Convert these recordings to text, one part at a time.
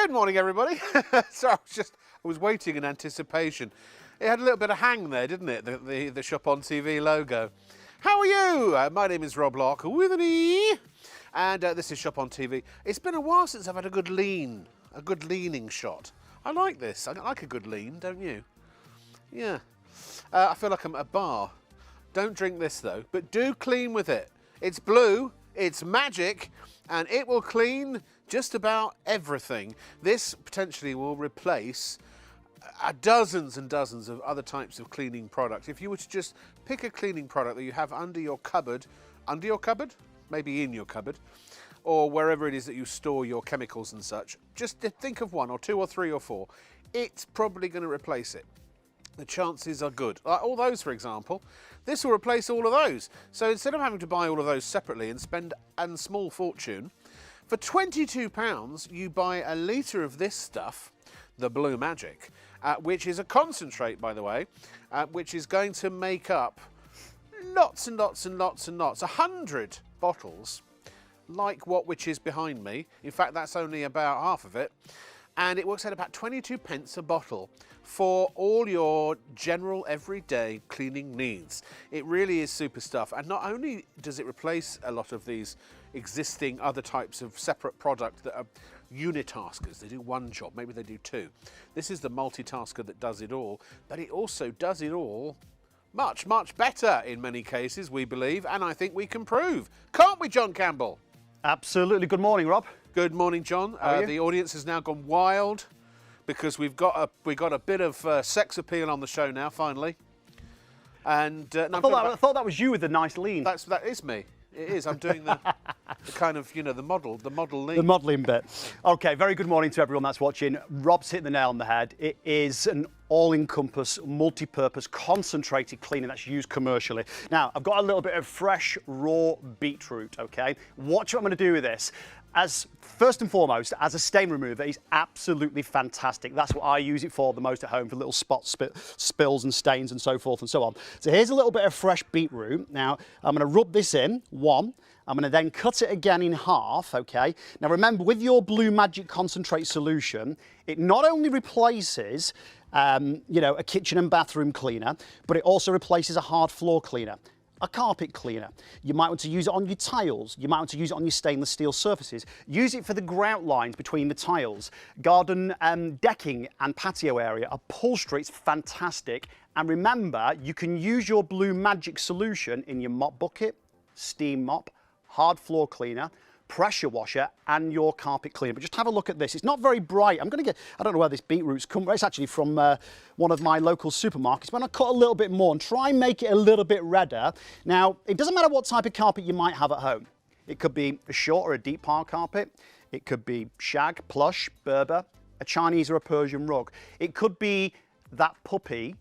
Good morning, everybody. So I was waiting in anticipation. It had a little bit of hang there, didn't it? The ShopOnTV logo. How are you? My name is Rob Locke with an E, and this is ShopOnTV. It's been a while since I've had a good leaning shot. I like this. I like a good lean, don't you? Yeah. I feel like I'm at a bar. Don't drink this though, but do clean with it. It's blue, it's magic, and it will clean just about everything. This potentially will replace dozens and dozens of other types of cleaning products. If you were to just pick a cleaning product that you have under your cupboard, maybe in your cupboard, or wherever it is that you store your chemicals and such, just think of one or two or three or four. It's probably going to replace it. The chances are good. Like all those, for example, this will replace all of those. So instead of having to buy all of those separately and spend a small fortune, for £22 you buy a litre of this stuff, the Blue Magic, which is a concentrate, by the way, which is going to make up lots and lots and lots and lots, 100 bottles, like which is behind me. In fact, that's only about half of it. And it works out about 22 pence a bottle for all your general everyday cleaning needs. It really is super stuff. And not only does it replace a lot of these existing other types of separate product that are unitaskers, they do one job, maybe they do two. This is the multitasker that does it all, but it also does it all much, much better in many cases, we believe, and I think we can prove. Can't we, John Campbell? Absolutely. Good morning, Rob. Good morning, John. The audience has now gone wild because we've got a bit of sex appeal on the show now, finally. And I thought that was you with the nice lean. That is me. It is. I'm doing the kind of, the model lean. The modelling bit. Okay, very good morning to everyone that's watching. Rob's hit the nail on the head. It is an all-encompass, multi-purpose, concentrated cleaner that's used commercially. Now, I've got a little bit of fresh, raw beetroot, okay? Watch what I'm going to do with this. First and foremost, as a stain remover, it's absolutely fantastic. That's what I use it for the most at home, for little spots, spills and stains and so forth and so on. So here's a little bit of fresh beetroot. Now, I'm going to rub this in, one. I'm going to then cut it again in half, okay? Now remember, with your Blue Magic concentrate solution, it not only replaces a kitchen and bathroom cleaner, but it also replaces a hard floor cleaner, a carpet cleaner. You might want to use it on your tiles. You might want to use it on your stainless steel surfaces. Use it for the grout lines between the tiles. Garden decking and patio area. Upholstery, it's fantastic. And remember, you can use your Blue Magic solution in your mop bucket, steam mop, hard floor cleaner, pressure washer, and your carpet cleaner. But just have a look at this. It's not very bright. I don't know where this beetroot's come from. It's actually from one of my local supermarkets. When I cut a little bit more and try and make it a little bit redder. Now, it doesn't matter what type of carpet you might have at home. It could be a short or a deep pile carpet. It could be shag, plush, Berber, a Chinese or a Persian rug. It could be that puppy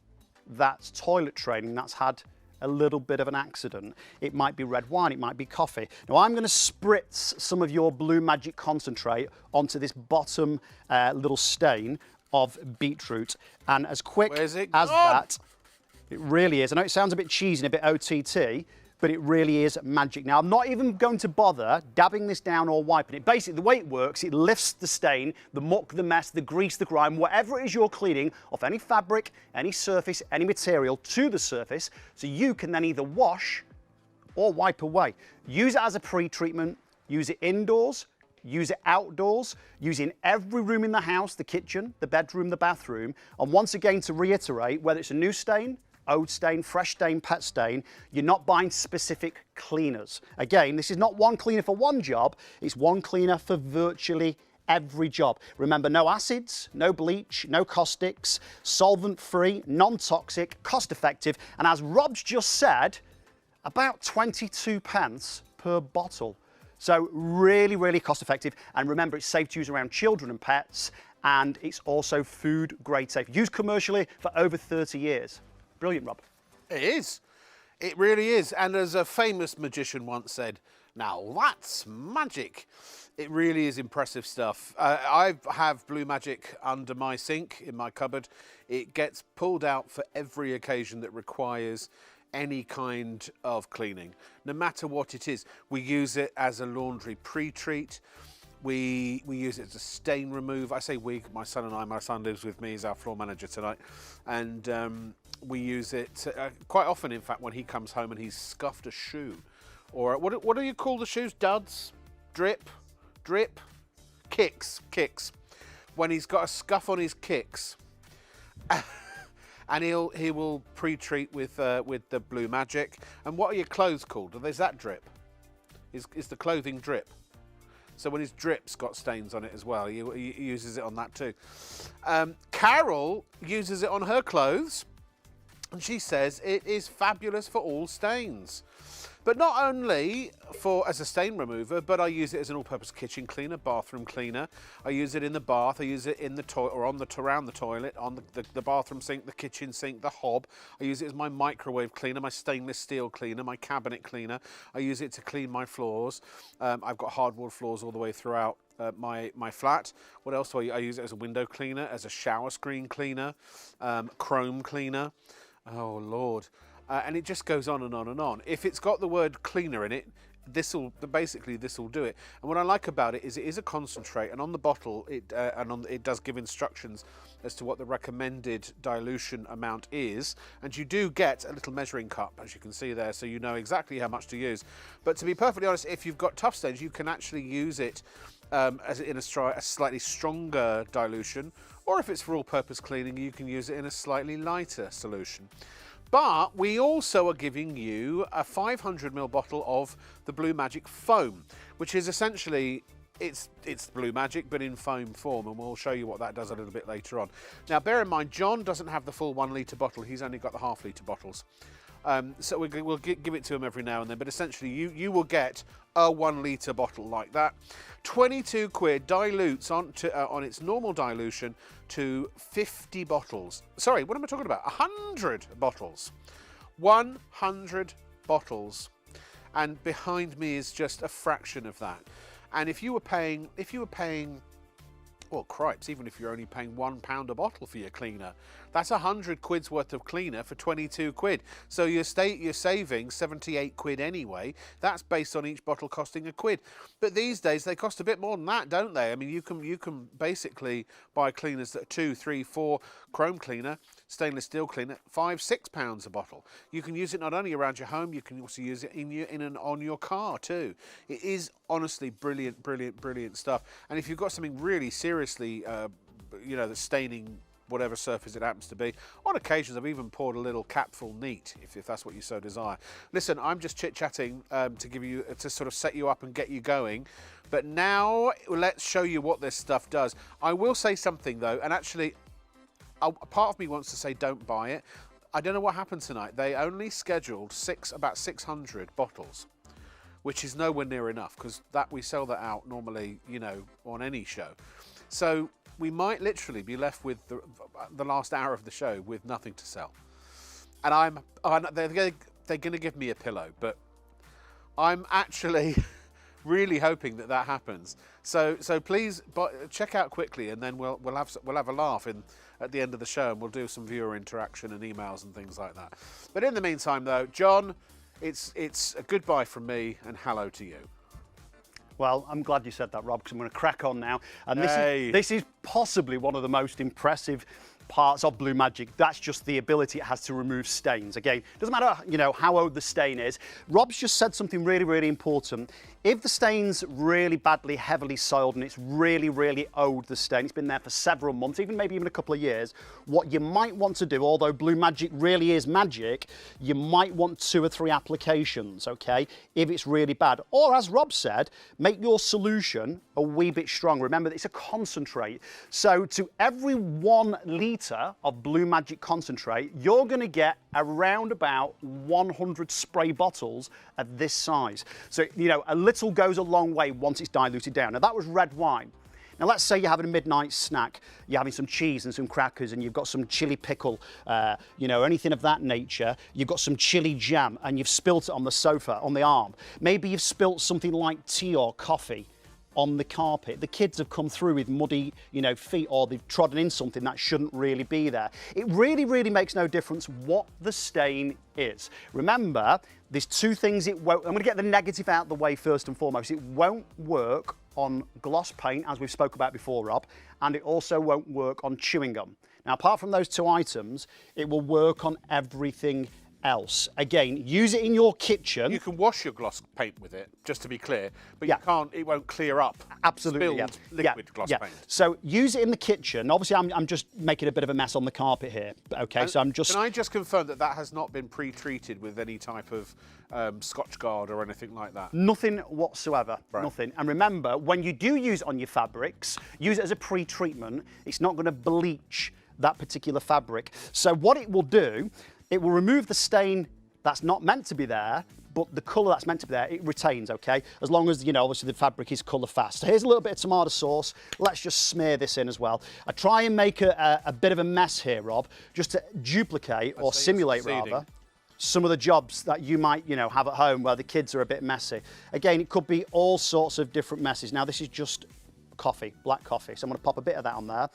that's toilet training that's had a little bit of an accident. It might be red wine, it might be coffee. Now I'm going to spritz some of your Blue Magic concentrate onto this bottom little stain of beetroot, and as quick as that, it really is. I know it sounds a bit cheesy and a bit OTT, but it really is magic. Now, I'm not even going to bother dabbing this down or wiping it. Basically, the way it works, it lifts the stain, the muck, the mess, the grease, the grime, whatever it is you're cleaning off any fabric, any surface, any material to the surface, so you can then either wash or wipe away. Use it as a pre-treatment, use it indoors, use it outdoors, use it in every room in the house, the kitchen, the bedroom, the bathroom. And once again, to reiterate, whether it's a new stain, old stain, fresh stain, pet stain, you're not buying specific cleaners. Again, this is not one cleaner for one job, it's one cleaner for virtually every job. Remember, no acids, no bleach, no caustics, solvent-free, non-toxic, cost-effective, and as Rob's just said, about 22 pence per bottle. So really, really cost-effective, and remember, it's safe to use around children and pets, and it's also food grade safe. Used commercially for over 30 years. Brilliant, Rob. It is. It really is. And as a famous magician once said, now that's magic. It really is impressive stuff. I have Blue Magic under my sink in my cupboard. It gets pulled out for every occasion that requires any kind of cleaning, no matter what it is. We use it as a laundry pre-treat. We use it as a stain remover. I say we, my son and I. My son lives with me. He's our floor manager tonight, and we use it quite often. In fact, when he comes home and he's scuffed a shoe, or what do you call the shoes? Duds, drip, kicks. When he's got a scuff on his kicks, and he will pre-treat with the Blue Magic. And what are your clothes called? Is that drip? Is the clothing drip? So when his drip's got stains on it as well, he uses it on that too. Carol uses it on her clothes, and she says it is fabulous for all stains. But not only as a stain remover, but I use it as an all-purpose kitchen cleaner, bathroom cleaner. I use it in the bath. I use it in the toilet, or around the toilet, on the bathroom sink, the kitchen sink, the hob. I use it as my microwave cleaner, my stainless steel cleaner, my cabinet cleaner. I use it to clean my floors. I've got hardwood floors all the way throughout my flat. What else do I use it as a window cleaner, as a shower screen cleaner, chrome cleaner. Oh Lord. And it just goes on and on and on. If it's got the word cleaner in it, basically this will do it. And what I like about it is a concentrate, and on the bottle it does give instructions as to what the recommended dilution amount is, and you do get a little measuring cup, as you can see there, so you know exactly how much to use. But to be perfectly honest, if you've got tough stains, you can actually use it as in a slightly stronger dilution, or if it's for all-purpose cleaning, you can use it in a slightly lighter solution. But we also are giving you a 500ml bottle of the Blue Magic foam, which is essentially, it's Blue Magic, but in foam form, and we'll show you what that does a little bit later on. Now, bear in mind, John doesn't have the full 1 litre bottle. He's only got the half-litre bottles. So we'll give it to him every now and then, but essentially you will get a 1 litre bottle like that. 22 quid dilutes on its normal dilution to 50 bottles. Sorry, what am I talking about? 100 bottles. 100 bottles. And behind me is just a fraction of that. And if you were paying, well, cripes, even if you're only paying £1 a bottle for your cleaner, that's 100 quid's worth of cleaner for 22 quid. So you're saving 78 quid anyway. That's based on each bottle costing a quid. But these days they cost a bit more than that, don't they? I mean, you can basically buy cleaners that are 2, 3, 4 chrome cleaner, stainless steel cleaner, £5, £6 a bottle. You can use it not only around your home, you can also use it on your car too. It is honestly brilliant, brilliant, brilliant stuff. And if you've got something really seriously, that's staining whatever surface it happens to be. On occasions, I've even poured a little capful neat, if that's what you so desire. Listen, I'm just chit-chatting to sort of set you up and get you going. But now let's show you what this stuff does. I will say something though, and actually, part of me wants to say don't buy it. I don't know what happened tonight. They only scheduled about 600 bottles, which is nowhere near enough, because we sell that out normally, on any show. So we might literally be left with the last hour of the show with nothing to sell. And they're going to give me a pillow, but I'm actually really hoping that happens. So please check out quickly, and then we'll have a laugh at the end of the show, and we'll do some viewer interaction and emails and things like that. But in the meantime, though, John, it's a goodbye from me and hello to you. Well, I'm glad you said that, Rob, because I'm going to crack on now. And this is possibly one of the most impressive parts of Blue Magic. That's just the ability it has to remove stains. Again, doesn't matter, how old the stain is. Rob's just said something really, really important. If the stain's really badly, heavily soiled, and it's really, really old, the stain, it's been there for several months, maybe even a couple of years, what you might want to do, although Blue Magic really is magic, you might want 2 or 3 applications, okay, if it's really bad. Or, as Rob said, make your solution a wee bit stronger. Remember, it's a concentrate. So to every 1 litre of Blue Magic concentrate, you're going to get around about 100 spray bottles of this size. So, a little goes a long way once it's diluted down. Now, that was red wine. Now, let's say you're having a midnight snack, you're having some cheese and some crackers, and you've got some chili pickle, anything of that nature. You've got some chili jam, and you've spilt it on the sofa, on the arm. Maybe you've spilt something like tea or coffee on the carpet. The kids have come through with muddy, feet, or they've trodden in something that shouldn't really be there. It really, really makes no difference what the stain is. Remember, there's 2 things it won't. I'm going to get the negative out of the way first and foremost. It won't work on gloss paint, as we've spoke about before, Rob, and it also won't work on chewing gum. Now, apart from those 2 items, it will work on everything else. Again, use it in your kitchen. You can wash your gloss paint with it, just to be clear, but Yeah. you can't. It won't clear up. Absolutely, Spilled liquid gloss paint. So use it in the kitchen. Obviously, I'm just making a bit of a mess on the carpet here. Okay, so I'm just. Can I just confirm that that has not been pre-treated with any type of Scotch Guard or anything like that? Nothing whatsoever, Right. nothing. And remember, when you do use it on your fabrics, use it as a pre-treatment. It's not going to bleach that particular fabric. So what it will do, it will remove the stain that's not meant to be there, but the colour that's meant to be there, it retains, okay? As long as, you know, obviously the fabric is colour fast. So here's a little bit of tomato sauce. Let's just smear this in as well. I try and make a bit of a mess here, Rob, just to duplicate or simulate rather some of the jobs that you might, you know, have at home where the kids are a bit messy. Again, it could be all sorts of different messes. Now, this is just coffee, black coffee. So I'm going to pop a bit of that on there.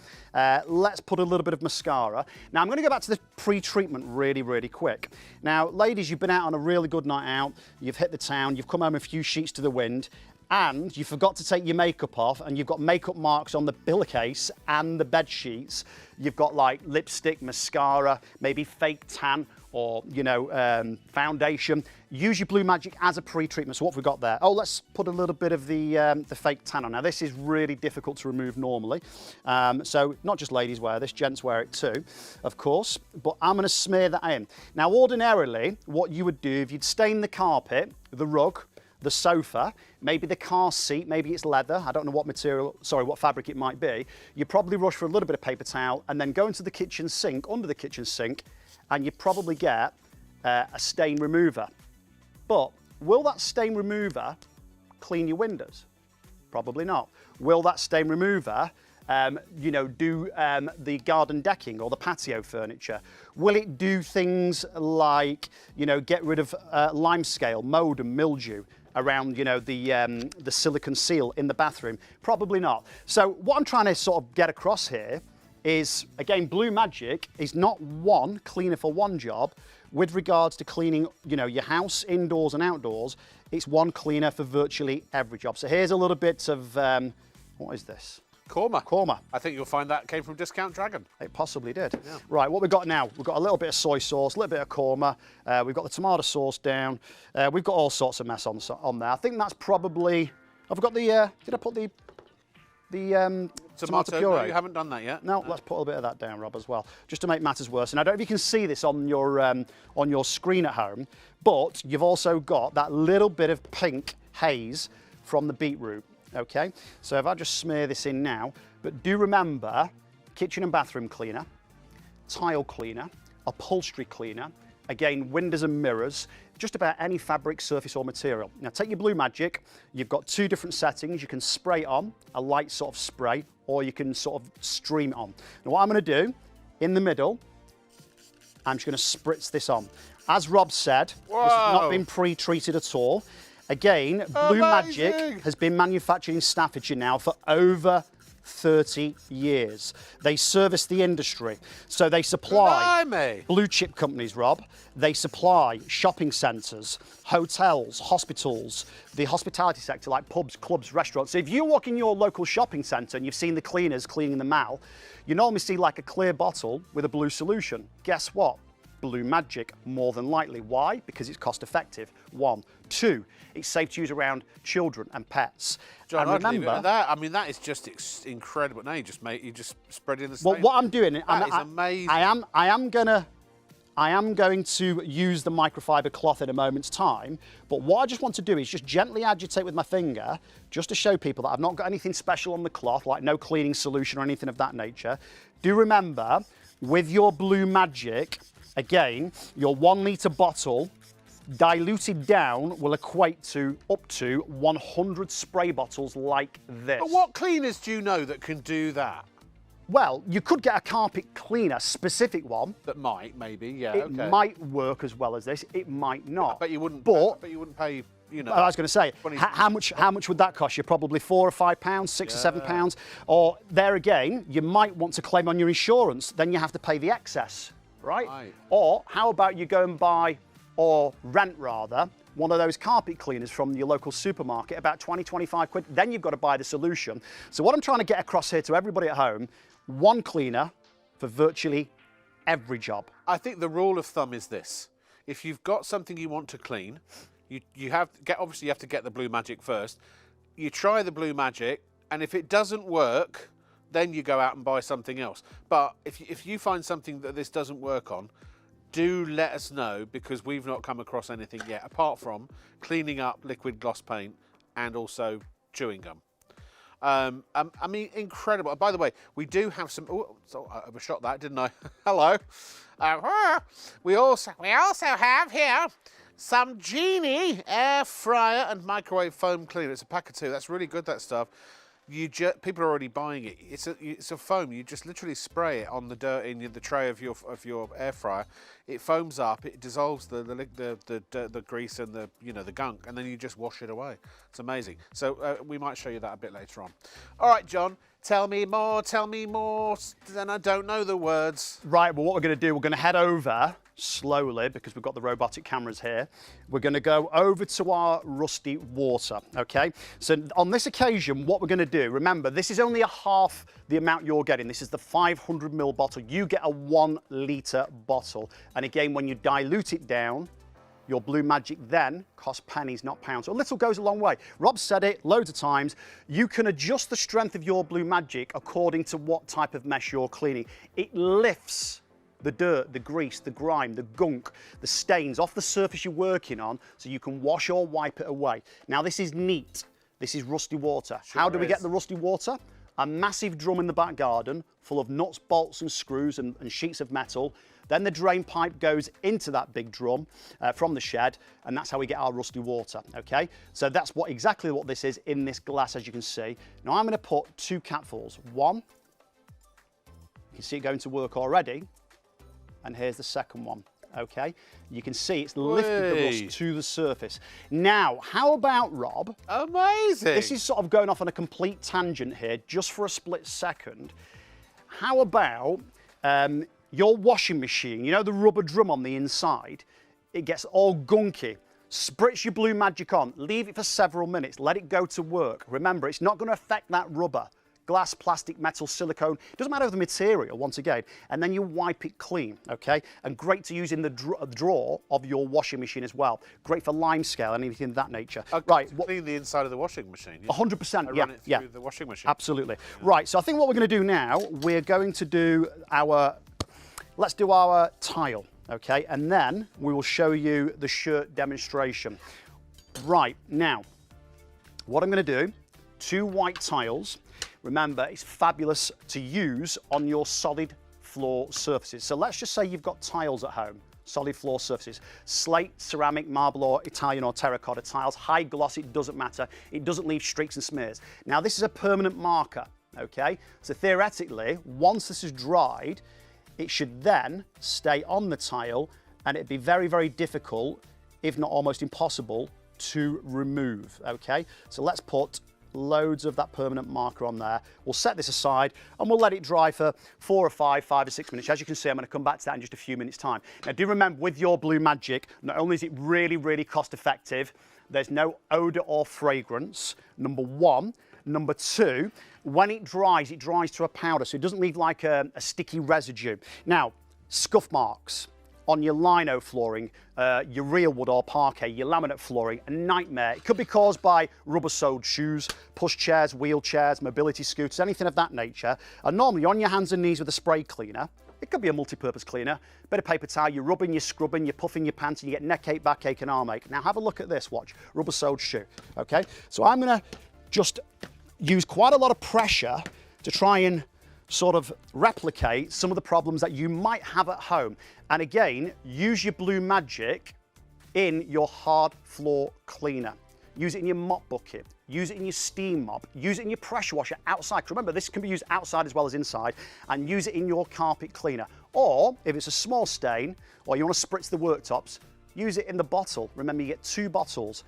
Let's put a little bit of mascara. Now, I'm going to go back to the pre-treatment really, really quick. Now, ladies, you've been out on a really good night out. You've hit the town. You've come home a few sheets to the wind. And you forgot to take your makeup off, and you've got makeup marks on the pillowcase and the bed sheets. You've got like lipstick, mascara, maybe fake tan, or, you know, foundation. Use your Blue Magic as a pre-treatment. So what have we got there? Oh, let's put a little bit of the fake tan on. Now, this is really difficult to remove normally. So not just ladies wear this, gents wear it too, of course. But I'm going to smear that in. Now, ordinarily, what you would do, if you'd stain the carpet, the rug, the sofa, maybe the car seat, maybe it's leather, I don't know what material, sorry, what fabric it might be, you probably rush for a little bit of paper towel and then go into the kitchen sink, under the kitchen sink, and you probably get a stain remover. But will that stain remover clean your windows? Probably not. Will that stain remover you know, do the garden decking or the patio furniture? Will it do things like, you know, get rid of limescale, mold and mildew around, you know, the silicone seal in the bathroom? Probably not. So what I'm trying to sort of get across here is, again, Blue Magic is not one cleaner for one job. With regards to cleaning, you know, your house indoors and outdoors, it's one cleaner for virtually every job. So here's a little bit of, what is this? Korma. Korma. I think you'll find that came from Discount Dragon. It possibly did. Yeah. Right, what we've got now, we've got a little bit of soy sauce, a little bit of korma, we've got the tomato sauce down, we've got all sorts of mess on there. I think that's probably, I've got the, did I put the tomato puree? No, you haven't done that yet. No, let's put a bit of that down, Rob, as well, just to make matters worse. And I don't know if you can see this on your screen at home, but you've also got that little bit of pink haze from the beetroot. Okay, so if I just smear this in now, but do remember, kitchen and bathroom cleaner, tile cleaner, upholstery cleaner, again, windows and mirrors, just about any fabric, surface or material. Now take your Blue Magic, you've got 2 different settings. You can spray it on, a light sort of spray, or you can sort of stream it on. Now what I'm gonna do, in the middle, I'm just gonna spritz this on. As Rob said, Whoa. This has not been pre-treated at all. Again, Blue Magic has been manufactured in Staffordshire now for over 30 years. They service the industry. So they supply blue chip companies, Rob. They supply shopping centres, hotels, hospitals, the hospitality sector like pubs, clubs, restaurants. So if you walk in your local shopping centre and you've seen the cleaners cleaning the mall, you normally see like a clear bottle with a blue solution. Guess what? Blue Magic, more than likely. Why? Because it's cost effective, 1. 2, it's safe to use around children and pets. John, and remember, that, I mean, that is just incredible. Now you just spread in the stain. Well, what I'm doing, that is amazing. I am going to use the microfiber cloth in a moment's time, but what I just want to do is just gently agitate with my finger, just to show people that I've not got anything special on the cloth, like no cleaning solution or anything of that nature. Do remember, with your Blue Magic, again, your 1 litre bottle, diluted down, will equate to up to 100 spray bottles like this. But what cleaners do you know that can do that? Well, you could get a carpet cleaner, specific one. That might, maybe, yeah, It okay. might work as well as this, it might not. But you wouldn't, But you wouldn't pay, you know. I was going to say, 20 how much would that cost you? Probably £4 or £5, £6 or £7. Or there again, you might want to claim on your insurance, then you have to pay the excess, right? Right. Or how about you go and buy, or rent rather, one of those carpet cleaners from your local supermarket, about 20, 25 quid. Then you've got to buy the solution. So what I'm trying to get across here to everybody at home, one cleaner for virtually every job. I think the rule of thumb is this. If you've got something you want to clean, obviously you have to get the Blue Magic first. You try the Blue Magic, and if it doesn't work, then you go out and buy something else. But if you find something that this doesn't work on, do let us know, because we've not come across anything yet, apart from cleaning up liquid gloss paint and also chewing gum. I mean, incredible. By the way, we do have some. Oh, so I overshot that, didn't I? Hello. We also have here some Genie air fryer and microwave foam cleaner. It's a pack of 2. That's really good, that stuff. People are already buying it. It's a foam. You just literally spray it on the dirt in the tray of your air fryer. It foams up. It dissolves the grease and the gunk, and then you just wash it away. It's amazing. So we might show you that a bit later on. All right, John. Tell me more. Tell me more. Then I don't know the words. Right. Well, what we're going to do, we're going to head over slowly, because we've got the robotic cameras here. We're going to go over to our rusty water, okay? So on this occasion, what we're going to do, remember, this is only a half the amount you're getting. This is the 500 ml bottle. You get a 1 litre bottle. And again, when you dilute it down, your Blue Magic then costs pennies, not pounds. So a little goes a long way. Rob said it loads of times. You can adjust the strength of your Blue Magic according to what type of mesh you're cleaning. It lifts the dirt, the grease, the grime, the gunk, the stains off the surface you're working on, so you can wash or wipe it away. Now this is neat. This is rusty water. Sure. How do we get the rusty water? A massive drum in the back garden full of nuts, bolts and screws and sheets of metal. Then the drain pipe goes into that big drum from the shed, and that's how we get our rusty water, okay? So that's exactly what this is in this glass, as you can see. Now I'm gonna put 2 capfuls. One, you can see it going to work already. And here's the second one, okay? You can see it's lifted the rust to the surface. Now, how about, Rob? Amazing. This is sort of going off on a complete tangent here, just for a split second. How about your washing machine, you know the rubber drum on the inside? It gets all gunky. Spritz your Blue Magic on, leave it for several minutes, let it go to work. Remember, it's not going to affect that rubber. Glass, plastic, metal, silicone, doesn't matter the material, once again, and then you wipe it clean, okay? And great to use in the drawer of your washing machine as well. Great for lime scale and anything of that nature. Right. Clean the inside of the washing machine. 100%, yeah. Run it through the washing machine. Absolutely. Yeah. Right, so I think what we're going to do now, we're going to do let's do our tile, okay? And then we will show you the shirt demonstration. Right, now, what I'm going to do, 2 white tiles. Remember, it's fabulous to use on your solid floor surfaces. So let's just say you've got tiles at home, solid floor surfaces. Slate, ceramic, marble, or Italian or terracotta tiles, high gloss, it doesn't matter. It doesn't leave streaks and smears. Now, this is a permanent marker, okay? So theoretically, once this is dried, it should then stay on the tile, and it'd be very, very difficult, if not almost impossible, to remove, okay? So let's put loads of that permanent marker on there. We'll set this aside and we'll let it dry for 4 or 5 or 6 minutes. As you can see, I'm going to come back to that in just a few minutes' time. Now, do remember, with your Blue Magic, not only is it really, really cost effective, there's no odor or fragrance, number 1. Number 2, when it dries to a powder, so it doesn't leave like a sticky residue. Now, scuff marks on your lino flooring, your real wood or parquet, your laminate flooring, a nightmare. It could be caused by rubber-soled shoes, push chairs, wheelchairs, mobility scooters, anything of that nature. And normally on your hands and knees with a spray cleaner, it could be a multi-purpose cleaner, bit of paper towel, you're rubbing, you're scrubbing, you're puffing your pants, and you get neck ache, backache, and arm ache. Now have a look at this, watch, rubber-soled shoe, okay? So I'm gonna just use quite a lot of pressure to try and sort of replicate some of the problems that you might have at home. And again, use your Blue Magic in your hard floor cleaner. Use it in your mop bucket, use it in your steam mop, use it in your pressure washer outside. 'Cause remember, this can be used outside as well as inside, and use it in your carpet cleaner. Or if it's a small stain, or you want to spritz the worktops, use it in the bottle. Remember, you get 2 bottles.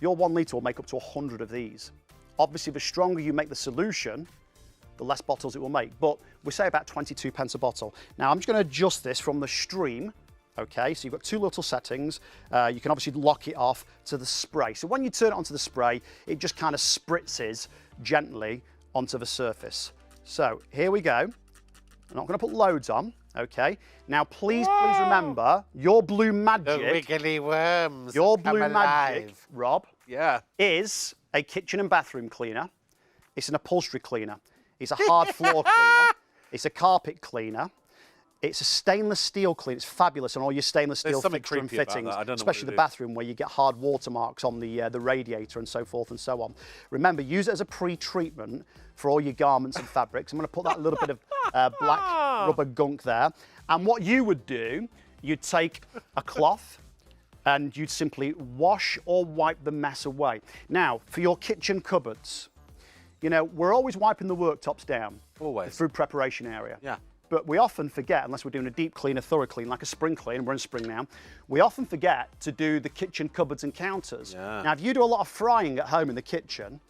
Your 1 litre will make up to 100 of these. Obviously, the stronger you make the solution, the less bottles it will make, but we say about 22 pence a bottle. Now I'm just going to adjust this from the stream Okay, so you've got two little settings. You can obviously lock it off to the spray. So when you turn it onto the spray, it just kind of spritzes gently onto the surface. So here we go. I'm not going to put loads on. Okay. Now please remember your Blue Magic. The wiggly worms. Your come Blue alive. Magic, Rob, Yeah. is a kitchen and bathroom cleaner. It's an upholstery cleaner. It's a hard floor cleaner. It's a carpet cleaner. It's a stainless steel cleaner. It's fabulous on all your stainless steel fixture and fittings, especially the bathroom where you get hard watermarks on the radiator and so forth and so on. Remember, use it as a pre-treatment for all your garments and fabrics. I'm going to put that little bit of black rubber gunk there. And what you would do, you'd take a cloth and you'd simply wash or wipe the mess away. Now, for your kitchen cupboards, you know, we're always wiping the worktops down. Always. The food preparation area. Yeah. But we often forget, unless we're doing a deep clean, a thorough clean, like a spring clean, we're in spring now, we often forget to do the kitchen cupboards and counters. Yeah. Now, if you do a lot of frying at home in the kitchen,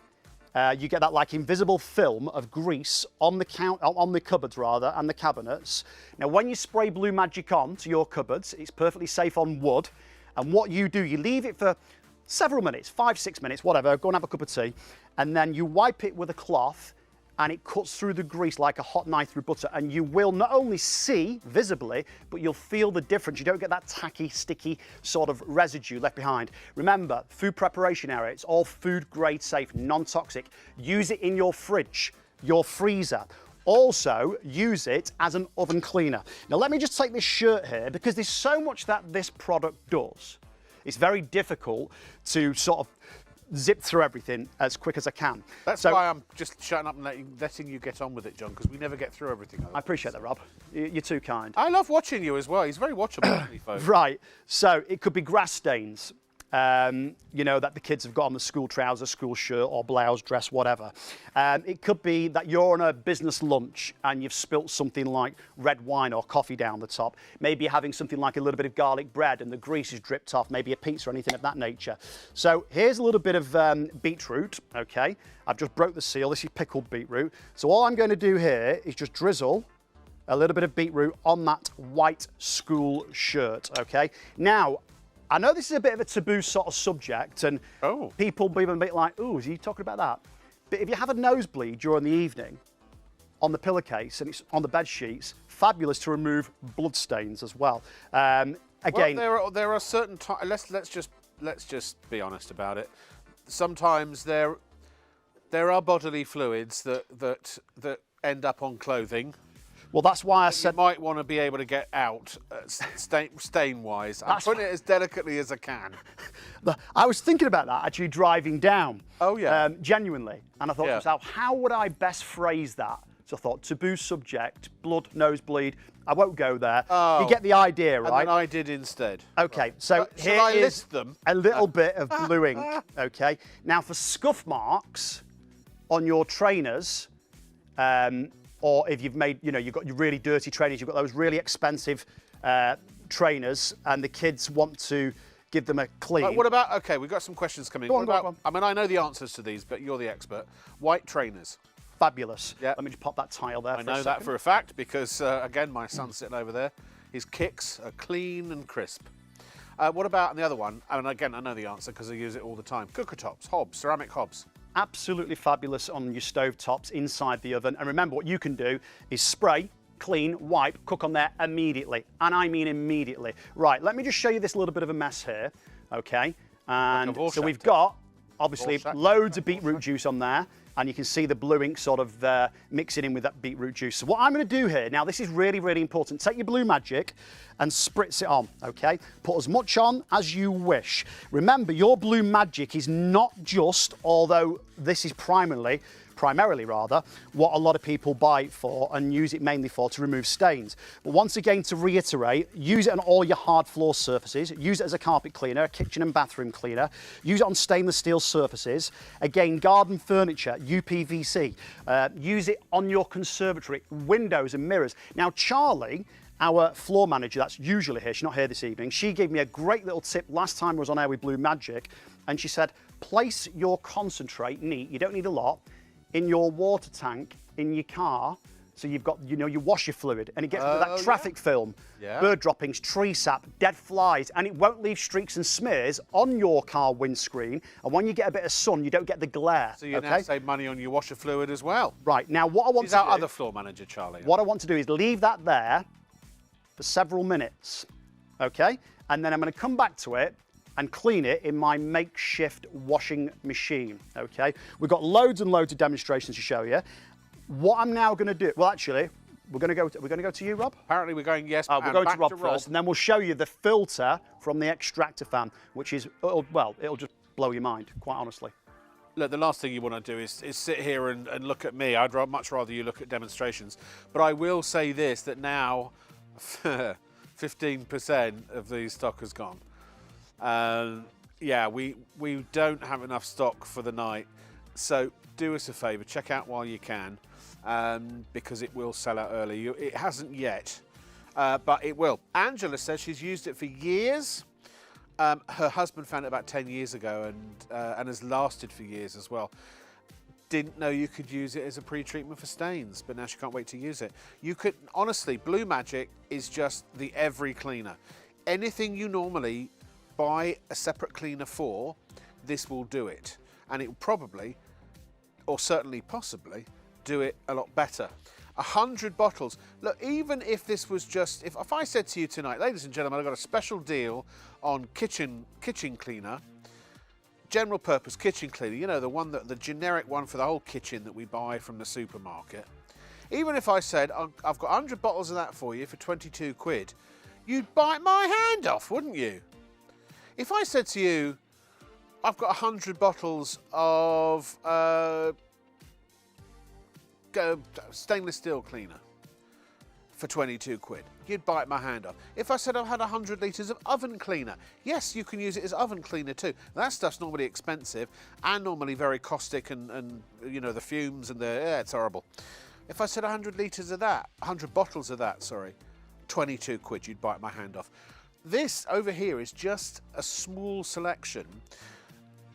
you get that like invisible film of grease on the cupboards rather, and the cabinets. Now, when you spray Blue Magic on to your cupboards, it's perfectly safe on wood. And what you do, you leave it for several minutes, 5, 6 minutes, whatever, go and have a cup of tea, and then you wipe it with a cloth, and it cuts through the grease like a hot knife through butter, and you will not only see visibly, but you'll feel the difference. You don't get that tacky, sticky sort of residue left behind. Remember, food preparation area, it's all food grade safe, non-toxic. Use it in your fridge, your freezer. Also, use it as an oven cleaner. Now, let me just take this shirt here, because there's so much that this product does. It's very difficult to sort of zip through everything as quick as I can. That's why I'm just shutting up and letting you get on with it, John, because we never get through everything. I appreciate that, Rob. You're too kind. I love watching you as well. He's very watchable, isn't he, folks? Right. So it could be grass stains, you know, that the kids have got on the school trousers, school shirt or blouse, dress, whatever. It could be that you're on a business lunch and you've spilt something like red wine or coffee down the top. Maybe you're having something like a little bit of garlic bread and the grease is dripped off, maybe a pizza or anything of that nature. So here's a little bit of beetroot, okay? I've just broke the seal. This is pickled beetroot. So all I'm going to do here is just drizzle a little bit of beetroot on that white school shirt, okay? Now, I know this is a bit of a taboo sort of subject, and people be a bit like, "Ooh, is he talking about that?" But if you have a nosebleed during the evening on the pillowcase and it's on the bed sheets, fabulous to remove blood stains as well. Again, well, there are certain times. Let's just be honest about it. Sometimes there are bodily fluids that end up on clothing. well, that's why I said You might want to be able to get out stain-wise. I'm putting it as delicately as I can. I was thinking about that actually driving down. Oh, yeah. Genuinely. And I thought to myself, how would I best phrase that? So I thought, taboo subject, blood, nosebleed. I won't go there. You get the idea, right? And then I did instead. Okay, so Shall here I is list them? a little bit of blue ink, okay? Now for scuff marks on your trainers, or if you've made, you've got your really dirty trainers, you've got those really expensive trainers and the kids want to give them a clean. What about, okay, we've got some questions coming. Go on. I mean, I know the answers to these, but you're the expert. White trainers. Fabulous. Yeah. Let me just pop that tile there I know that for a fact because, again, my son's sitting over there. His kicks are clean and crisp. What about the other one? And again, I know the answer because I use it all the time. Cooker tops, hobs, ceramic hobs. Absolutely fabulous on your stove tops inside the oven. And remember, what you can do is spray, clean, wipe, cook on there immediately. And I mean immediately. Right, let me just show you this little bit of a mess here, okay? And so we've got, obviously, loads of beetroot juice on there. And you can see the blue ink sort of mixing in with that beetroot juice. So what I'm going to do here, now this is really, really important. Take your Blue Magic and spritz it on, okay? Put as much on as you wish. Remember, your Blue Magic is not just, although this is primarily what a lot of people buy it for and use it mainly for to remove stains. But once again, to reiterate, use it on all your hard floor surfaces, use it as a carpet cleaner, a kitchen and bathroom cleaner, use it on stainless steel surfaces, again, garden furniture, UPVC, use it on your conservatory, windows and mirrors. Now, Charlie, our floor manager that's usually here, she's not here this evening, she gave me a great little tip last time I was on air with Blue Magic, and she said, place your concentrate neat, you don't need a lot, in your water tank in your car So you've got, you know, your washer fluid, and it gets rid of that traffic film, bird droppings, tree sap, dead flies, and it won't leave streaks and smears on your car windscreen. And when you get a bit of sun, you don't get the glare. So you now save money on your washer fluid as well. Right, now what I want Is to our do... other floor manager, Charlie. What I want to do is leave that there for several minutes, okay? And then I'm going to come back to it and clean it in my makeshift washing machine, okay? We've got loads and loads of demonstrations to show you. What I'm now going to do, well, actually, we're going to go to you, Rob? Apparently we're going, yes, we're going to Rob first, and then we'll show you the filter from the extractor fan, which is, well, it'll just blow your mind, quite honestly. Look, the last thing you want to do is sit here and look at me. I'd much rather you look at demonstrations. But I will say this, that now 15% of the stock has gone. Yeah, we don't have enough stock for the night. So do us a favour, check out while you can, because it will sell out early. It hasn't yet, but it will. Angela says she's used it for years. Her husband found it about 10 years ago and has lasted for years as well. Didn't know you could use it as a pre-treatment for stains, but now she can't wait to use it. You could, honestly, Blue Magic is just the every cleaner. Anything you normally buy a separate cleaner for, this will do it. And it will probably, or certainly possibly, do it a lot better. 100 bottles. Look, even if this was just, if I said to you tonight, ladies and gentlemen, I've got a special deal on kitchen cleaner, general purpose kitchen cleaner, you know, the generic one for the whole kitchen that we buy from the supermarket. Even if I said, I've got 100 bottles of that for you for 22 quid, you'd bite my hand off, wouldn't you? If I said to you, I've got 100 bottles of stainless steel cleaner for 22 quid, you'd bite my hand off. If I said I've had 100 litres of oven cleaner, yes, you can use it as oven cleaner too. That stuff's normally expensive and normally very caustic and you know, the fumes and it's horrible. If I said 100 litres of that, 100 bottles of that, sorry, 22 quid, you'd bite my hand off. This over here is just a small selection.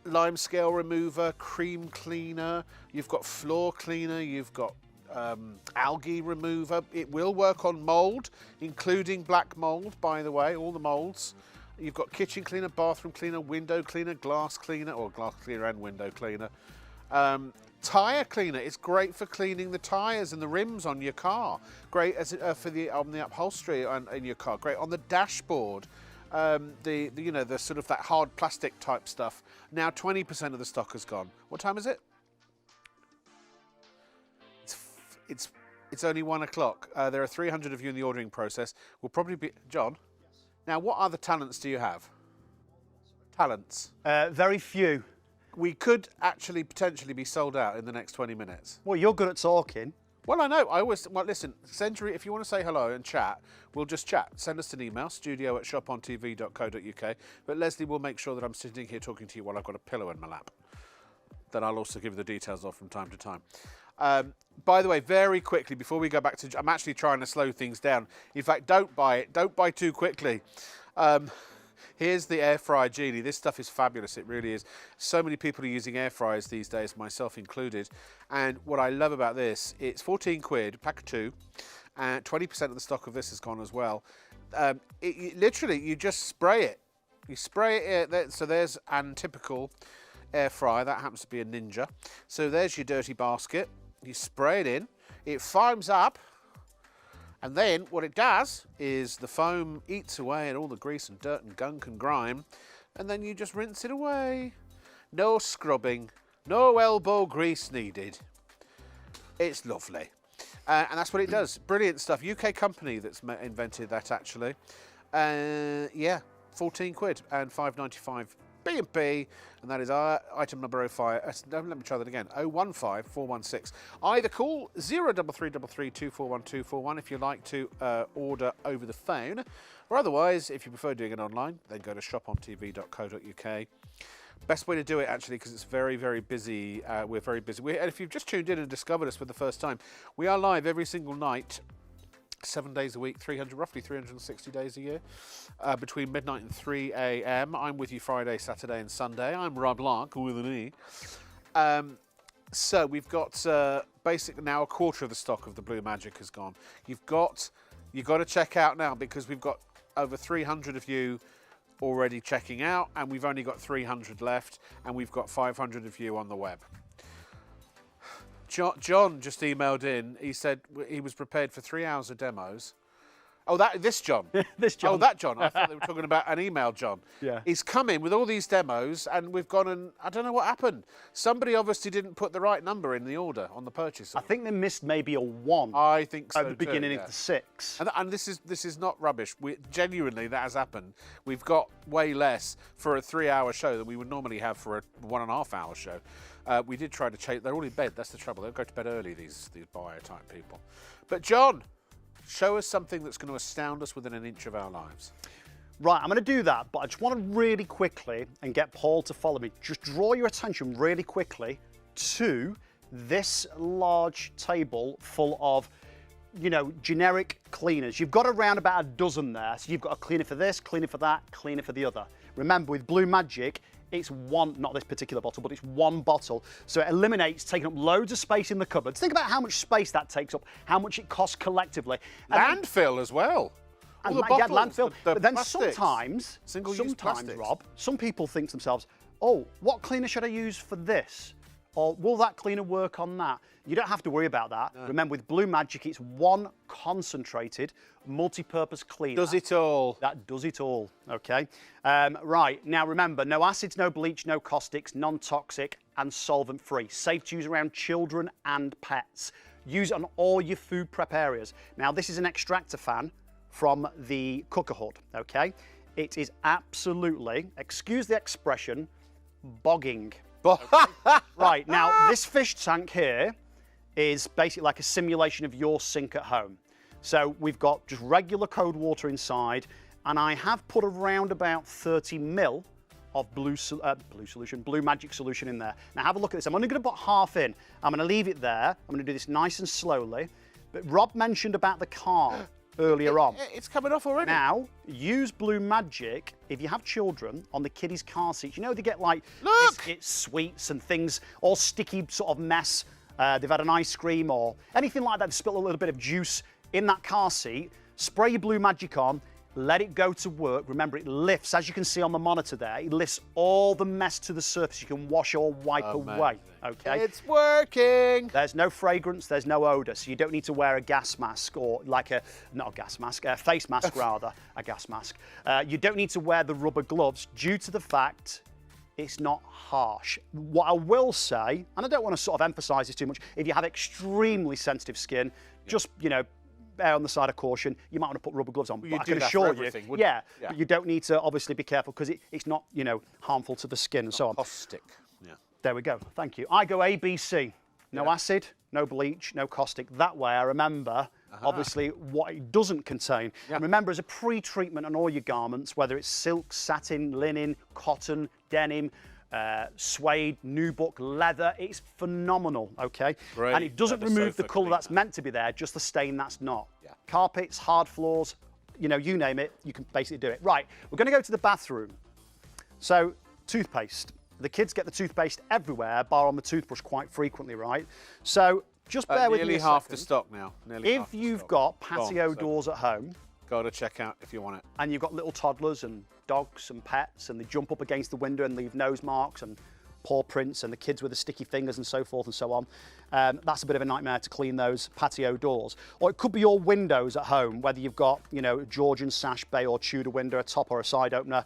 Lime scale remover, cream cleaner, you've got floor cleaner, you've got algae remover. It will work on mould, including black mould, by the way, all the moulds. You've got kitchen cleaner, bathroom cleaner, window cleaner, glass cleaner, or glass cleaner and window cleaner. Tyre cleaner, it's great for cleaning the tyres and the rims on your car. Great as for on the upholstery in your car. Great on the dashboard. You know, the sort of that hard plastic type stuff. Now 20% of the stock has gone. What time is it? It's only 1 o'clock. There are 300 of you in the ordering process. We'll probably be John. Yes. Now, what other talents do you have? Talents. Very few. We could actually potentially be sold out in the next 20 minutes. Well, you're good at talking. Well, I know. Well, listen, if you want to say hello and chat, we'll just chat. Send us an email, studio@shopontv.co.uk. But Leslie will make sure that I'm sitting here talking to you while I've got a pillow in my lap. Then I'll also give you the details of from time to time. By the way, very quickly, before we go back to... I'm actually trying to slow things down. In fact, don't buy it. Don't buy too quickly. Here's the air fryer genie. This stuff is fabulous. It really is. So many people are using air fryers these days, myself included. And what I love about this, it's 14 quid, pack of 2, and 20% of the stock of this has gone as well. Literally, you just spray it. You spray it. So there's an typical air fryer. That happens to be a Ninja. So there's your dirty basket. You spray it in. It foams up. And then what it does is the foam eats away at all the grease and dirt and gunk and grime, and then you just rinse it away. No scrubbing, no elbow grease needed. It's lovely. And that's what it does. Brilliant stuff. UK company that's invented that, actually. Yeah, 14 quid and 5.95 B&B, and that is our item number 05. Let me try that again. 015416. Either call 03333 241241 if you like to order over the phone, or otherwise, if you prefer doing it online, then go to shopontv.co.uk. Best way to do it, actually, because it's very, very busy. We're very busy. And if you've just tuned in and discovered us for the first time, we are live every single night, 7 days a week, roughly 360 days a year, between midnight and 3 a.m. I'm with you Friday, Saturday and Sunday. I'm Rob Lark with an E. So we've got basically now a quarter of the stock of the Blue Magic has gone. You've got to check out now, because we've got over 300 of you already checking out, and we've only got 300 left, and we've got 500 of you on the web. John just emailed in. He said he was prepared for 3 hours of demos. Oh, this John. This John. Oh, that John. I thought they were talking about an email John. Yeah. He's come in with all these demos, and we've gone and I don't know what happened. Somebody obviously didn't put the right number in the order, on the purchase order. I think they missed maybe a 1. I think so at the beginning too, yeah. of the 6. And this is not rubbish. Genuinely, that has happened. We've got way less for a 3-hour show than we would normally have for a 1.5-hour show. We did try to chase. They're all in bed. That's the trouble. They'll go to bed early. These buyer type people. But John, show us something that's going to astound us within an inch of our lives. Right, I'm going to do that, but I just want to really quickly, and get Paul to follow me, just draw your attention really quickly to this large table full of, you know, generic cleaners. You've got around about a dozen there. So you've got a cleaner for this, cleaner for that, cleaner for the other. Remember, with Blue Magic, it's one, not this particular bottle, but it's one bottle. So it eliminates taking up loads of space in the cupboards. Think about how much space that takes up, how much it costs collectively. Landfill as well. All the yeah, bottles, landfill. the But then plastics, sometimes, plastics. Rob, some people think to themselves, oh, what cleaner should I use for this? Or will that cleaner work on that? You don't have to worry about that. No. Remember, with Blue Magic, it's one concentrated, multi-purpose cleaner. Does it all. That does it all, okay? Right, now remember, no acids, no bleach, no caustics, non-toxic and solvent-free. Safe to use around children and pets. Use it on all your food prep areas. Now, this is an extractor fan from the cooker hood, okay? It is absolutely, excuse the expression, bogging. Okay. Right, now this fish tank here is basically like a simulation of your sink at home. So we've got just regular cold water inside, and I have put around about 30 ml of Blue Magic solution in there. Now have a look at this. I'm only going to put half in. I'm going to leave it there. I'm going to do this nice and slowly. But Rob mentioned about the car earlier on. It's coming off already. Now, use Blue Magic if you have children on the kiddies' car seats. You know, they get like biscuits, sweets and things, all sticky sort of mess. They've had an ice cream or anything like that, spill a little bit of juice in that car seat. Spray your Blue Magic on, let it go to work. Remember, it lifts, as you can see on the monitor there, it lifts all the mess to the surface. You can wash or wipe away, okay? It's working. There's no fragrance, there's no odor, so you don't need to wear a gas mask or like a, not a gas mask, a face mask rather, a gas mask. You don't need to wear the rubber gloves due to the fact it's not harsh. What I will say, and I don't want to sort of emphasize this too much, if you have extremely sensitive skin, just, you know, err on the side of caution. You might want to put rubber gloves on, well, but I can assure you, yeah, but you don't need to obviously be careful because it's not, you know, harmful to the skin and so on. Caustic. Yeah. There we go. Thank you. I go ABC. No acid, no bleach, no caustic. That way I remember, obviously, what it doesn't contain. Yeah. Remember, as a pre-treatment on all your garments, whether it's silk, satin, linen, cotton, denim, suede, nubuck, leather, it's phenomenal, okay? Great. And it doesn't Leather remove the sofa colour that's cleaner. meant to be there, just the stain that's not. Yeah. Carpets, hard floors, you know, you name it, you can basically do it. Right, we're going to go to the bathroom. So, toothpaste. The kids get the toothpaste everywhere, bar on the toothbrush quite frequently, right? So, just bear with me Nearly a half second. the stock now. Nearly half If the you've stock. got Go on, patio so doors at home, go to check out if you want it. and you've got little toddlers and dogs and pets, and they jump up against the window and leave nose marks and paw prints, and the kids with the sticky fingers and so forth and so on, that's a bit of a nightmare to clean those patio doors. Or it could be your windows at home, whether you've got, you know, Georgian sash bay or Tudor window, a top or a side opener.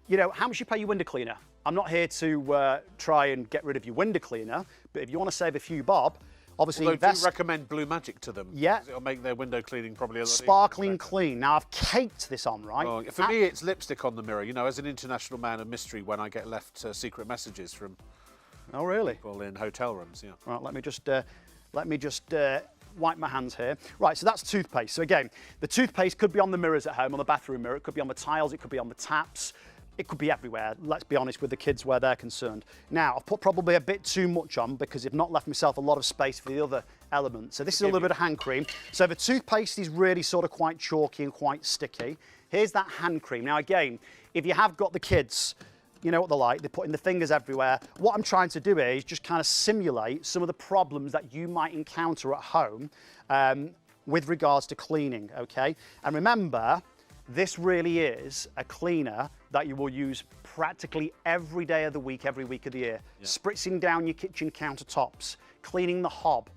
You know, how much you pay your window cleaner? I'm not here to try and get rid of your window cleaner, but if you want to save a few bob, obviously Although invest. do recommend Blue Magic to them. Yeah. It'll make their window cleaning probably a lot Sparkling easier. clean. Now I've caked this on, right? Oh, for me, it's lipstick on the mirror. You know, as an international man of mystery, when I get left secret messages from Oh, really? people in hotel rooms, yeah. Right, let me just wipe my hands here. Right, so that's toothpaste. So again, the toothpaste could be on the mirrors at home, on the bathroom mirror. It could be on the tiles. It could be on the taps. It could be everywhere, let's be honest, with the kids where they're concerned. Now, I've put probably a bit too much on because I've not left myself a lot of space for the other elements. So this is a little bit of hand cream. So the toothpaste is really sort of quite chalky and quite sticky. Here's that hand cream. Now, again, if you have got the kids you know what they're like, they're putting the fingers everywhere. What I'm trying to do is just kind of simulate some of the problems that you might encounter at home with regards to cleaning, okay? And remember, this really is a cleaner that you will use practically every day of the week, every week of the year. Yeah. Spritzing down your kitchen countertops, cleaning the hob.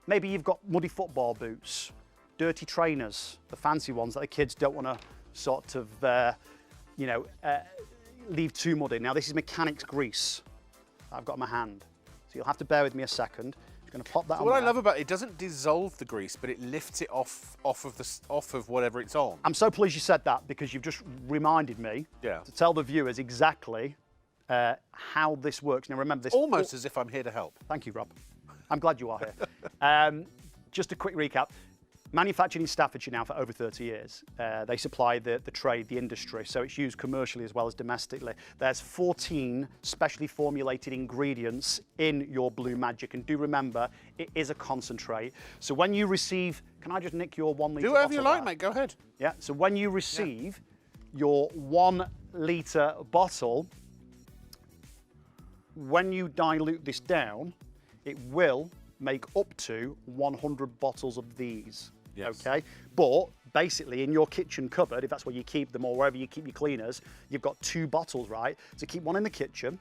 Maybe you've got muddy football boots, dirty trainers, the fancy ones that the kids don't want to sort of, leave too muddy. Now this is mechanics grease I've got in my hand. So you'll have to bear with me a second. I'm going to pop that on what there. I love about it doesn't dissolve the grease, but it lifts it off of whatever it's on. I'm so pleased you said that because you've just reminded me to tell the viewers exactly how this works. Now remember this. Almost as if I'm here to help. Thank you, Rob. I'm glad you are here. Just a quick recap. Manufactured in Staffordshire now for over 30 years. They supply the trade, the industry, so it's used commercially as well as domestically. There's 14 specially formulated ingredients in your Blue Magic, and do remember, it is a concentrate. So when you receive, can I just nick your 1 litre Do whatever you like, there? mate, go ahead. Yeah, so when you receive your 1 litre bottle, when you dilute this down, it will make up to 100 bottles of these. Yes. Okay, but basically in your kitchen cupboard, if that's where you keep them or wherever you keep your cleaners, you've got 2 bottles, right? So keep one in the kitchen,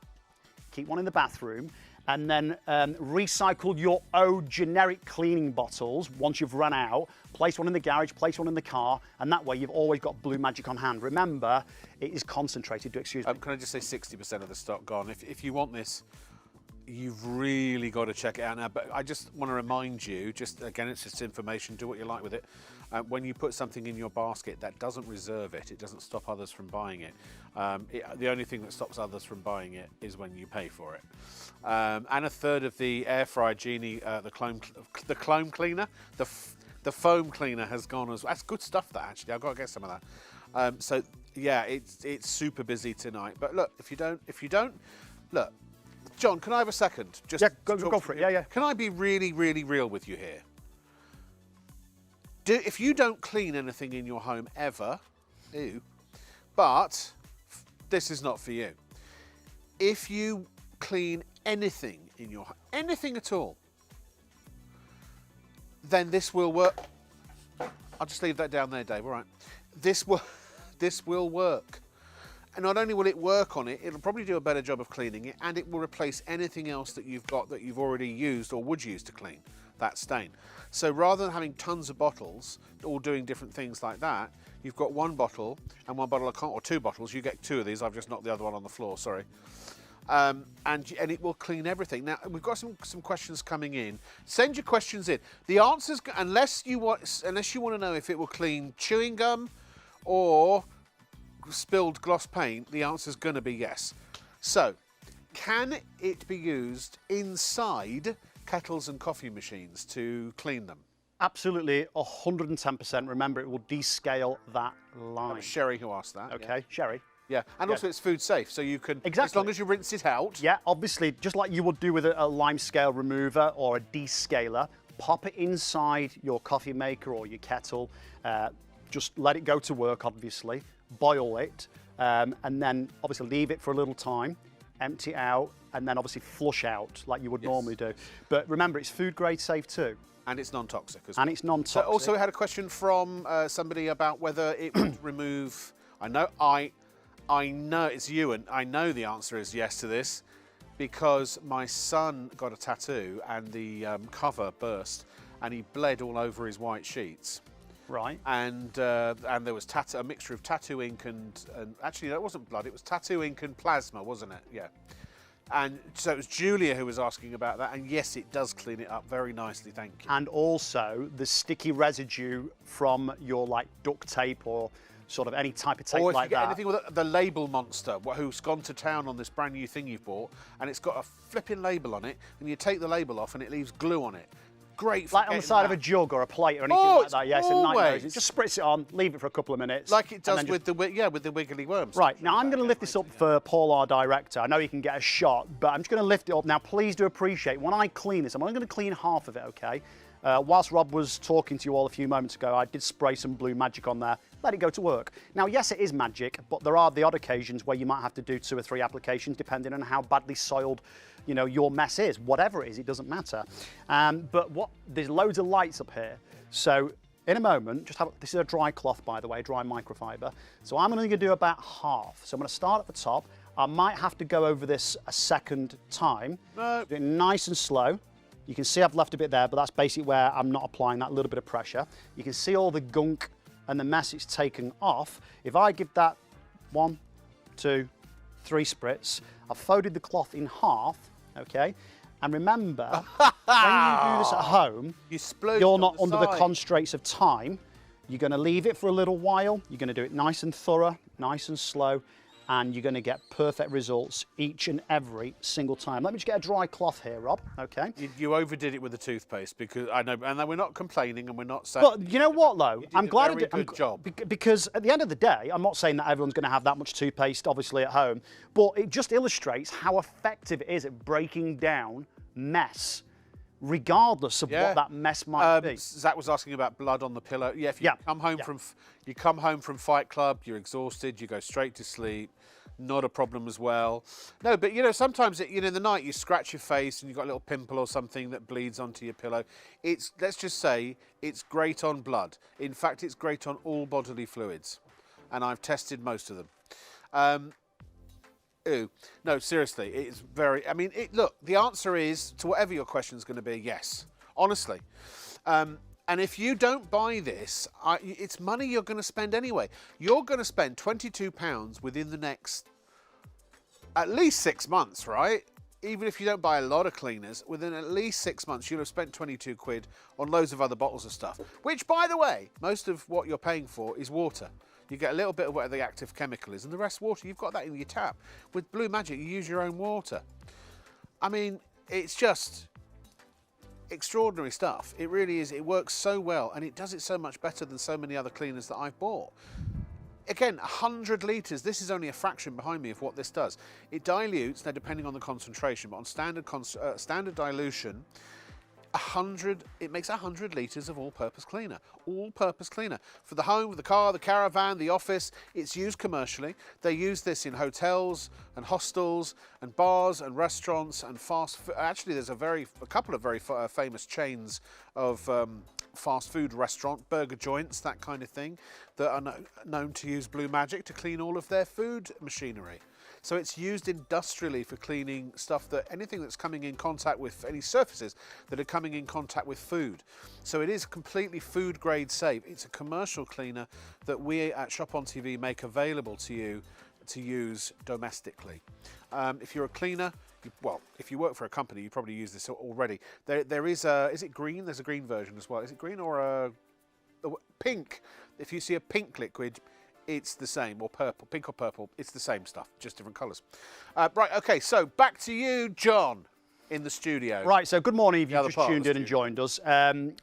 keep one in the bathroom, and then recycle your own generic cleaning bottles once you've run out. Place one in the garage, place one in the car, and that way you've always got Blue Magic on hand. Remember, it is concentrated, excuse me. Can I just say 60% of the stock gone? If you want this, you've really got to check it out now. But I just want to remind you, just again, it's just information, do what you like with it. When you put something in your basket, that doesn't reserve it. It doesn't stop others from buying it. The only thing that stops others from buying it is when you pay for it. And a third of the air fryer genie, the clone cleaner, the foam cleaner has gone as well. That's good stuff, that actually. I've got to get some of that. So yeah, it's super busy tonight. But look, if you don't, look. John, can I have a second? Just yeah, go for it. Yeah. Can I be really, really real with you here? If you don't clean anything in your home ever, but this is not for you. If you clean anything in your home, anything at all, then this will work. I'll just leave that down there, Dave. All right. This will work. And not only will it work on it, it'll probably do a better job of cleaning it, and it will replace anything else that you've got that you've already used or would use to clean that stain. So rather than having tons of bottles all doing different things like that, you've got 1 bottle and 1 bottle of, or 2 bottles. You get 2 of these. I've just knocked the other one on the floor. Sorry. And it will clean everything. Now we've got some questions coming in. Send your questions in. The answers, unless you want to know if it will clean chewing gum or spilled gloss paint, the answer is going to be yes. So, can it be used inside kettles and coffee machines to clean them? Absolutely, 110%. Remember, it will descale that line. That was Sherry who asked that. Okay, yeah. Sherry. Yeah, and also it's food safe, so you can, as long as you rinse it out. Yeah, obviously, just like you would do with a lime scale remover or a descaler, pop it inside your coffee maker or your kettle. Just let it go to work, obviously. Boil it, and then obviously leave it for a little time, empty it out, and then obviously flush out like you would normally do. But remember, it's food grade safe too. And it's non-toxic as well. And it's non-toxic. So also we had a question from somebody about whether it would remove, I know it's you, and I know the answer is yes to this, because my son got a tattoo and the cover burst and he bled all over his white sheets. Right. And there was a mixture of tattoo ink and actually that wasn't blood, it was tattoo ink and plasma, wasn't it? Yeah. And so it was Julia who was asking about that, and yes, it does clean it up very nicely, thank you. And also the sticky residue from your duct tape or sort of any type of tape or if like you get that. anything with the label monster who's gone to town on this brand new thing you've bought, and it's got a flipping label on it, and you take the label off and it leaves glue on it. Great for like on the side of a jug or a plate or anything like that. Yes, always. Just spritz it on, leave it for a couple of minutes. Like it does with the wiggly worms. Right, now I'm going to lift this up for Paul, our director. I know you can get a shot, but I'm just going to lift it up. Now, please do appreciate, when I clean this, I'm only going to clean half of it, okay? Whilst Rob was talking to you all a few moments ago, I did spray some Blue Magic on there, let it go to work. Now, yes, it is magic, but there are the odd occasions where you might have to do 2 or 3 applications depending on how badly soiled, you know, your mess is. Whatever it is, it doesn't matter. There's loads of lights up here. So in a moment, this is a dry cloth, by the way, dry microfiber. So I'm only going to do about half. So I'm going to start at the top. I might have to go over this a second time. No. Do it nice and slow. You can see I've left a bit there, but that's basically where I'm not applying that little bit of pressure. You can see all the gunk and the mess it's taken off. If I give that 1, 2, 3 spritz, I've folded the cloth in half, okay? And remember, when you do this at home, you're not under the constraints of time. You're going to leave it for a little while. You're going to do it nice and thorough, nice and slow, and you're going to get perfect results each and every single time. Let me just get a dry cloth here, Rob, okay? You overdid it with the toothpaste, because I know, and we're not complaining and we're not saying... But you know what, though? I'm glad I did a good job. Because at the end of the day, I'm not saying that everyone's going to have that much toothpaste, obviously, at home, but it just illustrates how effective it is at breaking down mess, regardless of what that mess might be. Zach was asking about blood on the pillow. Yeah, if you come home from Fight Club, you're exhausted, you go straight to sleep. Not a problem as well. No, but you know, sometimes in the night you scratch your face and you've got a little pimple or something that bleeds onto your pillow. Let's just say it's great on blood. In fact, it's great on all bodily fluids, and I've tested most of them. No, seriously, it's very. I mean, look, the answer is to whatever your question is going to be, yes, honestly. And if you don't buy this, it's money you're going to spend anyway. You're going to spend £22 within the next at least 6 months, right? Even if you don't buy a lot of cleaners, within at least 6 months, you'll have spent 22 quid on loads of other bottles of stuff. Which, by the way, most of what you're paying for is water. You get a little bit of whatever the active chemical is, and the rest water. You've got that in your tap. With Blue Magic, you use your own water. I mean, it's just extraordinary stuff. It really is. It works so well, and it does it so much better than so many other cleaners that I've bought. Again, 100 litres, this is only a fraction behind me of what this does. It dilutes, now depending on the concentration, but on standard dilution, it makes 100 litres of all-purpose cleaner. All-purpose cleaner. For the home, the car, the caravan, the office, it's used commercially. They use this in hotels and hostels and bars and restaurants and fast food. Actually, there's a couple of very famous chains of fast food restaurant, burger joints, that kind of thing, that are known to use Blue Magic to clean all of their food machinery. So it's used industrially for cleaning anything that's coming in contact with, any surfaces that are coming in contact with food. So it is completely food grade safe. It's a commercial cleaner that we at ShopOnTV make available to you to use domestically. If you're a cleaner, if you work for a company, you probably use this already. There is it green? There's a green version as well. Is it green or a pink? If you see a pink liquid, it's the same, or purple, pink or purple, it's the same stuff, just different colours. Right, okay, so back to you, John, in the studio. Right, so good morning if you've just tuned in and joined us.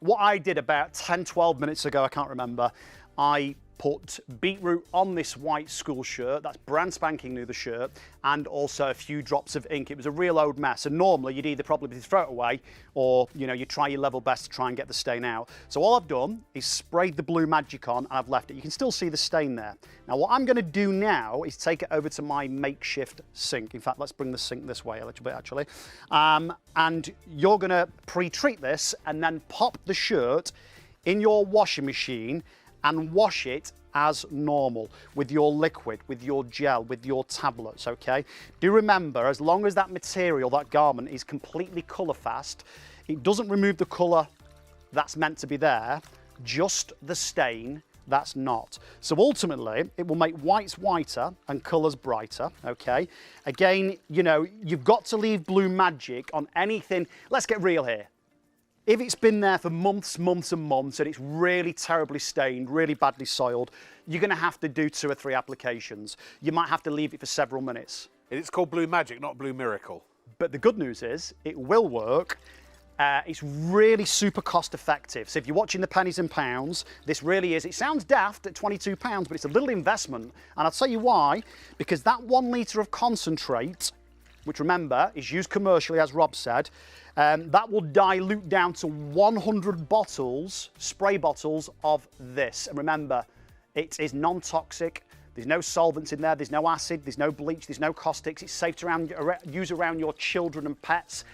What I did about 10, 12 minutes ago, I can't remember, I put beetroot on this white school shirt. That's brand spanking new, the shirt, and also a few drops of ink. It was a real old mess, and normally you'd either probably throw it away or you try your level best to try and get the stain out. So all I've done is sprayed the Blue Magic on and I've left it. You can still see the stain there. Now what I'm going to do now is take it over to my makeshift sink. In fact, let's bring the sink this way a little bit actually. And you're going to pre-treat this and then pop the shirt in your washing machine and wash it as normal with your liquid, with your gel, with your tablets, okay? Do remember, as long as that material, that garment is completely colour fast, it doesn't remove the colour that's meant to be there, just the stain that's not. So ultimately, it will make whites whiter and colours brighter, okay? Again, you've got to leave Blue Magic on anything. Let's get real here. If it's been there for months, months and months and it's really terribly stained, really badly soiled, you're going to have to do 2 or 3 applications. You might have to leave it for several minutes. It's called Blue Magic, not Blue Miracle. But the good news is it will work. It's really super cost effective. So if you're watching the pennies and pounds, this really is. It sounds daft at £22, but it's a little investment. And I'll tell you why. Because that 1 litre of concentrate, which remember is used commercially, as Rob said, That will dilute down to 100 bottles, spray bottles of this. And remember, it is non-toxic. There's no solvents in there, there's no acid, there's no bleach, there's no caustics. It's safe to use around your children and pets.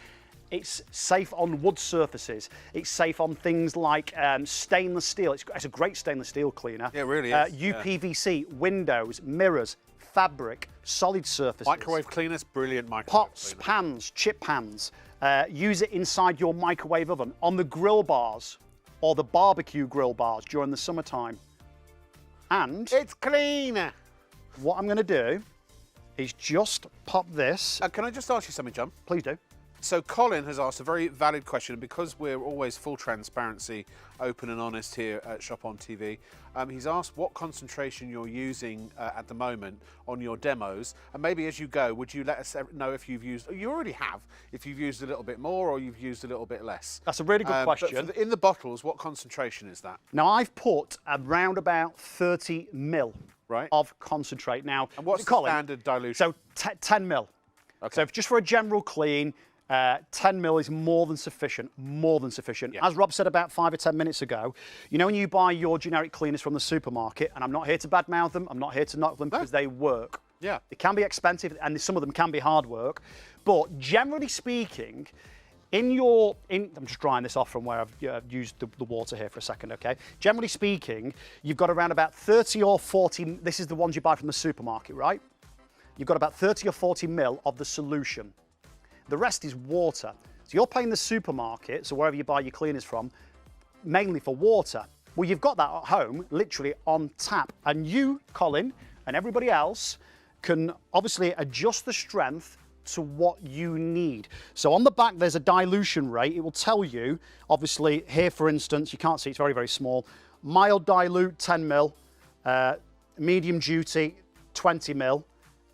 It's safe on wood surfaces. It's safe on things like stainless steel. It's a great stainless steel cleaner. Yeah, it really is. UPVC, windows, mirrors, fabric, solid surfaces. Microwave cleaners, brilliant microwave Pots, cleaner. pans, chip pans. Use it inside your microwave oven, on the grill bars or the barbecue grill bars during the summertime. And It's cleaner. what I'm going to do is just pop this. Can I just ask you something, John? Please do. So Colin has asked a very valid question, and because we're always full transparency, open and honest here at Shop on TV, he's asked what concentration you're using at the moment on your demos, and maybe as you go, would you let us know if you've used, you already have, if you've used a little bit more or you've used a little bit less? That's a really good question. But in the bottles, what concentration is that? Now I've put around about 30 mil Right. of concentrate. Now, And what's the Colin, standard dilution? So 10 mil. Okay. So just for a general clean, 10 mil is more than sufficient, more than sufficient. Yeah. As Rob said about 5 or 10 minutes ago, you know when you buy your generic cleaners from the supermarket, and I'm not here to badmouth them, I'm not here to knock them because they work. Yeah. They can be expensive and some of them can be hard work, but generally speaking, I'm just drying this off from where I've used the water here for a second, okay? Generally speaking, you've got around about 30 or 40, this is the ones you buy from the supermarket, right? You've got about 30 or 40 mil of the solution. The rest is water. So you're paying the supermarket, so wherever you buy your cleaners from, mainly for water. Well, you've got that at home, literally on tap. And you, Colin, and everybody else can obviously adjust the strength to what you need. So on the back, there's a dilution rate. It will tell you, obviously, here, for instance, you can't see, it's very, very small. Mild dilute, 10 mil. Medium duty, 20 mil.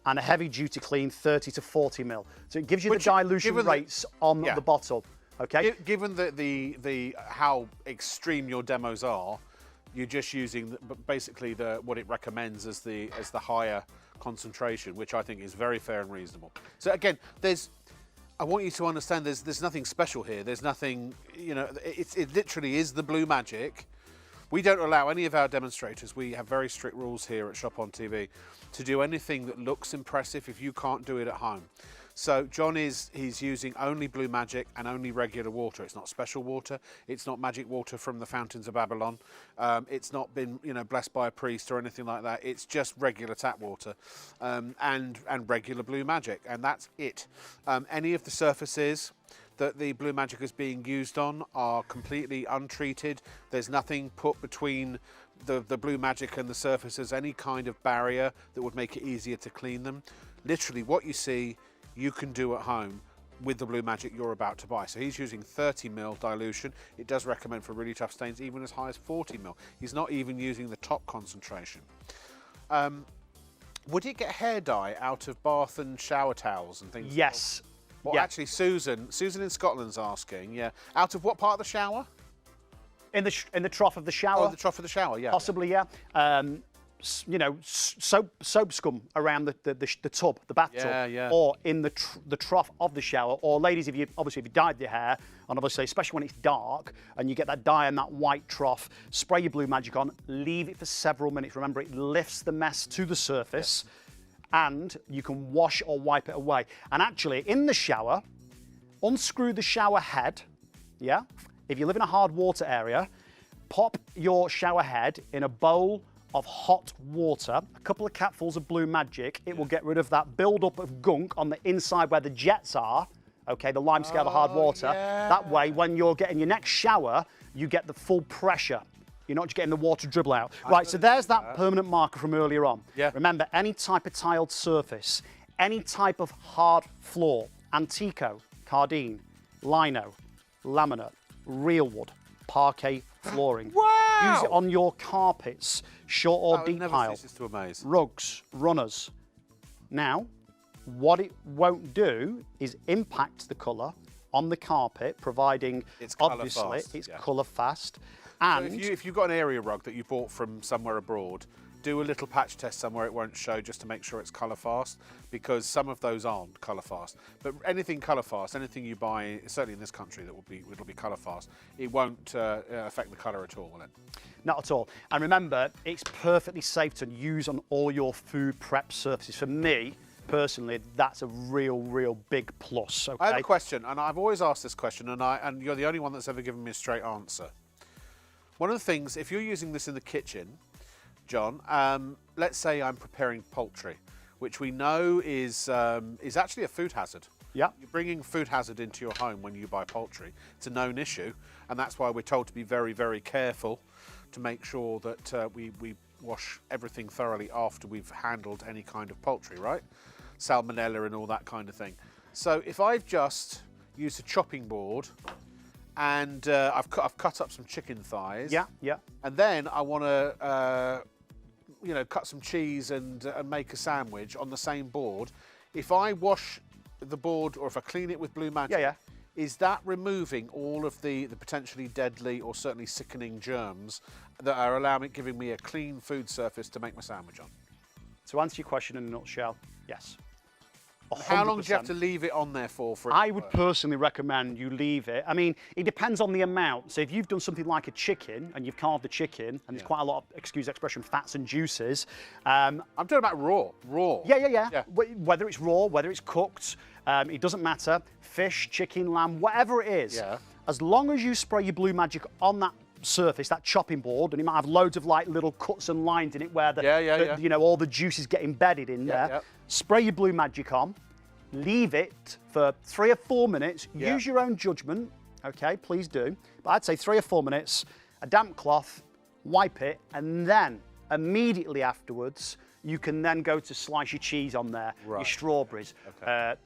And a heavy duty clean, 30 to 40 mil. So it gives you the dilution rates on the bottle. Okay. Given how extreme your demos are, you're just using basically what it recommends as the higher concentration, which I think is very fair and reasonable. So again, I want you to understand there's nothing special here. There's nothing, you know, it literally is the Blue Magic. We don't allow any of our demonstrators, we have very strict rules here at Shop on TV, to do anything that looks impressive if you can't do it at home. So John he's using only Blue Magic and only regular water. It's not special water. It's not magic water from the fountains of Babylon. It's not been, you know, blessed by a priest or anything like that. It's just regular tap water and regular Blue Magic, and that's it. Any of the surfaces that the Blue Magic is being used on are completely untreated. There's nothing put between the Blue Magic and the surfaces, any kind of barrier that would make it easier to clean them. Literally what you see, you can do at home with the Blue Magic you're about to buy. So he's using 30 mil dilution. It does recommend for really tough stains even as high as 40 mil. He's not even using the top concentration. Would it get hair dye out of bath and shower towels and things? Yes. Well, actually, Susan in Scotland's asking, yeah, out of what part of the shower? In the trough of the shower. Oh, the trough of the shower, yeah. Possibly, yeah. You know, soap scum around the tub, the bathtub, yeah. or in the trough of the shower. Or ladies, if you dyed your hair, and obviously, especially when it's dark and you get that dye in that white trough, spray your Blue Magic on, leave it for several minutes. Remember, it lifts the mess to the surface. Yeah. And you can wash or wipe it away. And actually, in the shower, unscrew the shower head, yeah? If you live in a hard water area, pop your shower head in a bowl of hot water, a couple of capfuls of Blue Magic. It will get rid of that build-up of gunk on the inside where the jets are, okay, the lime scale of hard water. Yeah. That way, when you're getting your next shower, you get the full pressure. You're not just getting the water dribble out. Right, so there's that permanent marker from earlier on. Yeah. Remember, any type of tiled surface, any type of hard floor, Antico, Cardine, Lino, laminate, real wood, parquet flooring. Wow! Use it on your carpets, short or deep pile, ceases to amaze. rugs, runners. Now, what it won't do is impact the colour on the carpet, providing It's colour obviously fast, it's yeah. colour fast. So And if you've got an area rug that you bought from somewhere abroad, do a little patch test somewhere it won't show, just to make sure it's colour fast, because some of those aren't colour fast. But anything colour fast, anything you buy, certainly in this country, it'll be colour fast. It won't affect the colour at all, will it? Not at all. And remember, it's perfectly safe to use on all your food prep surfaces. For me, personally, that's a real big plus. Okay? I have a question, and I've always asked this question, and you're the only one that's ever given me a straight answer. One of the things, if you're using this in the kitchen, John, let's say I'm preparing poultry, which we know is actually a food hazard. Yeah. You're bringing food hazard into your home when you buy poultry. It's a known issue, and that's why we're told to be very careful to make sure that we wash everything thoroughly after we've handled any kind of poultry, right? Salmonella and all that kind of thing. So if I've just used a chopping board and I've cut up some chicken thighs, and then I want to cut some cheese and make a sandwich on the same board. If I wash the board, or if I clean it with Blue Magic, is that removing all of the potentially deadly or certainly sickening germs that are giving me a clean food surface to make my sandwich on? To answer your question in a nutshell, yes. 100%. How long do you have to leave it on there for it I would personally recommend you leave it. I mean, it depends on the amount. So if you've done something like a chicken and you've carved the chicken, and there's quite a lot of, excuse the expression, fats and juices. I'm talking about raw. Yeah. Whether it's raw, whether it's cooked, it doesn't matter. Fish, chicken, lamb, whatever it is. Yeah. As long as you spray your Blue Magic on that surface, that chopping board, and it might have loads of like little cuts and lines in it where all the juices get embedded in there. Spray your Blue Magic on, leave it for 3 or 4 minutes. Use your own judgment, okay, please do. But I'd say 3 or 4 minutes, a damp cloth, wipe it, and then immediately afterwards, you can then go to slice your cheese on there, your strawberries,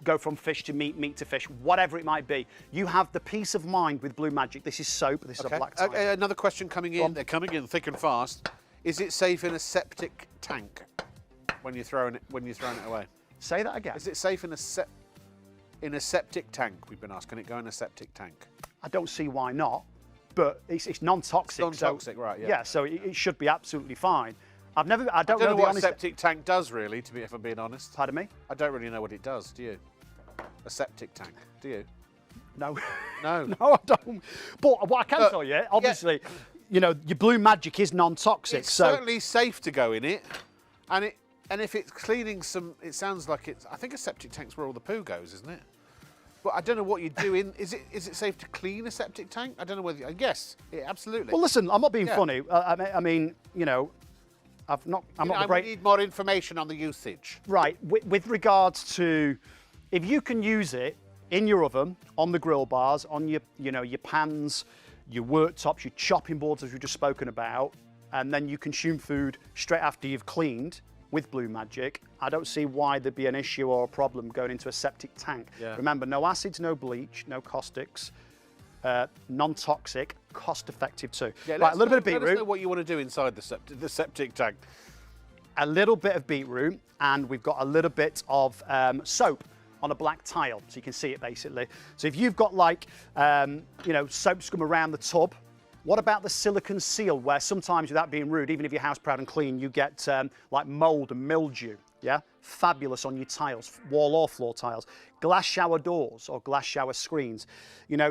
go from fish to meat, meat to fish, whatever it might be. You have the peace of mind with Blue Magic. This is soap, this is a black tie. Another question coming in, they're coming in thick and fast. Is it safe in a septic tank when you're throwing it away? Say that again. Is it safe in a septic tank? We've been asked. Can it go in a septic tank? I don't see why not, but it's non-toxic. It's non-toxic, right? Yeah, so it should be absolutely fine. I don't know what a septic tank does really, if I'm being honest. Pardon me? I don't really know what it does. Do you? A septic tank? Do you? No. No. No, I don't. But what I can tell you, obviously, your Blue Magic is non-toxic. It's certainly safe to go in it, and if it's cleaning some, it sounds like it's. I think a septic tank's where all the poo goes, isn't it? But I don't know what you do in. Is it safe to clean a septic tank? I don't know whether. Yes, absolutely. Well, listen, I'm not being funny. I mean, I'm not the We need more information on the usage. Right. With regards to, if you can use it in your oven, on the grill bars, on your pans, your worktops, your chopping boards, as we've just spoken about, and then you consume food straight after you've cleaned with Blue Magic, I don't see why there'd be an issue or a problem going into a septic tank. Yeah. Remember, no acids, no bleach, no caustics, non-toxic, cost-effective too. Yeah, right, a little bit of beetroot. Let us know what you want to do inside the septic tank. A little bit of beetroot, and we've got a little bit of soap on a black tile, so you can see it basically. So if you've got like, soap scum around the tub, what about the silicone seal, where sometimes, without being rude, even if your house proud and clean, you get like mold and mildew, yeah? Fabulous on your tiles, wall or floor tiles. Glass shower doors or glass shower screens,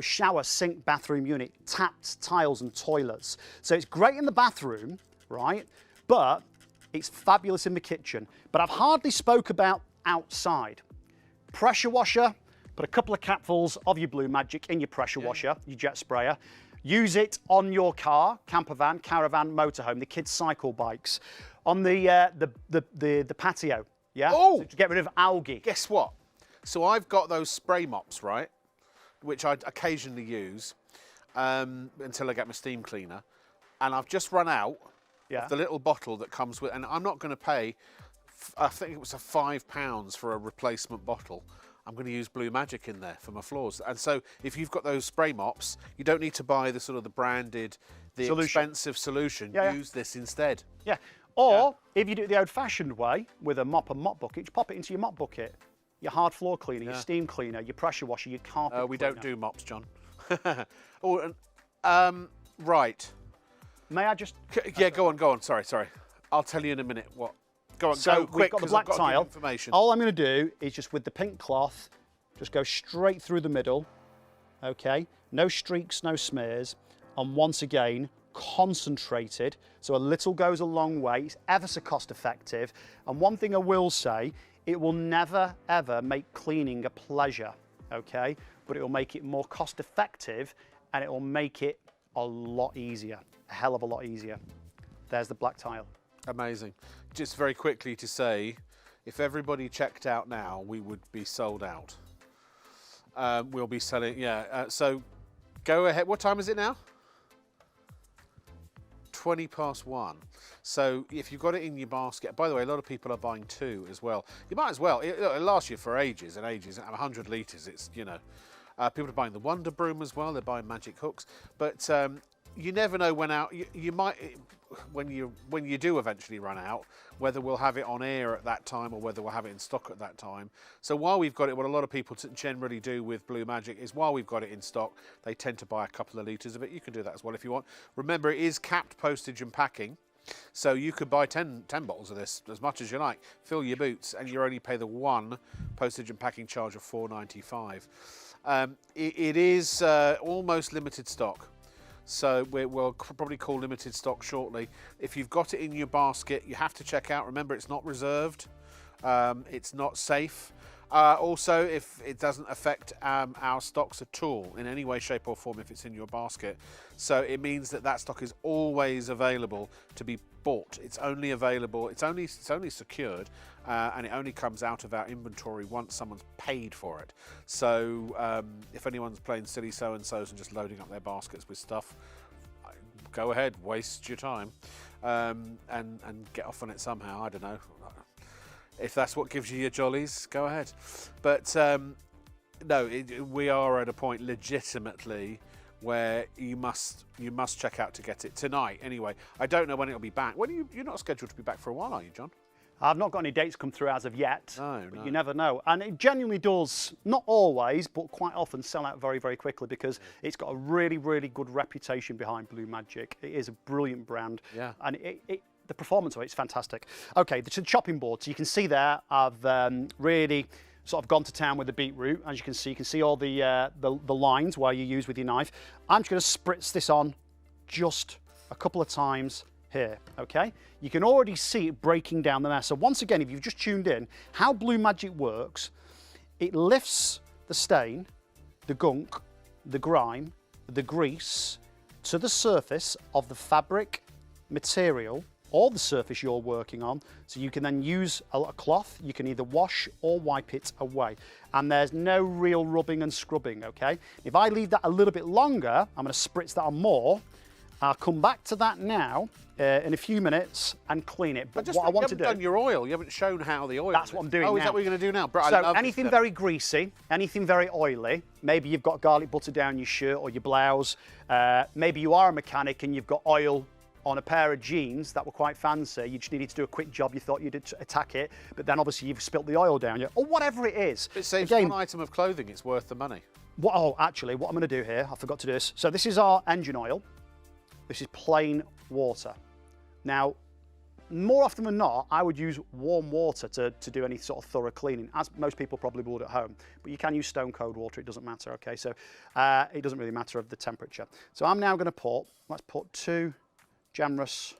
shower, sink, bathroom unit, tapped tiles and toilets. So it's great in the bathroom, right? But it's fabulous in the kitchen. But I've hardly spoke about outside. Pressure washer, put a couple of capfuls of your Blue Magic in your pressure washer, your jet sprayer. Use it on your car, camper van, caravan, motorhome, the kids' cycle bikes, on the patio, yeah? Oh! So to get rid of algae. Guess what? So I've got those spray mops, right? Which I occasionally use until I get my steam cleaner. And I've just run out of the little bottle that comes with, and I'm not going to pay, I think it was £5 for a replacement bottle. I'm going to use Blue Magic in there for my floors. And so if you've got those spray mops, you don't need to buy the branded, expensive solution. Use this instead. Yeah. Or if you do it the old-fashioned way with a mop and mop bucket, just pop it into your mop bucket. Your hard floor cleaner, your steam cleaner, your pressure washer, your carpet cleaner. We don't do mops, John. Right. May I just... Yeah, go on. Sorry. I'll tell you in a minute what. Go on, So go quick, we've got the 'cause black I've got to give tile. information. All I'm going to do is just with the pink cloth, just go straight through the middle. Okay, no streaks, no smears, and once again, concentrated. So a little goes a long way. It's ever so cost effective. And one thing I will say, it will never ever make cleaning a pleasure. Okay, but it will make it more cost effective, and it will make it a lot easier, a hell of a lot easier. There's the black tile. Amazing. Just very quickly to say, if everybody checked out now, we would be sold out. We'll be selling, yeah. So go ahead. What time is it now? 20 past 1. So if you've got it in your basket, by the way, a lot of people are buying 2 as well. You might as well. It'll last you for ages and ages. 100 litres, it's, you know. People are buying the Wonder Broom as well. They're buying magic hooks. But you never know when out. You might, when you do eventually run out, whether we'll have it on air at that time or whether we'll have it in stock at that time. So while we've got it, what a lot of people generally do with Blue Magic is while we've got it in stock, they tend to buy a couple of litres of it. You can do that as well if you want. Remember, it is capped postage and packing. So you could buy 10 bottles of this, as much as you like, fill your boots, and you only pay the one postage and packing charge of $4.95. It is almost limited stock. So we'll probably call limited stock shortly. If you've got it in your basket, you have to check out. Remember, it's not reserved. It's not safe. Also, if it doesn't affect our stocks at all in any way, shape or form if it's in your basket. So it means that that stock is always available to be bought. It's only available, it's only secured, and it only comes out of our inventory once someone's paid for it. So if anyone's playing silly so-and-sos and just loading up their baskets with stuff, go ahead, waste your time, and get off on it somehow. I don't know. If that's what gives you your jollies, go ahead. But no, we are at a point legitimately where you must check out to get it tonight. Anyway, I don't know when it'll be back. When you're not scheduled to be back for a while, are you, John? I've not got any dates come through as of yet. No. You never know. And it genuinely does, not always, but quite often sell out very, very quickly because it's got a really, really good reputation behind Blue Magic. It is a brilliant brand. Yeah. And the performance of it's fantastic. Okay, the chopping board. So you can see there, I've really sort of gone to town with the beetroot. As you can see all the lines where you use with your knife. I'm just going to spritz this on just a couple of times here, okay? You can already see it breaking down the mess. So once again, if you've just tuned in, how Blue Magic works, it lifts the stain, the gunk, the grime, the grease to the surface of the fabric material or the surface you're working on, so you can then use a cloth. You can either wash or wipe it away. And there's no real rubbing and scrubbing, okay? If I leave that a little bit longer, I'm gonna spritz that on more. I'll come back to that now in a few minutes and clean it. But what I want to do... You haven't done your oil. You haven't shown how the oil... That's what I'm doing now. Oh, is that what you're going to do now? Bro, so anything very greasy, anything very oily, maybe you've got garlic butter down your shirt or your blouse, maybe you are a mechanic and you've got oil on a pair of jeans that were quite fancy, you just needed to do a quick job, you thought you'd attack it, but then obviously you've spilt the oil down you, or whatever it is. It saves Again, one item of clothing, it's worth the money. Actually, what I'm going to do here, I forgot to do this. So this is our engine oil. This is plain water. Now, more often than not, I would use warm water to do any sort of thorough cleaning, as most people probably would at home. But you can use stone cold water, it doesn't matter, okay? So it doesn't really matter of the temperature. So I'm now going to let's put 2 generous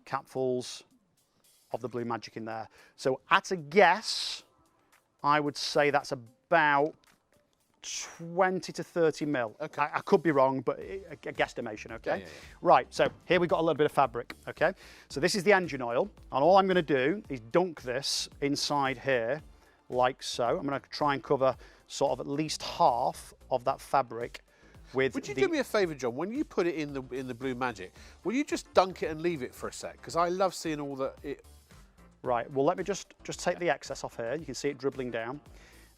capfuls of the Blue Magic in there. So at a guess, I would say that's about 20 to 30 mil. Okay. I could be wrong, but a guesstimation, okay? Yeah. Right, so here we've got a little bit of fabric, okay? So this is the engine oil, and all I'm gonna do is dunk this inside here, like so. I'm gonna try and cover sort of at least half of that fabric with Would you do me a favour, John? When you put it in the Blue Magic, will you just dunk it and leave it for a sec? Because I love seeing all the... Right, well let me just take the excess off here. You can see it dribbling down.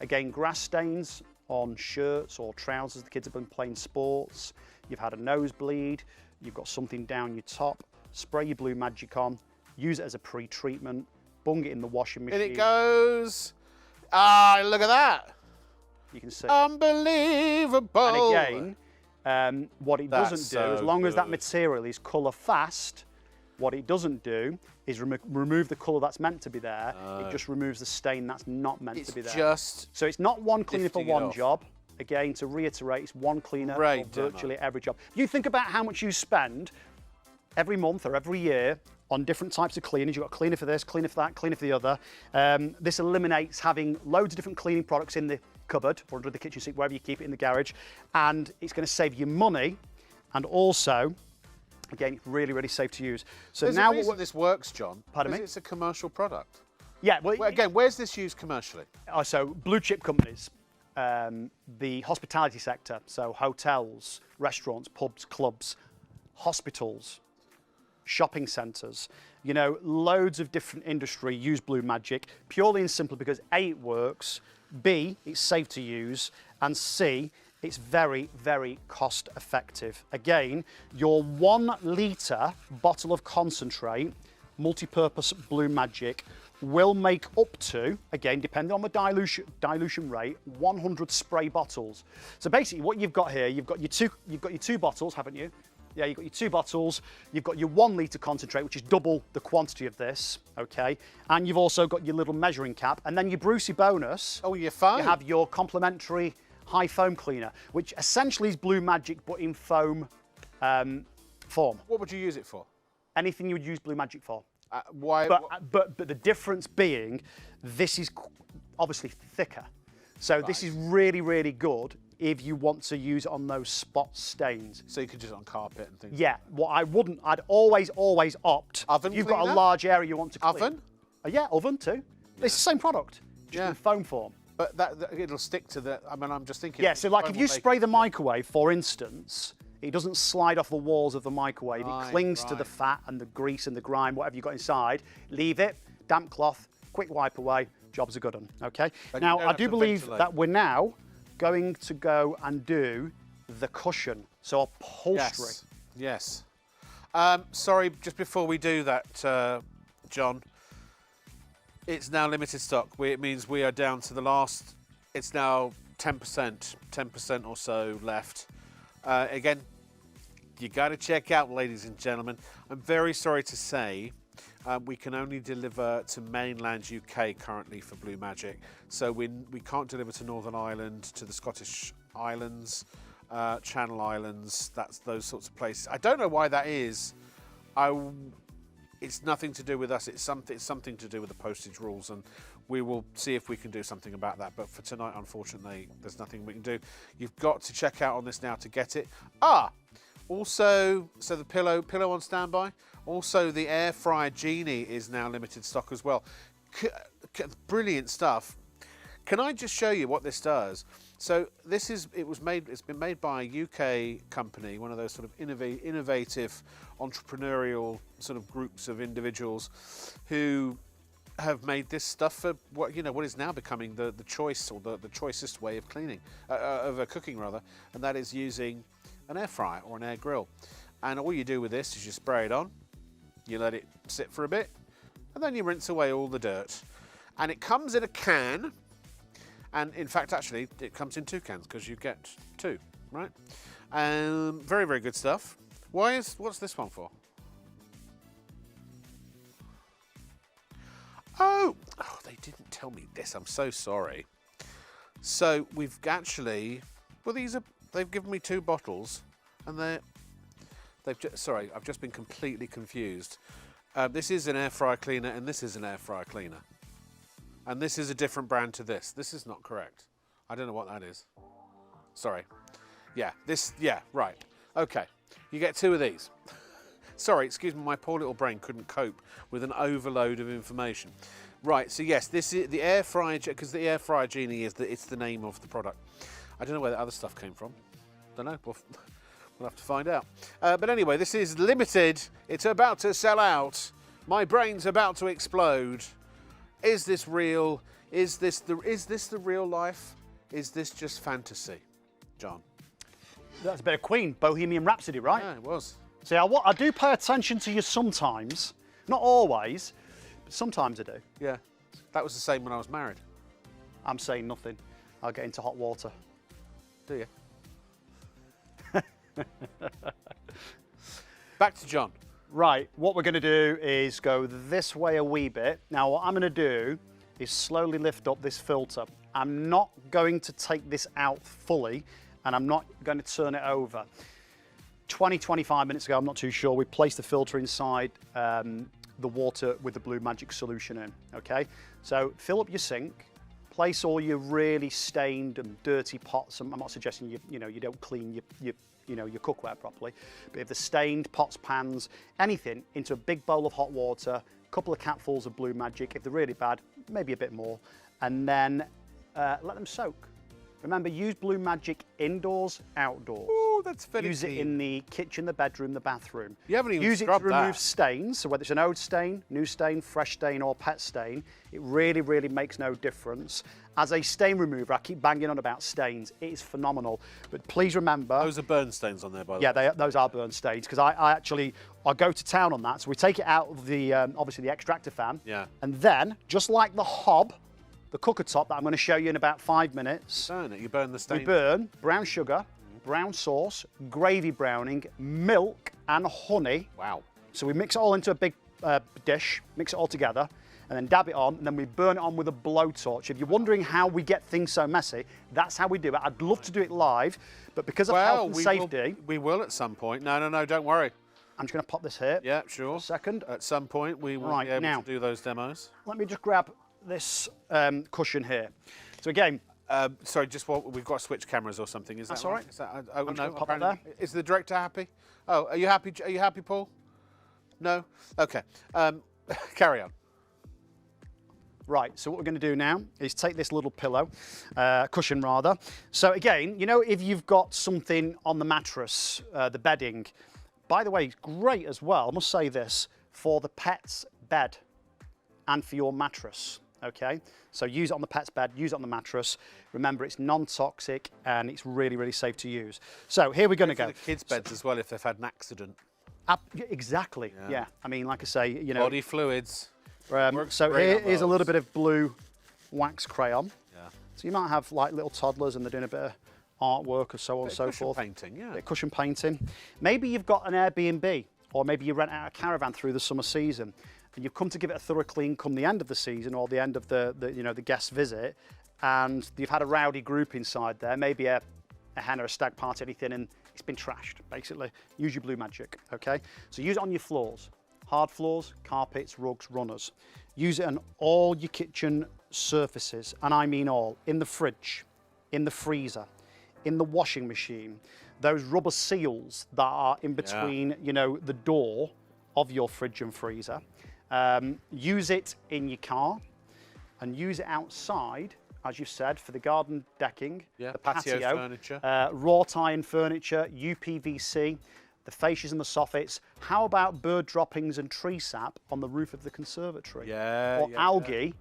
Again, grass stains on shirts or trousers. The kids have been playing sports. You've had a nosebleed. You've got something down your top. Spray your Blue Magic on. Use it as a pre-treatment. Bung it in the washing machine. In it goes. Ah, look at that. You can see. Unbelievable. And again, what it doesn't do, as long as that material is colour fast, What it doesn't do is remove the colour that's meant to be there. It just removes the stain that's not meant to be there. Just so it's not one cleaner for lifting it one off. job. Again, to reiterate, it's one cleaner Great for virtually every job. You think about how much you spend every month or every year on different types of cleaners. You've got cleaner for this, cleaner for that, cleaner for the other. This eliminates having loads of different cleaning products in the cupboard or under the kitchen sink, wherever you keep it in the garage. And it's going to save you money, and also, again, really, really safe to use. So There's now a reason this works, John. Pardon me? It's a commercial product. Yeah, well, Again, where's this used commercially? so blue chip companies, the hospitality sector, so hotels, restaurants, pubs, clubs, hospitals, shopping centres, you know, loads of different industry use Blue Magic purely and simply because A, it works, B, it's safe to use, and C, it's very, very cost effective. Again, your 1 litre bottle of concentrate, multi-purpose Blue Magic, will make up to, again, depending on the dilution rate, 100 spray bottles. So basically what you've got here, you've got your two bottles, haven't you? Yeah, you've got your 2 bottles, you've got your 1 litre concentrate, which is double the quantity of this, okay? And you've also got your little measuring cap, and then your Brucey bonus. Oh, you're fine. You have your complimentary high foam cleaner, which essentially is Blue Magic, but in foam form. What would you use it for? Anything you would use Blue Magic for. Why? But the difference being, this is obviously thicker. So this is really, really good if you want to use it on those spot stains. So you could use it on carpet and things. Yeah, what I wouldn't, I'd always opt. Oven You've got a cleaner? large area you want to clean. Oven? Yeah, oven too. It's the same product, just in foam form. But it'll stick to the. I mean, I'm just thinking. Yeah, so like foam if you will make spray it the stick. microwave, for instance, it doesn't slide off the walls of the microwave. Right, It clings to the right. fat and the grease and the grime, whatever you've got inside. Leave it, damp cloth, quick wipe away, jobs are good on, okay? And Now, you don't I have do to believe ventilate. that we're now going to go and do the cushion, so upholstery. Yes. Sorry, just before we do that, John, it's now limited stock. It means we are down to the last. It's now 10% or so left. Again, you got to check out, ladies and gentlemen. I'm very sorry to say we can only deliver to mainland UK currently for Blue Magic. So we can't deliver to Northern Ireland, to the Scottish Islands, Channel Islands, that's those sorts of places. I don't know why that is. It's nothing to do with us. It's something to do with the postage rules, and we will see if we can do something about that. But for tonight, unfortunately, there's nothing we can do. You've got to check out on this now to get it. Also, so the pillow on standby. Also, the air fryer Genie is now limited stock as well. Brilliant stuff. Can I just show you what this does? So it's been made by a UK company, one of those sort of innovative entrepreneurial sort of groups of individuals who have made this stuff for what is now becoming the choice, or the choicest way of cleaning, of cooking rather, and that is using an air fryer or an air grill. And all you do with this is you spray it on, you let it sit for a bit, and then you rinse away all the dirt. And it comes in a can. And in fact, actually, it comes in 2 cans because you get 2, right? Very, very good stuff. What's this one for? Oh, they didn't tell me this. I'm so sorry. So we've actually, they've given me 2 bottles, and sorry, I've just been completely confused. This is an air fryer cleaner, and this is an air fryer cleaner. And this is a different brand to this. This is not correct. I don't know what that is. Sorry. Yeah, right. Okay, you get 2 of these. Sorry, excuse me, my poor little brain couldn't cope with an overload of information. Right, so yes, this is the air fryer, because the air fryer Genie it's the name of the product. I don't know where the other stuff came from. Don't know, we'll have to find out. But anyway, this is limited. It's about to sell out. My brain's about to explode. Is this real? Is this the real life? Is this just fantasy, John? That's a bit of Queen, Bohemian Rhapsody, right? Yeah, it was. See, I do pay attention to you sometimes. Not always, but sometimes I do. Yeah, that was the same when I was married. I'm saying nothing. I'll get into hot water. Do you? Back to John. Right, what we're going to do is go this way a wee bit. Now what I'm going to do is slowly lift up this filter. I'm not going to take this out fully, and I'm not going to turn it over. 20-25 minutes ago, I'm not too sure, we placed the filter inside the water with the Blue Magic solution in, okay? So fill up your sink, place all your really stained and dirty pots. I'm not suggesting you don't clean your cookware properly, but if the stained pots, pans, anything, into a big bowl of hot water, a couple of capfuls of Blue Magic. If they're really bad, maybe a bit more, and then let them soak. Remember, use Blue Magic indoors, outdoors. Ooh, that's very Use it in the kitchen, the bedroom, the bathroom. You haven't even Use it to scrubbed remove that. stains, so whether it's an old stain, new stain, fresh stain, or pet stain, it really, really makes no difference. As a stain remover, I keep banging on about stains. It is phenomenal. But please remember... Those are burn stains on there, by the way. Yeah, those are burn stains, because I go to town on that. So we take it out of the, obviously the extractor fan. Yeah. And then, just like the hob, the cooker top that I'm going to show you in about 5 minutes. Burn it. You burn the stain. We burn brown sugar, brown sauce, gravy browning, milk and honey. Wow. So we mix it all into a big dish, mix it all together, and then dab it on, and then we burn it on with a blowtorch. If you're wondering how we get things so messy, that's how we do it. I'd love to do it live, but because of health and safety... We will at some point. No, don't worry. I'm just going to pop this here. Yeah, sure. A second. At some point, we will be able to do those demos. Let me just grab this cushion here. So again... sorry, we've got to switch cameras or something. Is that That's all right. Is that, I'm just gonna pop it there. Is the director happy? Oh, are you happy? Are you happy, Paul? No? Okay. Carry on. Right, so what we're going to do now is take this little pillow, cushion rather. So again, you know, if you've got something on the mattress, the bedding, by the way, it's great as well, I must say this, for the pet's bed and for your mattress, okay? So use it on the pet's bed, use it on the mattress. Remember, it's non-toxic and it's really, really safe to use. So here we're going to go. For the kids' beds as well if they've had an accident. Exactly, yeah. I mean, like I say, you know. Body fluids. So here is a little bit of blue wax crayon. Yeah. So you might have like little toddlers and they're doing a bit of artwork or so on and so forth. Painting, yeah. Bit of cushion painting. Maybe you've got an Airbnb, or maybe you rent out a caravan through the summer season, and you've come to give it a thorough clean come the end of the season or the end of the guest visit, and you've had a rowdy group inside there, maybe a hen or a stag party, anything, and it's been trashed, basically. Use your Blue Magic, okay? So use it on your floors. Hard floors, carpets, rugs, runners. Use it on all your kitchen surfaces, and I mean all. In the fridge, in the freezer, in the washing machine. Those rubber seals that are in between, you know, the door of your fridge and freezer. Use it in your car, and use it outside, as you said, for the garden decking, the patio furniture. Wrought iron furniture, UPVC, the fascias and the soffits. How about bird droppings and tree sap on the roof of the conservatory? Or algae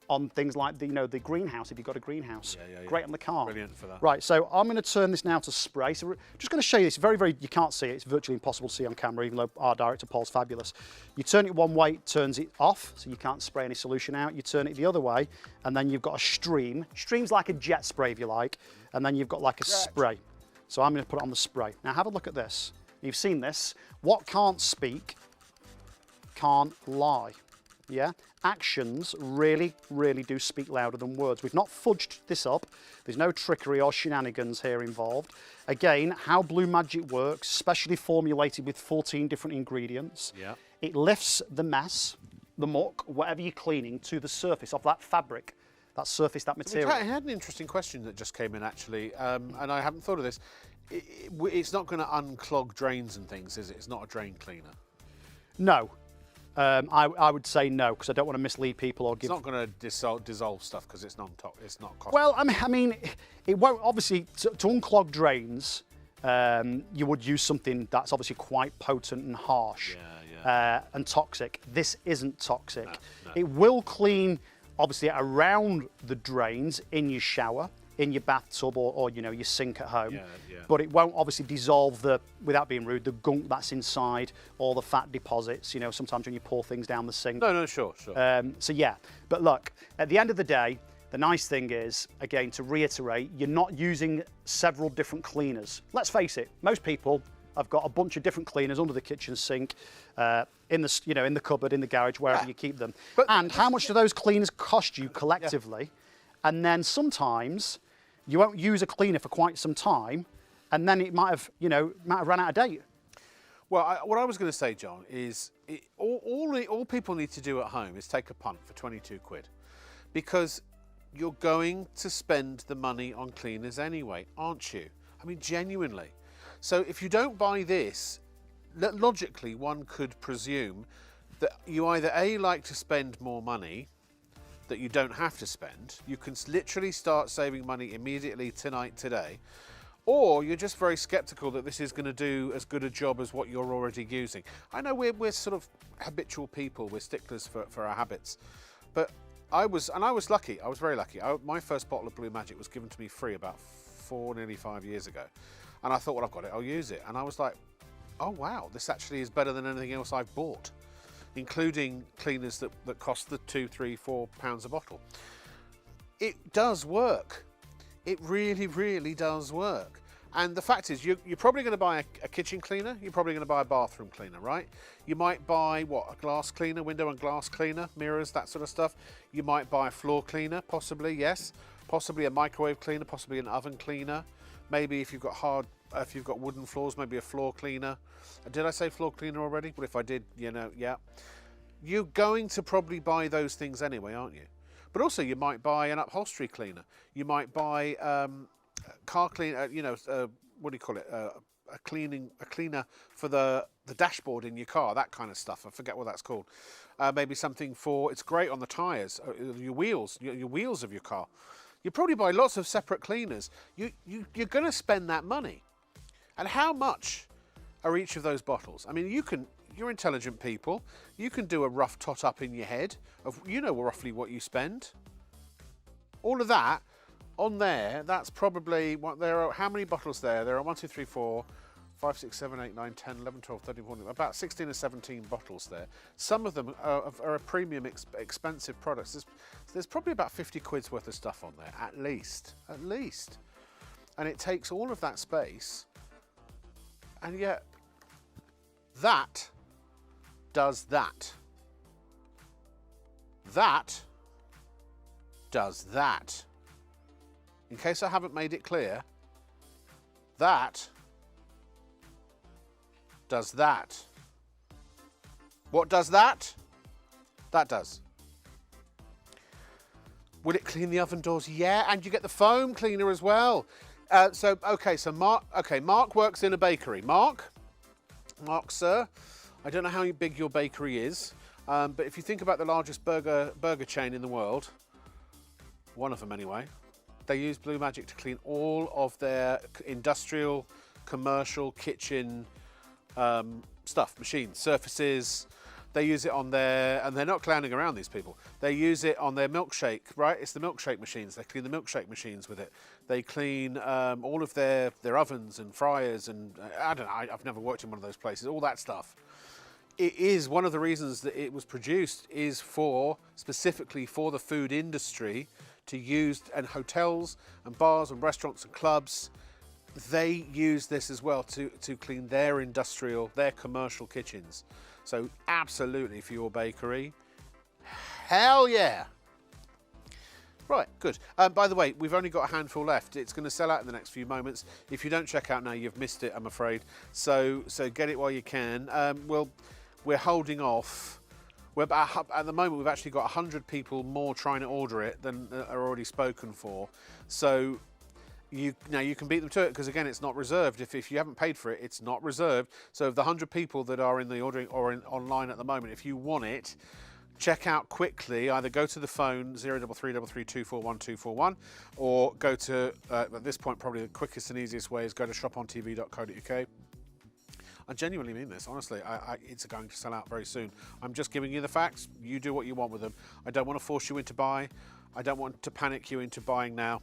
on things like the greenhouse, if you've got a greenhouse. Great on the car. Brilliant for that. Right, so I'm going to turn this now to spray. So we're just going to show you this very, very, you can't see it. It's virtually impossible to see on camera, even though our director, Paul's fabulous. You turn it one way, it turns it off, so you can't spray any solution out. You turn it the other way, and then you've got a stream. Stream's like a jet spray, if you like, and then you've got like a spray. So I'm going to put it on the spray. Now have a look at this. You've seen this. What can't speak can't lie. Yeah? Actions really, really do speak louder than words. We've not fudged this up. There's no trickery or shenanigans here involved. Again, how Blue Magic works, specially formulated with 14 different ingredients. Yeah. It lifts the mess, the muck, whatever you're cleaning, to the surface of that fabric, that surface, that material. I had an interesting question that just came in, actually, and I haven't thought of this. It's not going to unclog drains and things, is it? It's not a drain cleaner. No. I would say no, because I don't want to mislead people or give... It's not going to dissolve stuff because it's not costly. Well, I mean, it won't, obviously, to unclog drains, you would use something that's obviously quite potent and harsh and toxic. This isn't toxic. No. It will clean, obviously, around the drains in your shower, in your bathtub or you know, your sink at home. But it won't obviously dissolve without being rude, the gunk that's inside or the fat deposits, you know, sometimes when you pour things down the sink. No, sure. So yeah, but look, at the end of the day, the nice thing is, again, to reiterate, you're not using several different cleaners. Let's face it, most people I've got a bunch of different cleaners under the kitchen sink, in the cupboard, in the garage, wherever you keep them. And how much do those cleaners cost you collectively? And then sometimes you won't use a cleaner for quite some time, and then it might have run out of date. Well, what I was going to say, John, is all people need to do at home is take a punt for 22 quid, because you're going to spend the money on cleaners anyway, aren't you? I mean, genuinely. So if you don't buy this, logically one could presume that you either A, like to spend more money that you don't have to spend, you can literally start saving money immediately tonight, today, or you're just very skeptical that this is going to do as good a job as what you're already using. I know we're sort of habitual people, we're sticklers for our habits, but I was lucky, I was very lucky. My first bottle of Blue Magic was given to me free about nearly 5 years ago. And I thought, well, I've got it, I'll use it. And I was like, oh wow, this actually is better than anything else I've bought, including cleaners that cost the £2, £3, £4 a bottle. It does work. It really, really does work. And the fact is, you're probably going to buy a kitchen cleaner, you're probably going to buy a bathroom cleaner, right? You might buy, a glass cleaner, window and glass cleaner, mirrors, that sort of stuff. You might buy a floor cleaner, possibly, yes. Possibly a microwave cleaner, possibly an oven cleaner. Maybe if you've got wooden floors, maybe a floor cleaner. Did I say floor cleaner already? Well, if I did, yeah. You're going to probably buy those things anyway, aren't you? But also you might buy an upholstery cleaner. You might buy car cleaner, what do you call it? A cleaner for the dashboard in your car, that kind of stuff. I forget what that's called. Maybe something it's great on the tyres, your wheels of your car. You probably buy lots of separate cleaners. You're going to spend that money. And how much are each of those bottles? I mean, you're intelligent people. You can do a rough tot up in your head of, roughly what you spend. All of that on there, that's probably what there are. How many bottles there? There are 1, 2, 3, 4, 5, 6, 7, 8, 9, 10, 11, 12, 13, 14, about 16 or 17 bottles there. Some of them are a premium expensive products. There's probably about 50 quid's worth of stuff on there, at least. And it takes all of that space, and yet that does that. That does that. In case I haven't made it clear, that does that. What does that? That does. Will it clean the oven doors? Yeah, and you get the foam cleaner as well. Mark works in a bakery. Mark, sir, I don't know how big your bakery is, but if you think about the largest burger chain in the world, one of them anyway, they use Blue Magic to clean all of their industrial, commercial, kitchen stuff, machines, surfaces. They use it on and they're not clowning around, these people. They use it on their milkshake, right? It's the milkshake machines. They clean the milkshake machines with it. They clean all of their ovens and fryers, and I don't know, I've never worked in one of those places, all that stuff. It is one of the reasons that it was produced is specifically for the food industry to use, and hotels and bars and restaurants and clubs. They use this as well to clean their commercial kitchens. So absolutely for your bakery, hell yeah. Right, good. By the way, we've only got a handful left. It's going to sell out in the next few moments. If you don't check out now, you've missed it, I'm afraid. So get it while you can. We're holding off. At the moment, we've actually got 100 people more trying to order it than are already spoken for. So you can beat them to it, because again, it's not reserved. If you haven't paid for it, it's not reserved. So of the 100 people that are in the ordering or online at the moment, if you want it, check out quickly. Either go to the phone 03333241241, or go to at this point probably the quickest and easiest way is go to ShopOnTV.co.uk. I genuinely mean this, honestly. It's going to sell out very soon. I'm just giving you the facts. You do what you want with them. I don't want to force you into buy. I don't want to panic you into buying now.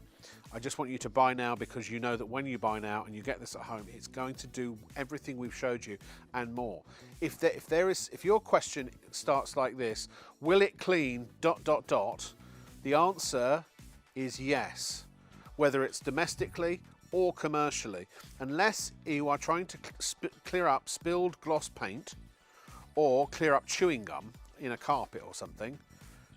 I just want you to buy now, because you know that when you buy now and you get this at home, it's going to do everything we've showed you and more. If your question starts like this, will it clean ... The answer is yes. Whether it's domestically or commercially, unless you are trying to clear up spilled gloss paint or clear up chewing gum in a carpet or something.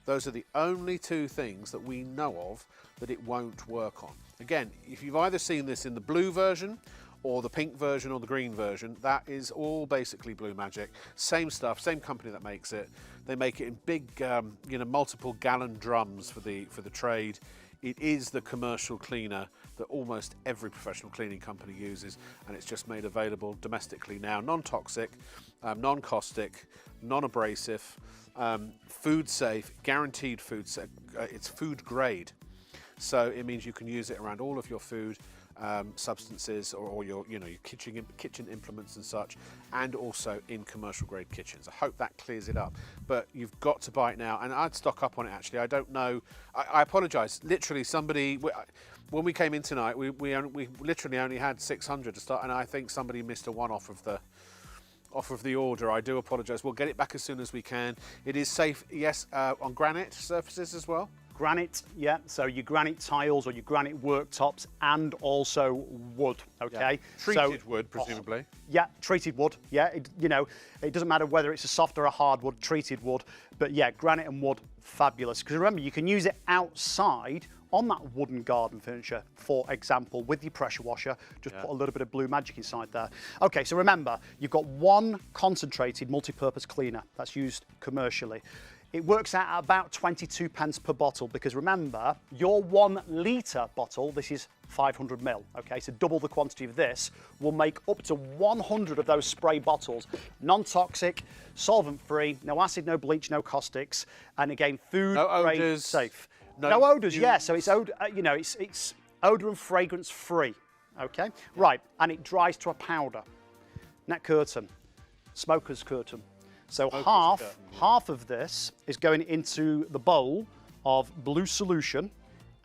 Those are the only two things that we know of that it won't work on. Again, if you've either seen this in the blue version or the pink version or the green version, that is all basically Blue Magic. Same stuff, same company that makes it. They make it in big, multiple gallon drums for the trade. It is the commercial cleaner that almost every professional cleaning company uses, and it's just made available domestically now. Non-toxic, non-caustic, non-abrasive, food safe, guaranteed food safe. It's food grade, so it means you can use it around all of your food substances or your kitchen implements and such, and also in commercial grade kitchens. I hope that clears it up, but you've got to buy it now, and I'd stock up on it actually. I don't know, I apologize, literally somebody, when we came in tonight, we literally only had 600 to start, and I think somebody missed a one off of the order. I do apologize. We'll get it back as soon as we can. It is safe, yes, on granite surfaces as well. Granite, yeah, so your granite tiles or your granite worktops, and also wood, okay? Yeah. Treated wood, presumably. Yeah, treated wood, yeah. It doesn't matter whether it's a soft or a hard wood, treated wood, but yeah, granite and wood, fabulous. Because remember, you can use it outside on that wooden garden furniture, for example, with your pressure washer. Just put a little bit of Blue Magic inside there. Okay, so remember, you've got one concentrated multi-purpose cleaner that's used commercially. It works out at about 22 pence per bottle, because remember, your 1 litre bottle, this is 500 ml, okay? So double the quantity of this will make up to 100 of those spray bottles. Non-toxic, solvent-free, no acid, no bleach, no caustics, and again, food grade safe. No odours, yeah, so it's it's odour and fragrance free, okay? Right, and it dries to a powder. Net curtain, smoker's curtain. So half of this is going into the bowl of blue solution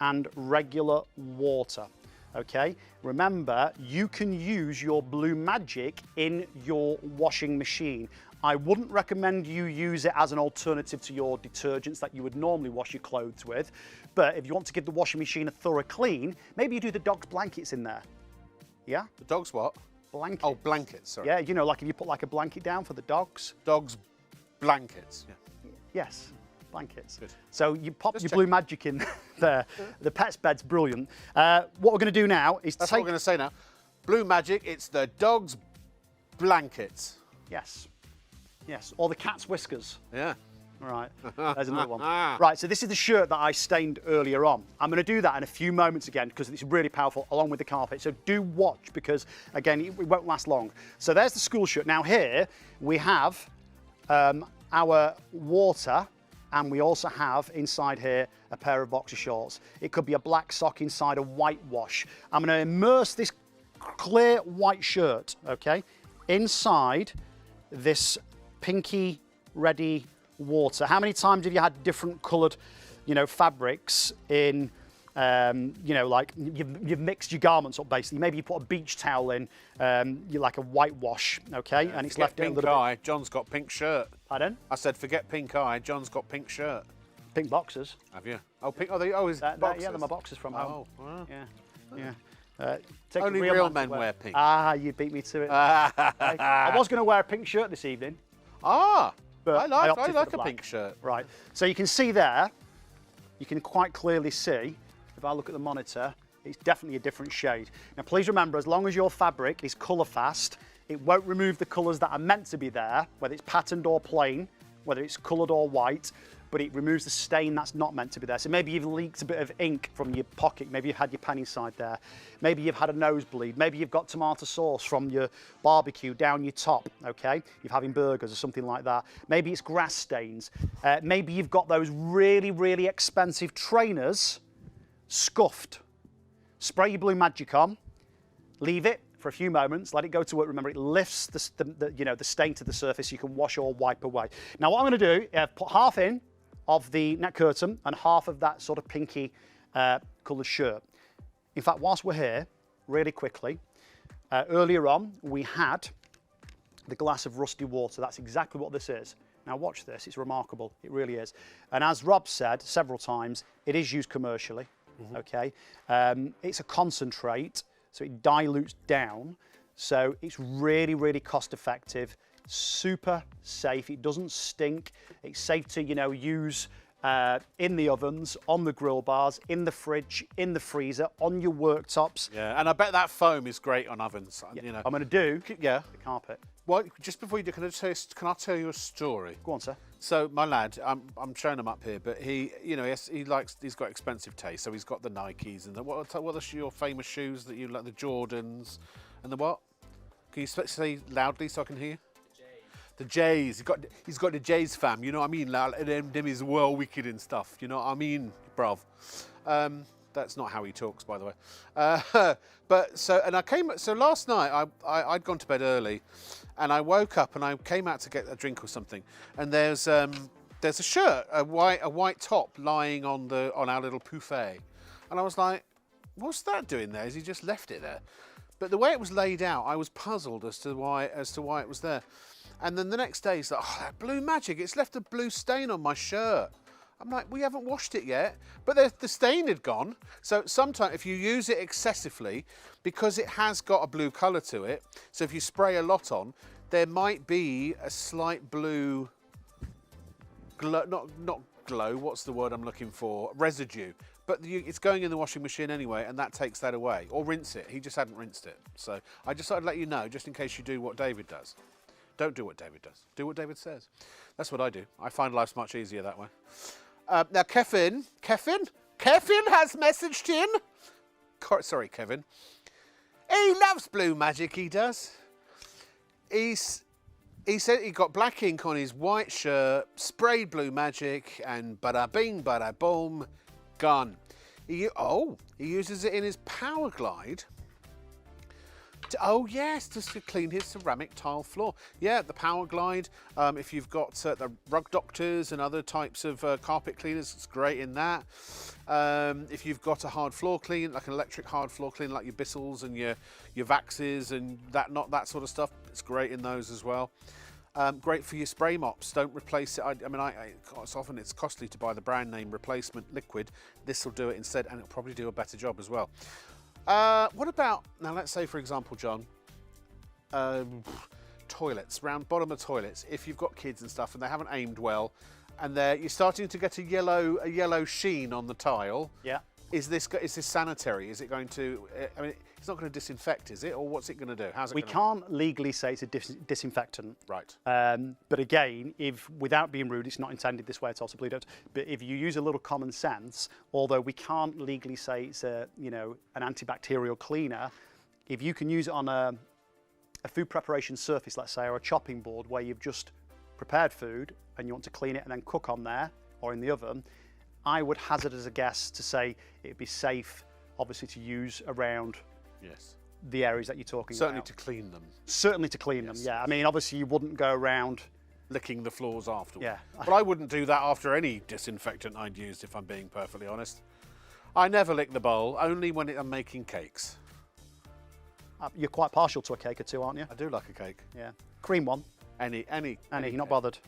and regular water, okay? Remember, you can use your Blue Magic in your washing machine. I wouldn't recommend you use it as an alternative to your detergents that you would normally wash your clothes with, but if you want to give the washing machine a thorough clean, maybe you do the dog's blankets in there, yeah? The dog's what? Blankets. Oh, blankets, sorry. Yeah, like if you put like a blanket down for the dogs. Dogs' blankets. Yeah. Yes, blankets. Good. So you pop your Blue Magic in there. The pet's bed's brilliant. What we're going to do now is That's what we're going to say now. Blue Magic, it's the dog's blankets. Yes. Yes, or the cat's whiskers. Yeah. All right, there's another one. Right, so this is the shirt that I stained earlier on. I'm going to do that in a few moments again because it's really powerful along with the carpet. So do watch because, again, it won't last long. So there's the school shirt. Now here we have our water, and we also have inside here a pair of boxer shorts. It could be a black sock inside a white wash. I'm going to immerse this clear white shirt, okay, inside this pinky ready water. How many times have you had different coloured, fabrics in, like you've mixed your garments up basically. Maybe you put a beach towel in, you like a whitewash, okay, and it's left in a little bit. John's got pink shirt. Pardon? I said forget pink eye. John's got pink shirt. Pink boxers. Have you? Oh, pink. Oh, his boxers. Yeah, they're my boxers from home. Oh, wow. Yeah. Only real men wear pink. Ah, you beat me to it. I was going to wear a pink shirt this evening. Ah. But I like a pink shirt. Right, so you can see there, you can quite clearly see, if I look at the monitor, it's definitely a different shade. Now please remember, as long as your fabric is colour fast, it won't remove the colours that are meant to be there, whether it's patterned or plain, whether it's coloured or white, but it removes the stain that's not meant to be there. So maybe you've leaked a bit of ink from your pocket, maybe you've had your pen inside there, maybe you've had a nosebleed, maybe you've got tomato sauce from your barbecue down your top, okay? You're having burgers or something like that. Maybe it's grass stains. Maybe you've got those really, really expensive trainers scuffed. Spray your Blue Magic on, leave it for a few moments, let it go to work. Remember, it lifts the stain to the surface you can wash or wipe away. Now what I'm going to do is put half in of the net curtain and half of that sort of pinky coloured shirt. In fact, whilst we're here, really quickly, earlier on we had the glass of rusty water. That's exactly what this is. Now watch this, it's remarkable, it really is. And as Rob said several times, it is used commercially, okay? It's a concentrate, so it dilutes down. So it's really, really cost effective, super safe. It doesn't stink. It's safe to, you know, use in the ovens, on the grill bars, in the fridge, in the freezer, on your worktops. Yeah, and I bet that foam is great on ovens. Yeah. You know. I'm going to do Yeah. the carpet. Well, just before you do, can I tell you a story? Go on, sir. So my lad, I'm showing him up here, but he, you know, he's got expensive taste. So he's got the Nikes and what are your famous shoes that you like? The Jordans and the what? Can you say loudly so I can hear you? The J's. He's got the J's, fam. You know what I mean? Them is well wicked and stuff. You know what I mean, bruv? That's not how he talks, by the way. So last night I'd gone to bed early, and I woke up and I came out to get a drink or something, and there's a shirt, a white top lying on our little buffet, and I was like, what's that doing there? Has he just left it there? But the way it was laid out, I was puzzled as to why it was there. And then the next day, it's like, oh, that blue magic, it's left a blue stain on my shirt. I'm like, we haven't washed it yet, but the stain had gone. So sometimes if you use it excessively, because it has got a blue colour to it, so if you spray a lot on, there might be a slight blue glow, not glow, what's the word I'm looking for? Residue. But it's going in the washing machine anyway, and that takes that away. Or rinse it. He just hadn't rinsed it. So I just thought I'd let you know, just in case you do what David does. Don't do what David does. Do what David says. That's what I do. I find life's much easier that way. Now, Kevin has messaged in. Sorry, Kevin. He loves blue magic, he does. He said he got black ink on his white shirt, sprayed blue magic, and bada bing, bada boom, gone. He uses it in his Power Glide. Oh yes, just to clean his ceramic tile floor. Yeah, the Power Glide. If you've got the Rug Doctors and other types of carpet cleaners, it's great in that. If you've got a hard floor clean, like an electric hard floor clean, like your Bissells and your Vaxes and that sort of stuff, it's great in those as well. Great for your spray mops. Don't replace it. Often it's costly to buy the brand name replacement liquid. This will do it instead, and it'll probably do a better job as well. What about, now let's say for example, John, toilets, round bottom of toilets, if you've got kids and stuff and they haven't aimed well and you're starting to get a yellow sheen on the tile. Yeah. Is this sanitary? Is it going to, it's not going to disinfect, is it? Or what's it going to do? We can't legally say it's a disinfectant. Right. But again, without being rude, it's not intended this way at all, so please don't. But if you use a little common sense, although we can't legally say it's an antibacterial cleaner, if you can use it on a food preparation surface, let's say, or a chopping board where you've just prepared food and you want to clean it and then cook on there or in the oven, I would hazard as a guess to say it'd be safe, obviously, to use around the areas that you're talking about. Certainly to clean them. Certainly to clean them, yeah. I mean, obviously, you wouldn't go around licking the floors afterwards. Yeah. But I wouldn't do that after any disinfectant I'd used, if I'm being perfectly honest. I never lick the bowl, only when I'm making cakes. You're quite partial to a cake or two, aren't you? I do like a cake. Yeah. Cream one. Any you're not bothered.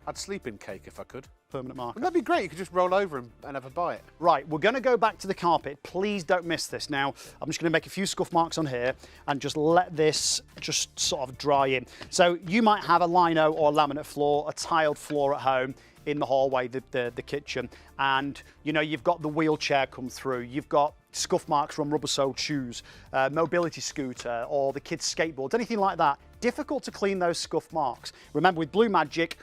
I'd sleep in cake if I could. Permanent marker. And that'd be great. You could just roll over and have a bite. Right, we're going to go back to the carpet. Please don't miss this. Now, I'm just going to make a few scuff marks on here and just let this just sort of dry in. So you might have a lino or a laminate floor, a tiled floor at home in the hallway, the kitchen, and you've got the wheelchair come through. You've got scuff marks from rubber-soled shoes, mobility scooter, or the kids' skateboards, anything like that. Difficult to clean those scuff marks. Remember, with Blue Magic,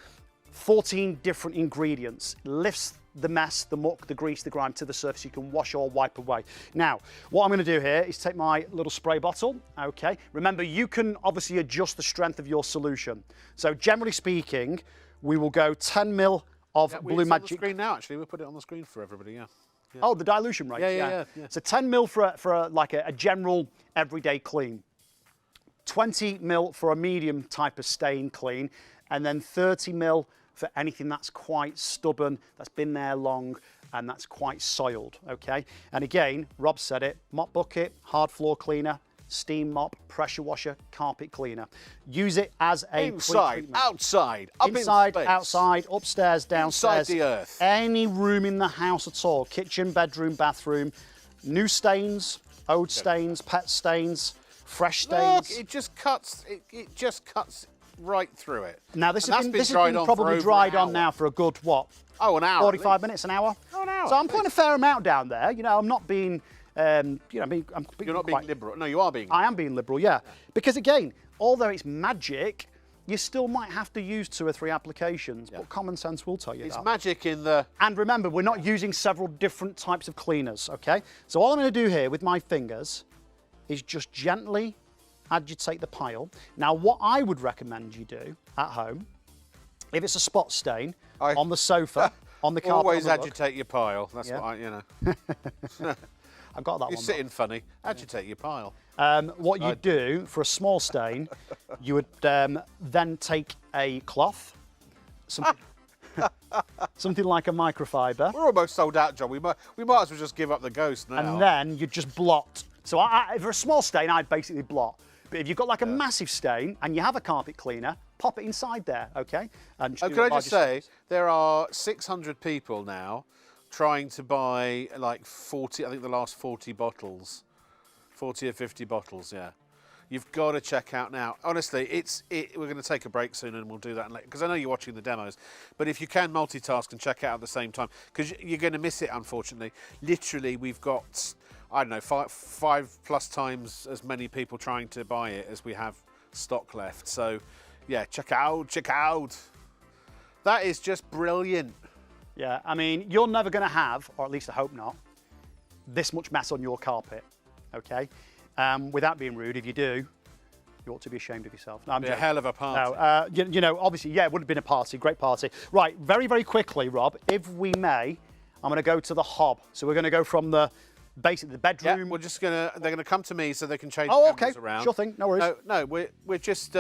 14 different ingredients, lifts the mess, the muck, the grease, the grime to the surface you can wash or wipe away. Now, what I'm going to do here is take my little spray bottle, okay? Remember, you can obviously adjust the strength of your solution. So generally speaking, we will go 10 mil of Blue Magic. It's on the screen now, actually. We'll put it on the screen for everybody, yeah. Oh, the dilution rate? Yeah. So 10 mil for a general everyday clean. 20 mil for a medium type of stain clean, and then 30 mil for anything that's quite stubborn, that's been there long, and that's quite soiled, okay? And again, Rob said it, mop bucket, hard floor cleaner, steam mop, pressure washer, carpet cleaner. Use it as a inside, outside, up inside, in space. outside, upstairs, downstairs. Inside the earth. Any room in the house at all, kitchen, bedroom, bathroom. New stains, Ode stains, pet stains, fresh Look, stains. it just cuts. It just cuts right through it. Now this And has that's been dried on probably for over dried an on hour. now for a good, what? Oh, an hour. 45 minutes, an hour. Oh, an hour. So I'm putting a fair amount down there. You know, I'm not being, I'm You're not being quite, liberal. No, you are being. I am being liberal, yeah. Because again, although it's magic, you still might have to use 2 or 3 applications, but common sense will tell you It's that. magic in the. And remember, we're not using several different types of cleaners, okay? So all I'm going to do here with my fingers is just gently agitate the pile. Now, what I would recommend you do at home, if it's a spot stain on the sofa, on the carpet, Always on the rug, agitate your pile. That's Yeah. what I, you know. I've got that You're one. sitting funny. Agitate your pile. What you do for a small stain, you would then take a cloth, something like a microfiber, We're almost sold out, John. We might as well just give up the ghost now. and then you just blot. So for a small stain, I'd basically blot. But if you've got like a massive stain and you have a carpet cleaner, pop it inside there, okay? And Can I just say, there are 600 people now trying to buy like 40, I think the last 40 bottles, 40 or 50 bottles, yeah. You've got to check out now. Honestly, we're going to take a break soon and we'll do that because I know you're watching the demos. But if you can multitask and check it out at the same time, because you're going to miss it, unfortunately. Literally, we've got, I don't know, five plus times as many people trying to buy it as we have stock left. So, yeah, check out. That is just brilliant. Yeah, I mean, you're never going to have, or at least I hope not, this much mess on your carpet, okay? Without being rude, if you do, you ought to be ashamed of yourself. No, I'm Be a joking. hell of a party. No, you know, obviously, yeah, it would have been a party, great party. Right, very, very quickly, Rob, if we may, I'm going to go to the hob. So we're going to go from basically the Yeah, bedroom. they're gonna come to me so they can change Oh, cameras okay, around. sure thing, no worries. No, we're just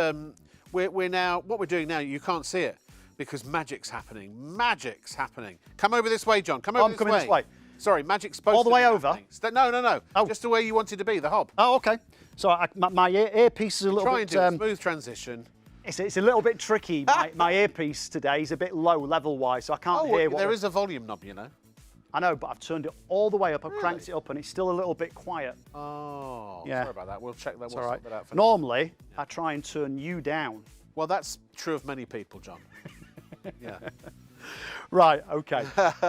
we're now what we're doing now. You can't see it because magic's happening. Magic's happening. Come over this way, John. Come over I'm coming this way. Sorry, magic's supposed All the to way be over? happening. No. Oh. Just the way you wanted to be, the hob. Oh, okay. So my earpiece is a little Try and bit. do a smooth transition. It's a little bit tricky. My earpiece today is a bit low level-wise, so I can't hear what. There is a volume knob, you know. I know, but I've turned it all the way up. I've cranked it up, and it's still a little bit quiet. Oh, Yeah. sorry about that. We'll check that. We'll All right. sort that out for Normally, I try and turn you down. Well, that's true of many people, John. Yeah. Right. Okay.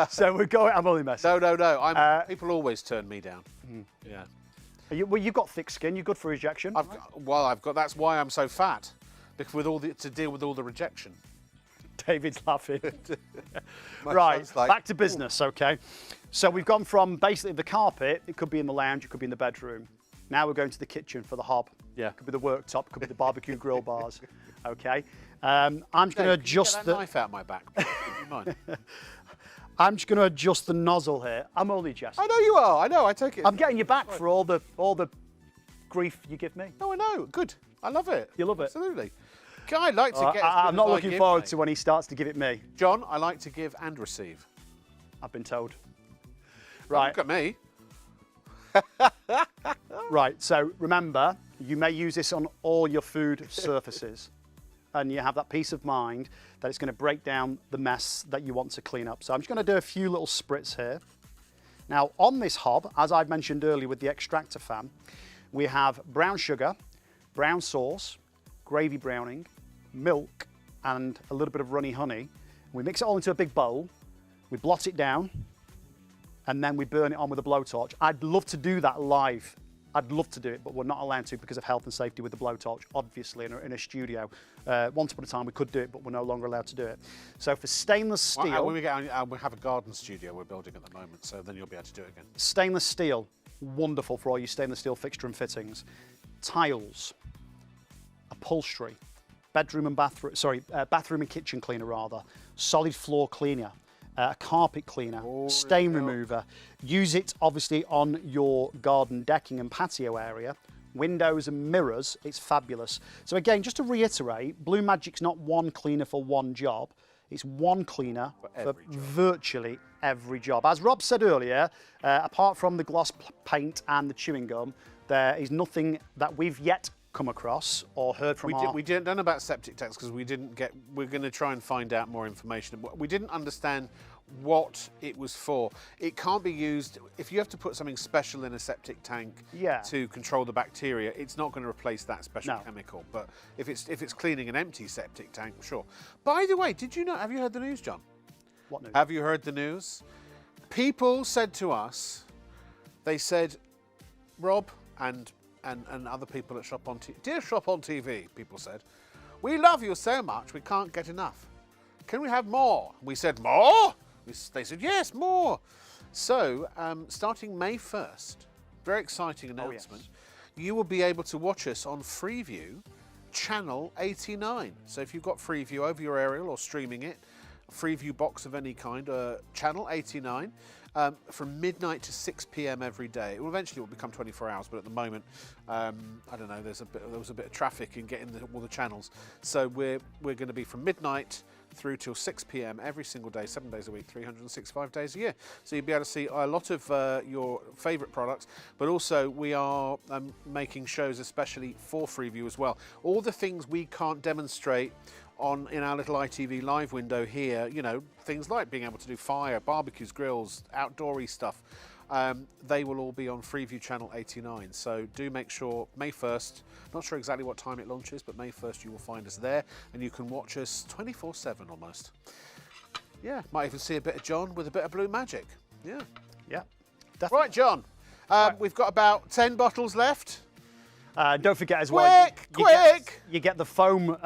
So we're going. I'm only messing. No. People always turn me down. Yeah. Well, you've got thick skin. You're good for ejection. I've got. That's why I'm so fat, because to deal with all the rejection. David's laughing. My Right. son's like, Back to business. Okay. So we've gone from basically the carpet. It could be in the lounge. It could be in the bedroom. Now we're going to the kitchen for the hob. Yeah. Could be the worktop. Could be the barbecue grill bars. Okay. I'm just going to adjust the knife out my back. Would you mind? I'm just going to adjust the nozzle here. I'm only jesting. I know you are. I know. I take it. I'm getting you back for all the grief you give me. No, I know. Good. I love it. You love it? Absolutely. I like to get. I'm not looking forward to when he starts to give it me. John, I like to give and receive. I've been told. Right. Right. Look at me. Right. So remember, you may use this on all your food surfaces, and you have that peace of mind that it's going to break down the mess that you want to clean up. So I'm just going to do a few little spritz here. Now on this hob, as I mentioned earlier with the extractor fan, we have brown sugar, brown sauce, gravy browning, milk, and a little bit of runny honey. We mix it all into a big bowl, we blot it down, and then we burn it on with a blowtorch. I'd love to do that live. I'd love to do it, but we're not allowed to because of health and safety with the blowtorch, obviously, in a studio. Once upon a time we could do it, but we're no longer allowed to do it. So for stainless steel... When we have a garden studio we're building at the moment, so then you'll be able to do it again. Stainless steel, wonderful for all your stainless steel fixture and fittings. Tiles, upholstery, bathroom and kitchen cleaner rather, solid floor cleaner, a carpet cleaner, stain remover. Use it obviously on your garden decking and patio area. Windows and mirrors, it's fabulous. So again, just to reiterate, Blue Magic's not one cleaner for one job. It's one cleaner for virtually every job. As Rob said earlier, apart from the gloss paint and the chewing gum, there is nothing that we've yet come across or heard from We didn't know about septic tanks because we're going to try and find out more information. We didn't understand what it was for. It can't be used, if you have to put something special in a septic tank to control the bacteria, it's not going to replace that special chemical. But if it's cleaning an empty septic tank, sure. By the way, did you know, have you heard the news, John? What news? Have you heard the news? People said to us, they said, Rob and other people at ShopOnTV, dear ShopOnTV, people said, we love you so much, we can't get enough. Can we have more? We said, more? They said, yes, more. So, starting May 1st, very exciting announcement, you will be able to watch us on Freeview, channel 89. So if you've got Freeview over your aerial or streaming it, a Freeview box of any kind, channel 89, from midnight to 6 p.m. every day. It will eventually become 24 hours, but at the moment, I don't know, there was a bit of traffic in getting all the channels. So we're going to be from midnight through till 6 p.m. every single day, 7 days a week, 365 days a year. So you'll be able to see a lot of your favourite products, but also we are making shows especially for Freeview as well. All the things we can't demonstrate in our little ITV live window here, you know, things like being able to do fire, barbecues, grills, outdoorsy stuff, they will all be on Freeview channel 89. So do make sure, May 1st, not sure exactly what time it launches, but May 1st you will find us there and you can watch us 24/7 almost. Yeah, might even see a bit of John with a bit of blue magic. Yeah. Yeah, definitely. Right, John, we've got about 10 bottles left. Don't forget as well, you get the foam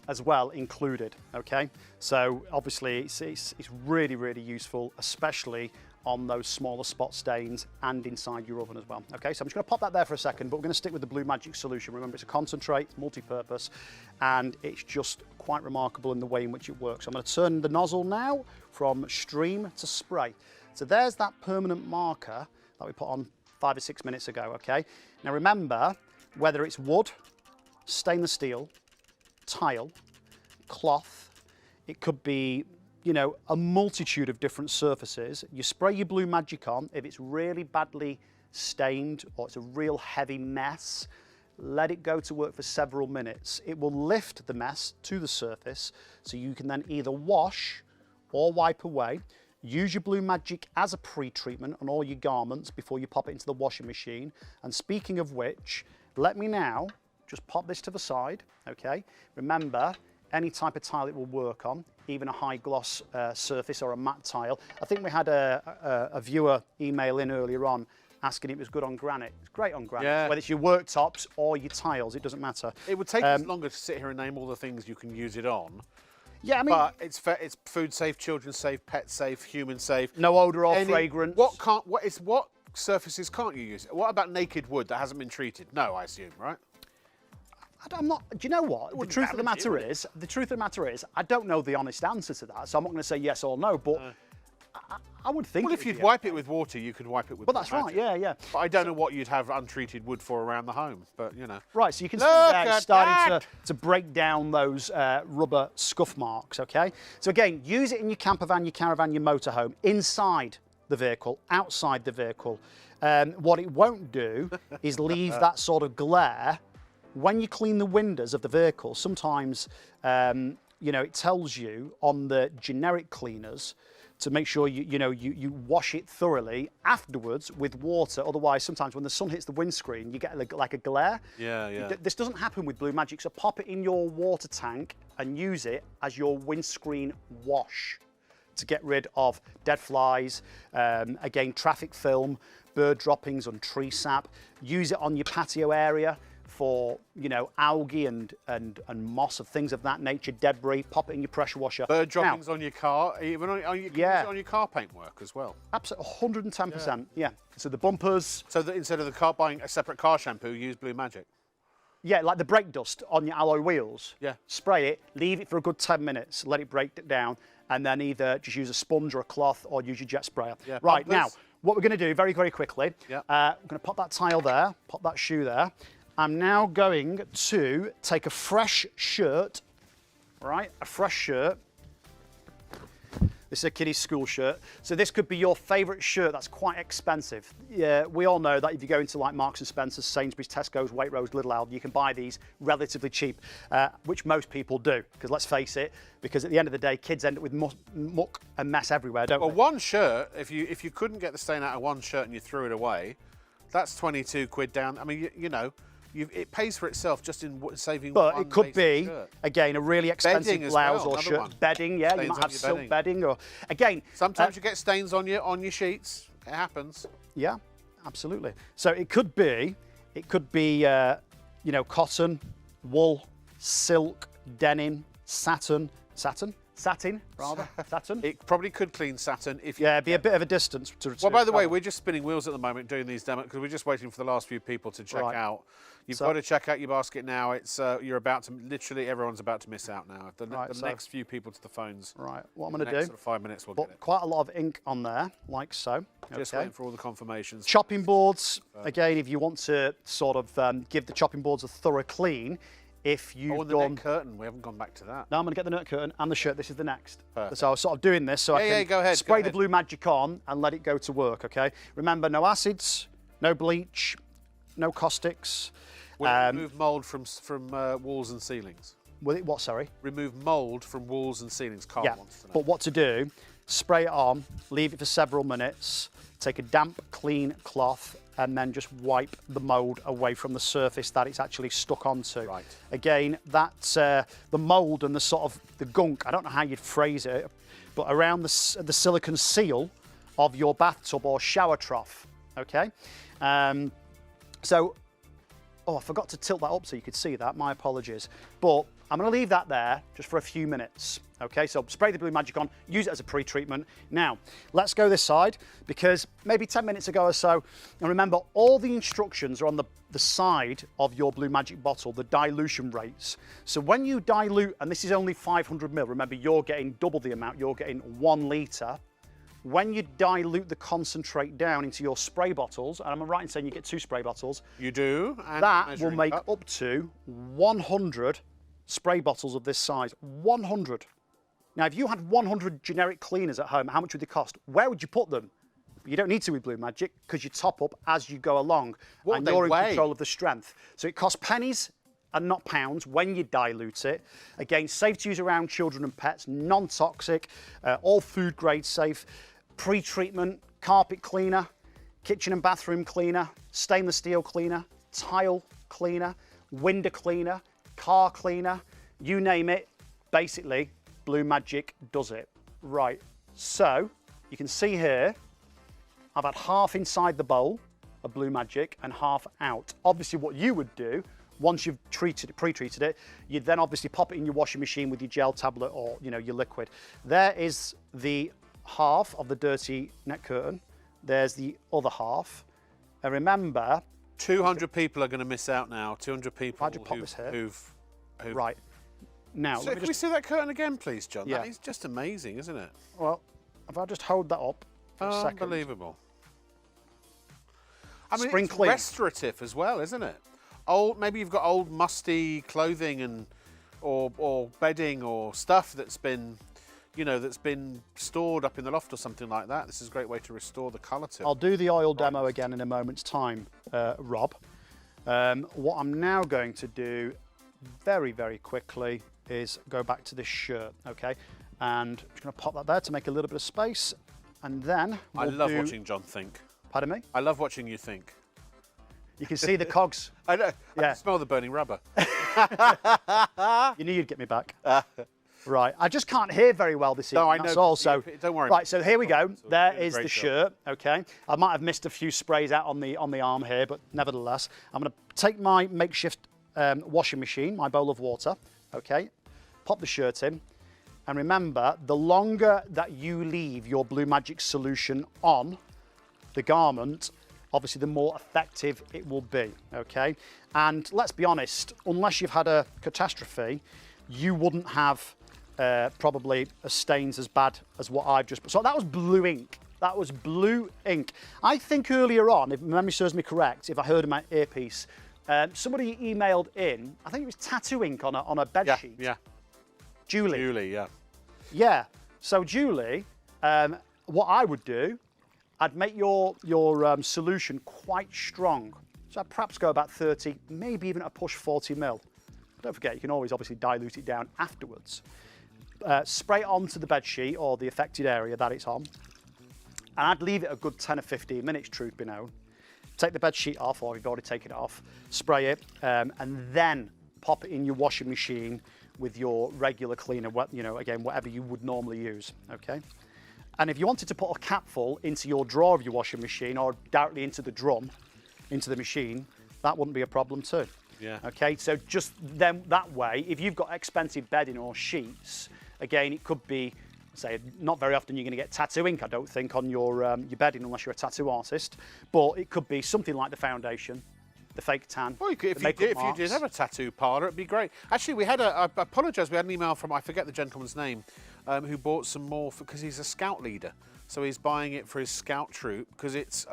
as well included. Okay, so obviously it's really, really useful, especially on those smaller spot stains and inside your oven as well. Okay, so I'm just going to pop that there for a second, but we're going to stick with the Blue Magic solution. Remember, it's a concentrate, it's multi-purpose, and it's just quite remarkable in the way in which it works. I'm going to turn the nozzle now from stream to spray. So there's that permanent marker that we put on 5 or 6 minutes ago. Okay, now remember, whether it's wood, stainless steel, tile, cloth, it could be, you know, a multitude of different surfaces. You spray your Blue Magic on. If it's really badly stained or it's a real heavy mess, let it go to work for several minutes. It will lift the mess to the surface, so you can then either wash or wipe away. Use your Blue Magic as a pre-treatment on all your garments before you pop it into the washing machine. And speaking of which, let me now just pop this to the side, okay? Remember, any type of tile it will work on, even a high gloss surface or a matte tile. I think we had a viewer email in earlier on asking if it was good on granite. It's great on granite, yeah. Whether it's your worktops or your tiles, it doesn't matter. It would take us longer to sit here and name all the things you can use it on. Yeah, I mean, but it's food safe, children safe, pet safe, human safe. No odour or fragrance. What surfaces can't you use? What about naked wood that hasn't been treated? No, I assume, right? I'm not. Do you know what? The truth of the matter is, I don't know the honest answer to that, so I'm not going to say yes or no. But I would think. Well, if you'd wipe it with water, you could wipe it with. Well, that's right. Yeah. But I don't know what you'd have untreated wood for around the home. But you know. Right. So you can see there starting to break down those rubber scuff marks. Okay. So again, use it in your camper van, your caravan, your motorhome, inside the vehicle, outside the vehicle. What it won't do is leave that sort of glare. When you clean the windows of the vehicle, sometimes, you know, it tells you on the generic cleaners to make sure you wash it thoroughly afterwards with water. Otherwise, sometimes when the sun hits the windscreen, you get like a glare. Yeah. This doesn't happen with Blue Magic, so pop it in your water tank and use it as your windscreen wash to get rid of dead flies, again, traffic film, bird droppings and tree sap. Use it on your patio area for, you know, algae and moss and things of that nature, debris. Pop it in your pressure washer. Bird droppings on your car, even on your car paintwork as well. Absolutely, 110%. Yeah. So the bumpers. So that instead of the car buying a separate car shampoo, use Blue Magic. Yeah, like the brake dust on your alloy wheels. Yeah. Spray it, leave it for a good 10 minutes, let it break down, and then either just use a sponge or a cloth or use your jet sprayer. Yeah. Right, now, what we're going to do very, very quickly, yeah. We're going to pop that tile there, pop that shoe there. I'm now going to take a fresh shirt, right, a fresh shirt, This is a kiddie's school shirt. So this could be your favourite shirt that's quite expensive. Yeah, we all know that if you go into like Marks and Spencer's, Sainsbury's, Tesco's, Waitrose, Lidl, Aldi, you can buy these relatively cheap, which most people do. Because let's face it, because at the end of the day, kids end up with muck and mess everywhere, don't Well, they? one shirt, if you couldn't get the stain out of one shirt and you threw it away, that's 22 quid down. I mean, you know, it pays for itself just in saving But one it could basic be, shirt. again, a really expensive Bedding as blouse well, or another shirt. one. Bedding, yeah, Stains you might on have your silk bedding. Or again, Sometimes you get stains on your sheets. It happens. yeah, absolutely. So it could be, you know, cotton, wool, silk, denim, satin, rather, satin. It probably could clean satin if you. Yeah, be a bit of a distance to. Well, by the way, we're just spinning wheels at the moment doing these demos because we're just waiting for the last few people to check Right. out. You've So- got to check out your basket now. It's you're about to literally everyone's about to miss out now. The Right, so- next few people to the phones. Right, what I'm in the going to next do, sort of 5 minutes we'll get put it. quite a lot of ink on there, like so. Just okay. waiting for all the confirmations. Chopping boards, again, if you want to sort of give the chopping boards a thorough clean, if Oh, you've and the done. net curtain. We haven't gone back to that. Now I'm going to get the net curtain and the shirt. This is the next. Perfect. So I was sort of doing this so I Yeah, can go ahead, spray go the ahead. Blue Magic on and let it go to work, okay? Remember, no acids, no bleach, no caustics. Will it remove mould from walls and ceilings? Will it what, sorry? Remove mould from walls and ceilings. Carl Yeah, wants to know. but what to do, spray it on, leave it for several minutes, take a damp, clean cloth, and then just wipe the mould away from the surface that it's actually stuck onto. Right. Again, that's the mould and the sort of the gunk, I don't know how you'd phrase it, but around the silicone seal of your bathtub or shower trough, okay? Oh, I forgot to tilt that up so you could see that, my apologies. But I'm gonna leave that there just for a few minutes, okay? So spray the Blue Magic on, use it as a pre-treatment. Now, let's go this side because maybe 10 minutes ago or so, and remember all the instructions are on the side of your Blue Magic bottle, the dilution rates. So when you dilute, and this is only 500 ml, remember you're getting double the amount, you're getting 1 litre. When you dilute the concentrate down into your spray bottles, and I'm right in saying you get 2 spray bottles, You do. And that will measuring make cup. up to 100 spray bottles of this size. 100. Now, if you had 100 generic cleaners at home, how much would they cost? Where would you put them? You don't need to with Blue Magic because you top up as you go along. What and would they you're in weigh? control of the strength. So it costs pennies and not pounds when you dilute it. Again, safe to use around children and pets, non-toxic, all food grade safe, pre-treatment, carpet cleaner, kitchen and bathroom cleaner, stainless steel cleaner, tile cleaner, window cleaner, car cleaner, you name it, basically Blue Magic does it. Right, so you can see here, I've had half inside the bowl of Blue Magic and half out. Obviously what you would do, once you've pre-treated it, you'd then obviously pop it in your washing machine with your gel tablet or your liquid. There is the half of the dirty net curtain. There's the other half. And remember, 200 people are going to miss out now. 200 people I'll just pop this here. who've right, now, So let can me we just, see that curtain again, please, John? Yeah. That is just amazing, isn't it? well, if I just hold that up for a second. Unbelievable. I mean, Spring it's clean. restorative as well, isn't it? Old, maybe you've got old musty clothing and or bedding or stuff that's been, that's been stored up in the loft or something like that. This is a great way to restore the colour to it. I'll do the oil demo again in a moment's time, Rob. What I'm now going to do very, very quickly is go back to this shirt, okay? And I'm just going to pop that there to make a little bit of space. And then I we'll love do, watching John think. Pardon me? I love watching you think. You can see the cogs. I know. I Yeah. can smell the burning rubber. You knew you'd get me back. Right, I just can't hear very well this evening, No, I that's know, all. but So, don't worry. Right, so here we go. So There you're doing a is the great job. shirt, okay? I might have missed a few sprays out on the arm here, but nevertheless, I'm gonna take my makeshift washing machine, my bowl of water, okay? Pop the shirt in. And remember, the longer that you leave your Blue Magic solution on the garment, obviously the more effective it will be, okay? And let's be honest, unless you've had a catastrophe, you wouldn't have probably stains as bad as what I've just put. So that was blue ink. That was blue ink. I think earlier on, if memory serves me correct, if I heard in my earpiece, somebody emailed in, I think it was tattoo ink on a bed sheet. Yeah. Julie. Julie, yeah. Yeah. So Julie, what I would do, I'd make your solution quite strong. So I'd perhaps go about 30, maybe even a push 40 ml. Don't forget, you can always obviously dilute it down afterwards. Spray it onto the bed sheet or the affected area that it's on. And I'd leave it a good 10 or 15 minutes, truth be known. Take the bed sheet off, or you've already taken it off, spray it, and then pop it in your washing machine with your regular cleaner, you know, again, whatever you would normally use, okay? And if you wanted to put a capful into your drawer of your washing machine or directly into the drum, into the machine, that wouldn't be a problem too. Yeah. Okay, so just then that way, if you've got expensive bedding or sheets, again, it could be, say, not very often you're going to get tattoo ink, I don't think, on your bedding unless you're a tattoo artist, but it could be something like the foundation, the fake tan. Well, if you did have a tattoo parlour, it'd be great. Actually, we had I apologise, we had an email from, I forget the gentleman's name, who bought some more because he's a scout leader. So he's buying it for his scout troop because it's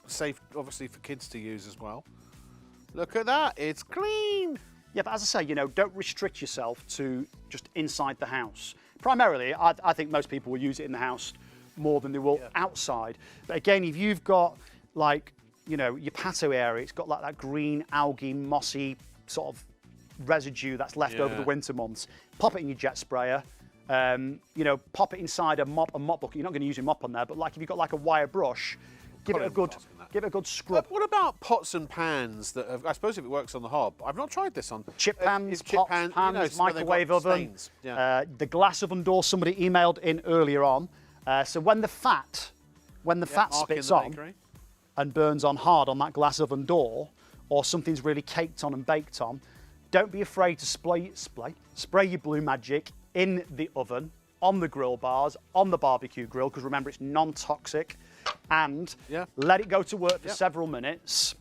safe, obviously, for kids to use as well. Look at that, it's clean. Yeah, but as I say, you know, don't restrict yourself to just inside the house. Primarily, I think most people will use it in the house more than they will outside. But again, if you've got, like, you know, your patio area, it's got like that green, algae, mossy sort of residue that's left over the winter months, pop it in your jet sprayer. You know, pop it inside a mop bucket. You're not going to use your mop on there, but like if you've got like a wire brush, give it a good scrub. What about pots and pans that have, I suppose if it works on the hob? I've not tried this on. Chip pans, pans, you know, microwave oven, yeah. The glass oven door. Somebody emailed in earlier on. So when the fat spits on and burns on hard on that glass oven door, or something's really caked on and baked on, don't be afraid to spray your Blue Magic in the oven, on the grill bars, on the barbecue grill, because remember it's non-toxic, and let it go to work for several minutes,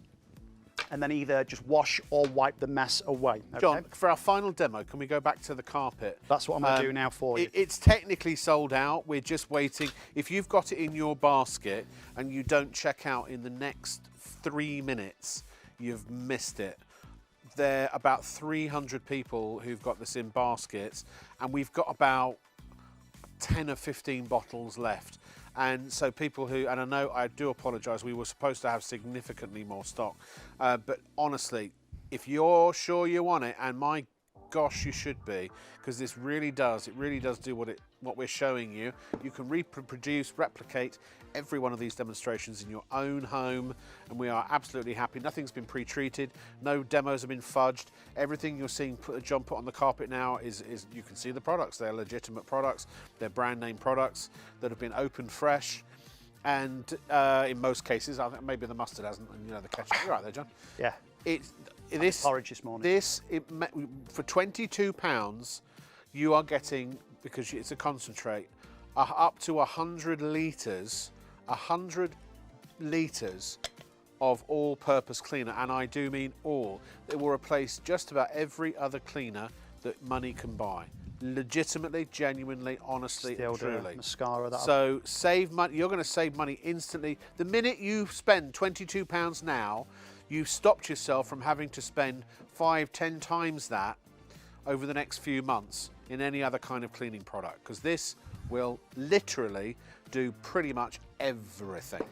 and then either just wash or wipe the mess away. Okay? John, for our final demo, can we go back to the carpet? That's what I'm going to do now for you. It's technically sold out. We're just waiting. If you've got it in your basket and you don't check out in the next 3 minutes, you've missed it. There are about 300 people who've got this in baskets, and we've got about 10 or 15 bottles left. And so people who, and I know I do apologise, we were supposed to have significantly more stock, but honestly, if you're sure you want it, and my gosh, you should be, because this really does, it really does do what we're showing you. You can reproduce, replicate every one of these demonstrations in your own home, and we are absolutely happy. Nothing's been pre-treated, no demos have been fudged. Everything you're seeing John put on the carpet now is you can see the products. They're legitimate products, they're brand name products that have been opened fresh, and in most cases, I think maybe the mustard hasn't, and you know the ketchup. You're right there, John. Yeah. This porridge this morning. For £22, you are getting, because it's a concentrate, up to 100 litres, 100 litres of all-purpose cleaner, and I do mean all. It will replace just about every other cleaner that money can buy. Legitimately, genuinely, honestly, and truly. Mascara. So save money. You're going to save money instantly. The minute you spend £22 now, you've stopped yourself from having to spend 5-10 times that over the next few months in any other kind of cleaning product, because this will literally do pretty much everything.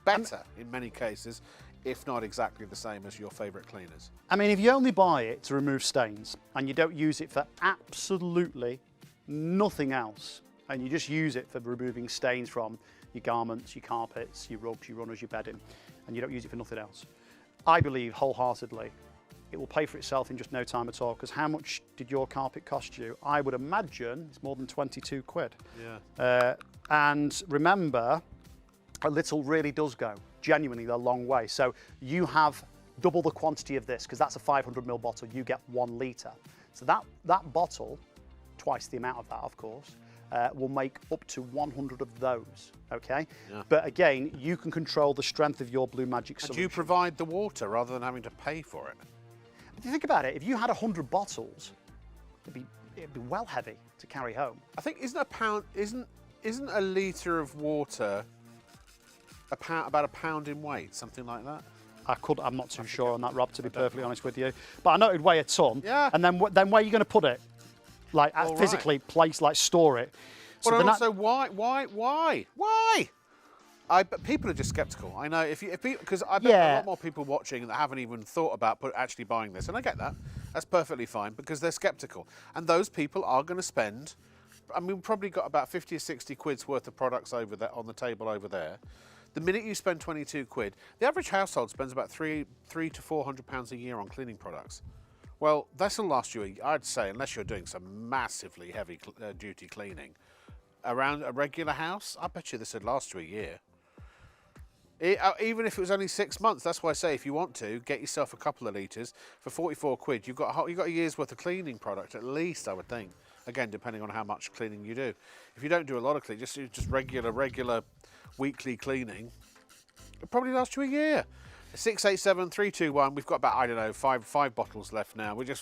Better in many cases, if not exactly the same as your favourite cleaners. I mean, if you only buy it to remove stains and you don't use it for absolutely nothing else, and you just use it for removing stains from your garments, your carpets, your rugs, your runners, your bedding, and you don't use it for nothing else, I believe wholeheartedly it will pay for itself in just no time at all, because how much did your carpet cost you? I would imagine it's more than 22 quid. Yeah. And remember, a little really does go genuinely a long way. So you have double the quantity of this, because that's a 500 ml bottle, you get 1 litre. So that bottle, twice the amount of that, of course, will make up to 100 of those, okay? Yeah. But again, you can control the strength of your Blue Magic solution. And you provide the water rather than having to pay for it. But if you think about it, if you had 100 bottles, it'd be well heavy to carry home. I think isn't a litre of water about a pound in weight, something like that? I'm not too sure on that, Rob, to be perfectly honest with you. But I know it'd weigh a ton. Yeah. And then where are you going to put it? Like physically place, like store it. Well, the and also, why? But people are just sceptical. I know because I bet a lot more people watching that haven't even thought about actually buying this, and I get that. That's perfectly fine because they're sceptical, and those people are going to spend. I mean, we've probably got about 50 or 60 quid's worth of products over there on the table over there. The minute you spend 22 quid, the average household spends about three to £400 a year on cleaning products. Well, this will last you, I'd say, unless you're doing some massively heavy duty cleaning. Around a regular house, I bet you this would last you a year. Even if it was only 6 months, that's why I say if you want to, get yourself a couple of litres for 44 quid. You've got a year's worth of cleaning product at least, I would think. Again, depending on how much cleaning you do. If you don't do a lot of cleaning, just regular weekly cleaning, it'll probably last you a year. 687-321. We've got about, I don't know, five bottles left now. We're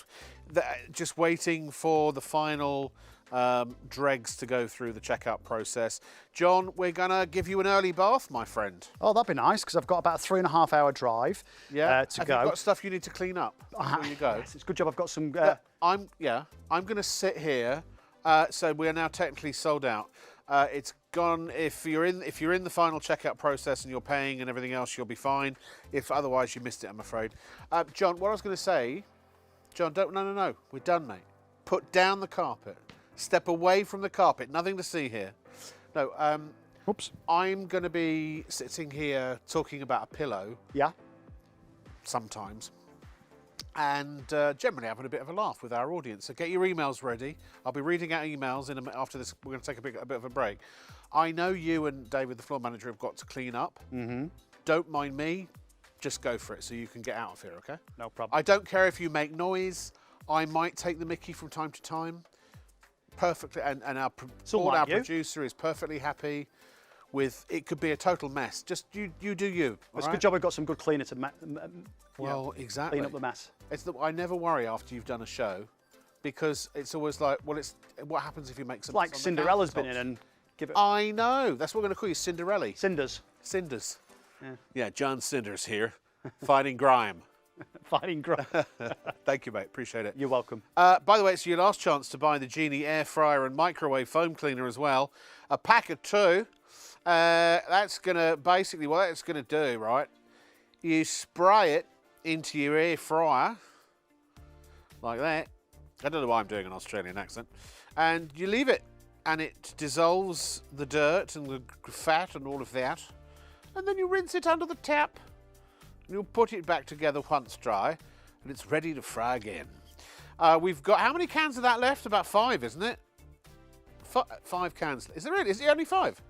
just waiting for the final dregs to go through the checkout process. John, we're gonna give you an early bath, my friend. Oh, that'd be nice because I've got about a 3.5 hour drive to go. Have you got stuff you need to clean up before you go? Yes, it's a good job I've got some. I'm gonna sit here. So we are now technically sold out. It's gone. If you're in the final checkout process and you're paying and everything else, you'll be fine. If otherwise, you missed it, I'm afraid. John, what I was going to say, John, no, we're done, mate. Put down the carpet. Step away from the carpet. Nothing to see here. No. Oops. I'm going to be sitting here talking about a pillow. Yeah. Sometimes. And generally having a bit of a laugh with our audience. So get your emails ready. I'll be reading out emails after this. We're going to take a bit of a break. I know you and David, the floor manager, have got to clean up. Mm-hmm. Don't mind me. Just go for it so you can get out of here, okay? No problem. I don't care if you make noise. I might take the mickey from time to time. Perfectly. And our producer is perfectly happy with it. Could be a total mess. Just you do you. It's a good job we've got some good cleaner to exactly. Clean up the mess. I never worry after you've done a show because it's always like, well, it's what happens if you make something. Like Cinderella's been in and give it. I know. That's what we're going to call you, Cinderella. Cinders. Yeah, John Cinders here, fighting grime. Fighting grime. Thank you, mate. Appreciate it. You're welcome. By the way, it's your last chance to buy the Genie air fryer and microwave foam cleaner as well. A pack of 2. That's going to basically what that's going to do, right? You spray it into your air fryer like that. I don't know why I'm doing an Australian accent. And you leave it and it dissolves the dirt and the fat and all of that. And then you rinse it under the tap. And you'll put it back together once dry and it's ready to fry again. We've got, how many cans of that left? About 5, isn't it? 5 cans. Is there really? Is it only 5?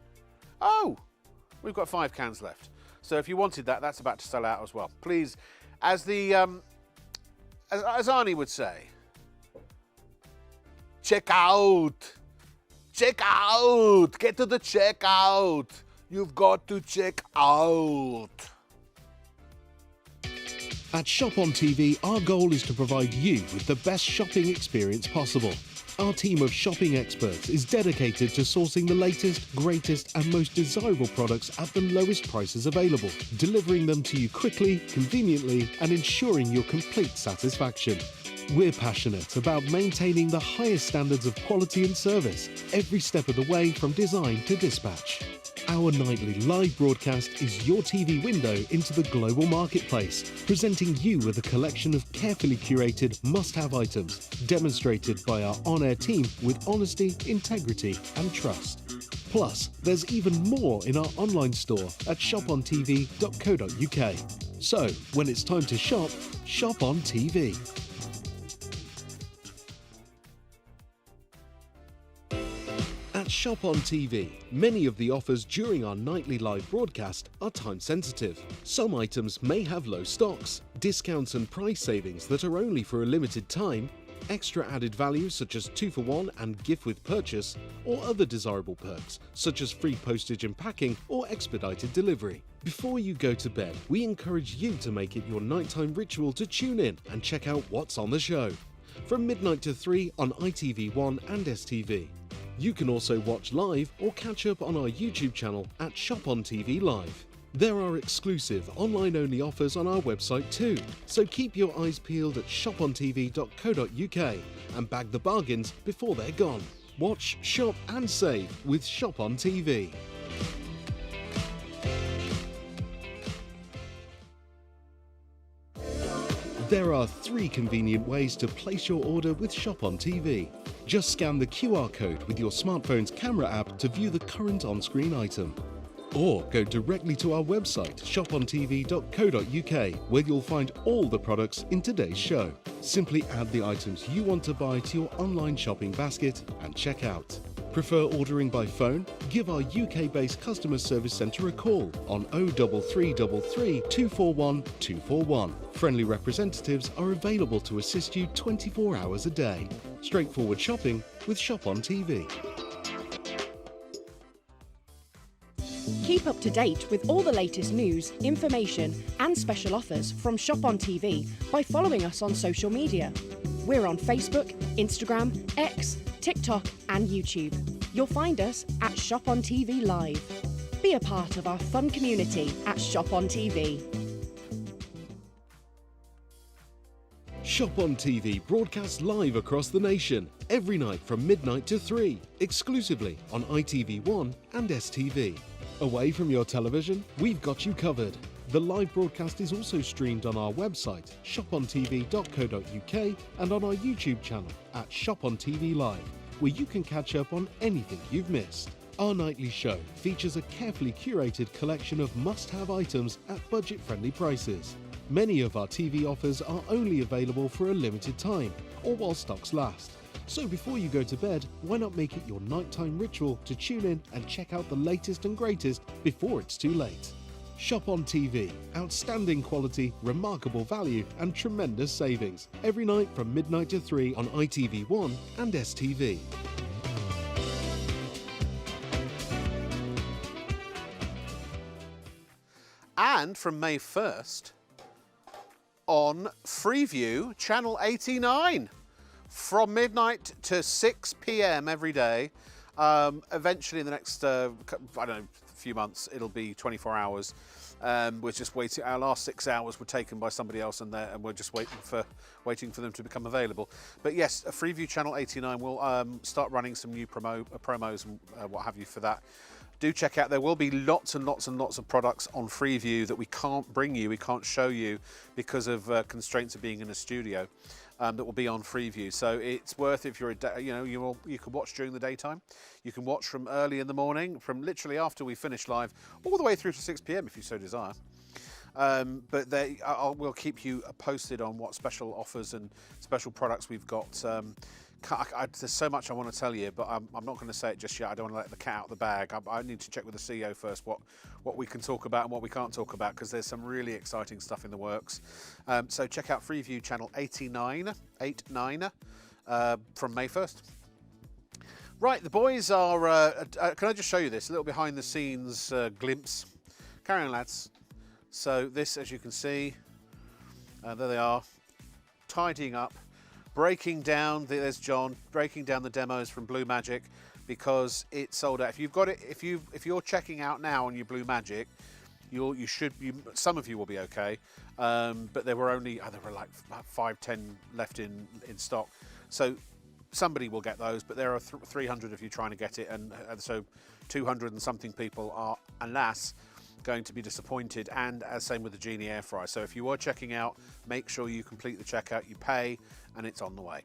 Oh, we've got 5 cans left. So if you wanted that, that's about to sell out as well. Please, as the as Arnie would say, check out, get to the checkout. You've got to check out. At ShopOnTV, our goal is to provide you with the best shopping experience possible. Our team of shopping experts is dedicated to sourcing the latest, greatest and most desirable products at the lowest prices available, delivering them to you quickly, conveniently and ensuring your complete satisfaction. We're passionate about maintaining the highest standards of quality and service, every step of the way from design to dispatch. Our nightly live broadcast is your TV window into the global marketplace, presenting you with a collection of carefully curated must-have items, demonstrated by our on-air team with honesty, integrity and trust. Plus, there's even more in our online store at shopontv.co.uk. So, when it's time to shop, shop on TV. At ShopOnTV, many of the offers during our nightly live broadcast are time sensitive. Some items may have low stocks, discounts and price savings that are only for a limited time, extra added value such as 2 for 1 and gift with purchase, or other desirable perks such as free postage and packing or expedited delivery. Before you go to bed, we encourage you to make it your nighttime ritual to tune in and check out what's on the show. From midnight to 3 on ITV1 and STV. You can also watch live or catch up on our YouTube channel at ShopOnTV Live. There are exclusive online-only offers on our website too, so keep your eyes peeled at shopontv.co.uk and bag the bargains before they're gone. Watch, shop and save with ShopOnTV. There are 3 convenient ways to place your order with ShopOnTV. Just scan the QR code with your smartphone's camera app to view the current on-screen item. Or go directly to our website, shopontv.co.uk, where you'll find all the products in today's show. Simply add the items you want to buy to your online shopping basket and check out. Prefer ordering by phone? Give our UK-based customer service centre a call on 03333 241 241. Friendly representatives are available to assist you 24 hours a day. Straightforward shopping with ShopOnTV. Keep up to date with all the latest news, information and special offers from ShopOnTV by following us on social media. We're on Facebook, Instagram, X, TikTok and YouTube. You'll find us at ShopOnTV Live. Be a part of our fun community at ShopOnTV. ShopOnTV broadcasts live across the nation every night from midnight to 3, exclusively on ITV1 and STV. Away from your television, we've got you covered. The live broadcast is also streamed on our website, shopontv.co.uk, and on our YouTube channel at ShopOnTV Live, where you can catch up on anything you've missed. Our nightly show features a carefully curated collection of must-have items at budget-friendly prices. Many of our TV offers are only available for a limited time, or while stocks last. So before you go to bed, why not make it your nighttime ritual to tune in and check out the latest and greatest before it's too late. ShopOnTV, outstanding quality, remarkable value and tremendous savings. Every night from midnight to 3 on ITV1 and STV. And from May 1st on Freeview, channel 89. From midnight to 6 p.m. every day. Eventually in the next, I don't know, few months, it'll be 24 hours. We're just waiting. Our last 6 hours were taken by somebody else, and we're just waiting for them to become available. But yes, Freeview channel 89 will start running some new promos and what have you for that. Do check out. There will be lots and lots and lots of products on Freeview that we can't bring you, we can't show you because of constraints of being in a studio. That will be on Freeview, so it's worth, if you're you can watch during the daytime, you can watch from early in the morning, from literally after we finish live, all the way through to 6 p.m. if you so desire. But we'll keep you posted on what special offers and special products we've got. There's so much I want to tell you, but I'm not going to say it just yet. I don't want to let the cat out of the bag. I need to check with the CEO first what we can talk about and what we can't talk about, because there's some really exciting stuff in the works. So check out Freeview channel 89 from May 1st. Right, the boys are... can I just show you this? A little behind the scenes glimpse. Carry on, lads. So this, as you can see, there they are, tidying up. Breaking down, there's John, breaking down the demos from Blue Magic because it's sold out. If you've got it, if you're checking out now on your Blue Magic, some of you will be okay. But there were like 5-10 left in stock. So somebody will get those, but there are 300 of you trying to get it, and so 200 and something people are, alas, going to be disappointed, and as same with the Genie air fryer. So if you are checking out, make sure you complete the checkout, you pay, and it's on the way.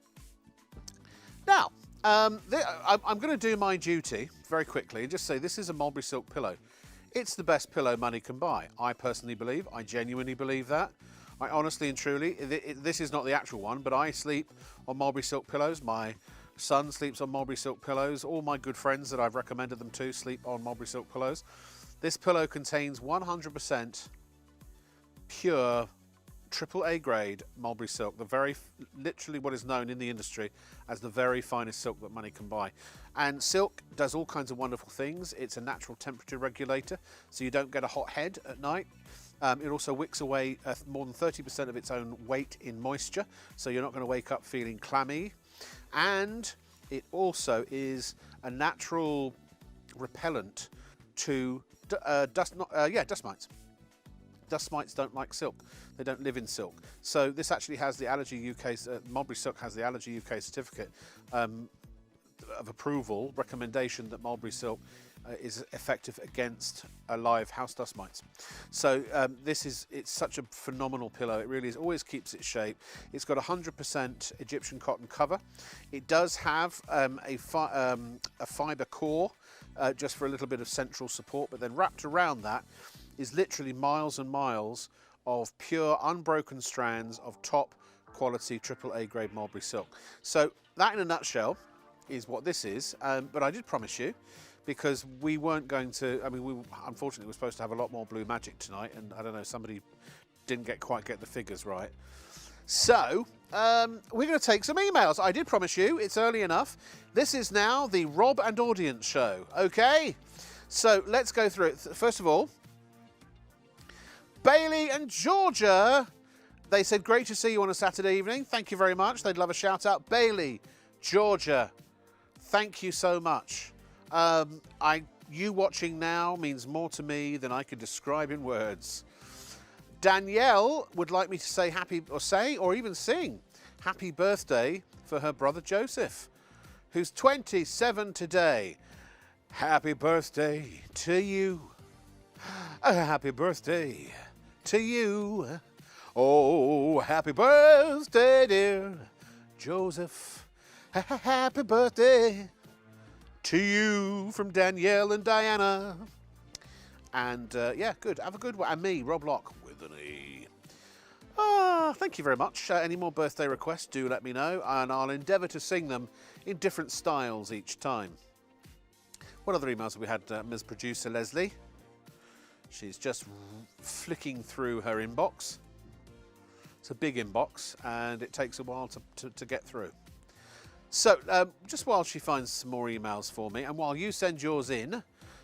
Now, I'm going to do my duty very quickly and just say this is a mulberry silk pillow. It's the best pillow money can buy. I personally believe, I genuinely believe that. I honestly and truly, this is not the actual one, but I sleep on mulberry silk pillows. My son sleeps on mulberry silk pillows. All my good friends that I've recommended them to sleep on mulberry silk pillows. This pillow contains 100% pure AAA grade mulberry silk, literally what is known in the industry as the very finest silk that money can buy. And silk does all kinds of wonderful things. It's a natural temperature regulator, so you don't get a hot head at night. It also wicks away more than 30% of its own weight in moisture, so you're not going to wake up feeling clammy. And it also is a natural repellent to dust mites. Dust mites don't like silk. They don't live in silk. So this actually has the Allergy UK, Mulberry Silk has the Allergy UK certificate of approval, recommendation that mulberry silk is effective against live house dust mites. So it's such a phenomenal pillow. It really is. Always keeps its shape. It's got 100% Egyptian cotton cover. It does have a fibre core just for a little bit of central support, but then wrapped around that is literally miles and miles of pure unbroken strands of top quality AAA grade mulberry silk. So that in a nutshell is what this is, but I did promise you, because we weren't going to, I mean, we unfortunately were supposed to have a lot more Blue Magic tonight, and I don't know, somebody didn't quite get the figures right. So we're going to take some emails. I did promise you, it's early enough. This is now the Rob and Audience show, okay? So let's go through it. First of all, Bailey and Georgia, they said, great to see you on a Saturday evening. Thank you very much. They'd love a shout out. Bailey, Georgia, thank you so much. You watching now means more to me than I could describe in words. Danielle would like me to say or even sing happy birthday for her brother Joseph, who's 27 today. Happy birthday to you. Happy birthday to you. Oh, happy birthday, dear Joseph. Happy birthday to you from Danielle and Diana. And yeah, good. Have a good one. And me, Rob Lock, with an E. Thank you very much. Any more birthday requests, do let me know, and I'll endeavour to sing them in different styles each time. What other emails have we had? Ms. Producer Leslie. She's just flicking through her inbox. It's a big inbox, and it takes a while to get through. So, just while she finds some more emails for me, and while you send yours in,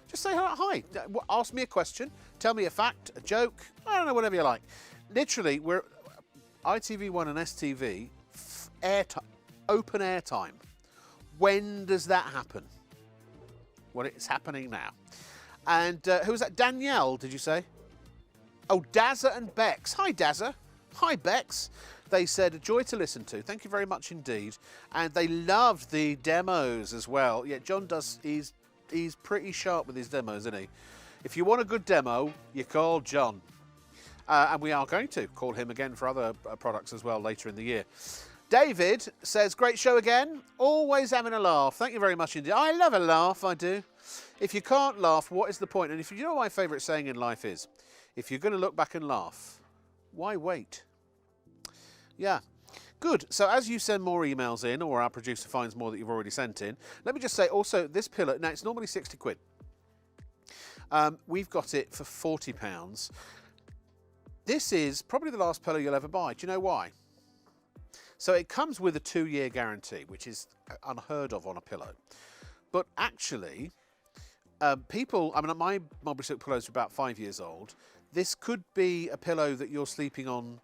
just say hi. Ask me a question, tell me a fact, a joke, I don't know, whatever you like. Literally, we're ITV1 and STV, open air time. When does that happen? Well, it's happening now. And who was that? Danielle, did you say? Oh, Dazza and Bex. Hi, Dazza. Hi, Bex. They said, a joy to listen to. Thank you very much indeed. And they loved the demos as well. Yeah, John does, he's pretty sharp with his demos, isn't he? If you want a good demo, you call John. And we are going to call him again for other products as well later in the year. David says, great show again. Always having a laugh. Thank you very much indeed. I love a laugh, I do. If you can't laugh, what is the point? And if you know what my favourite saying in life is, if you're going to look back and laugh, why wait? Yeah, good. So as you send more emails in, or our producer finds more that you've already sent in, let me just say also this pillow, now it's normally 60 quid. We've got it for £40. This is probably the last pillow you'll ever buy. Do you know why? So it comes with a 2-year guarantee, which is unheard of on a pillow. But actually, my mulberry silk pillows are about 5 years old. This could be a pillow that you're sleeping on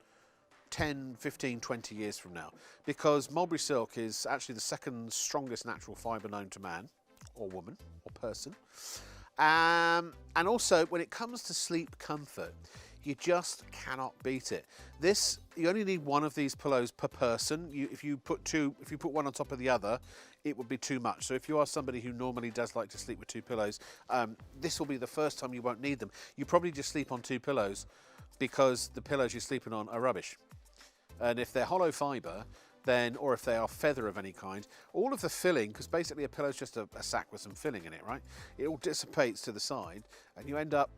10, 15, 20 years from now, because mulberry silk is actually the second strongest natural fibre known to man or woman or person. And also, when it comes to sleep comfort, you just cannot beat it. You only need one of these pillows per person. If you put one on top of the other, it would be too much. So if you are somebody who normally does like to sleep with 2 pillows, this will be the first time you won't need them. You probably just sleep on 2 pillows because the pillows you're sleeping on are rubbish. And if they're hollow fibre, then, or if they are feather of any kind, all of the filling, because basically a pillow is just a sack with some filling in it, right? It all dissipates to the side, and you end up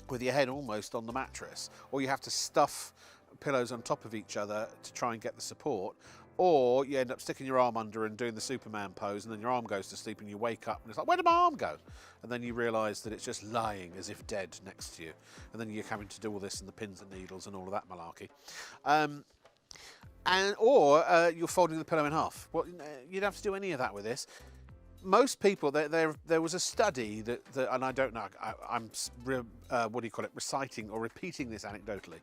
with your head almost on the mattress, or you have to stuff pillows on top of each other to try and get the support, or you end up sticking your arm under and doing the Superman pose, and then your arm goes to sleep and you wake up and it's like, where did my arm go? And then you realise that it's just lying as if dead next to you, and then you're having to do all this and the pins and needles and all of that malarkey. Or you're folding the pillow in half. Well, you don't have to do any of that with this. Most people, there was a study that and I don't know, I'm reciting or repeating this anecdotally,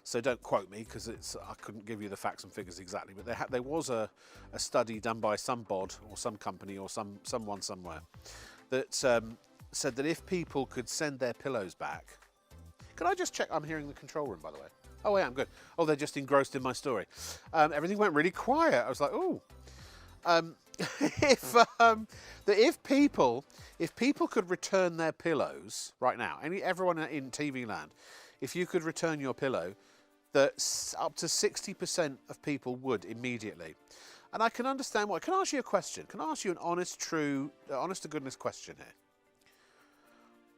so don't quote me because I couldn't give you the facts and figures exactly. But there was a study done by some bod or some company or someone somewhere that said that if people could send their pillows back. Can I just check? I'm hearing the control room, by the way. Oh, yeah, I'm good. Oh, they're just engrossed in my story. Everything went really quiet. I was like, ooh. if people could return their pillows right now, everyone in TV land, if you could return your pillow, that up to 60% of people would immediately. And I can understand why. Can I ask you a question? Can I ask you an honest to goodness question here?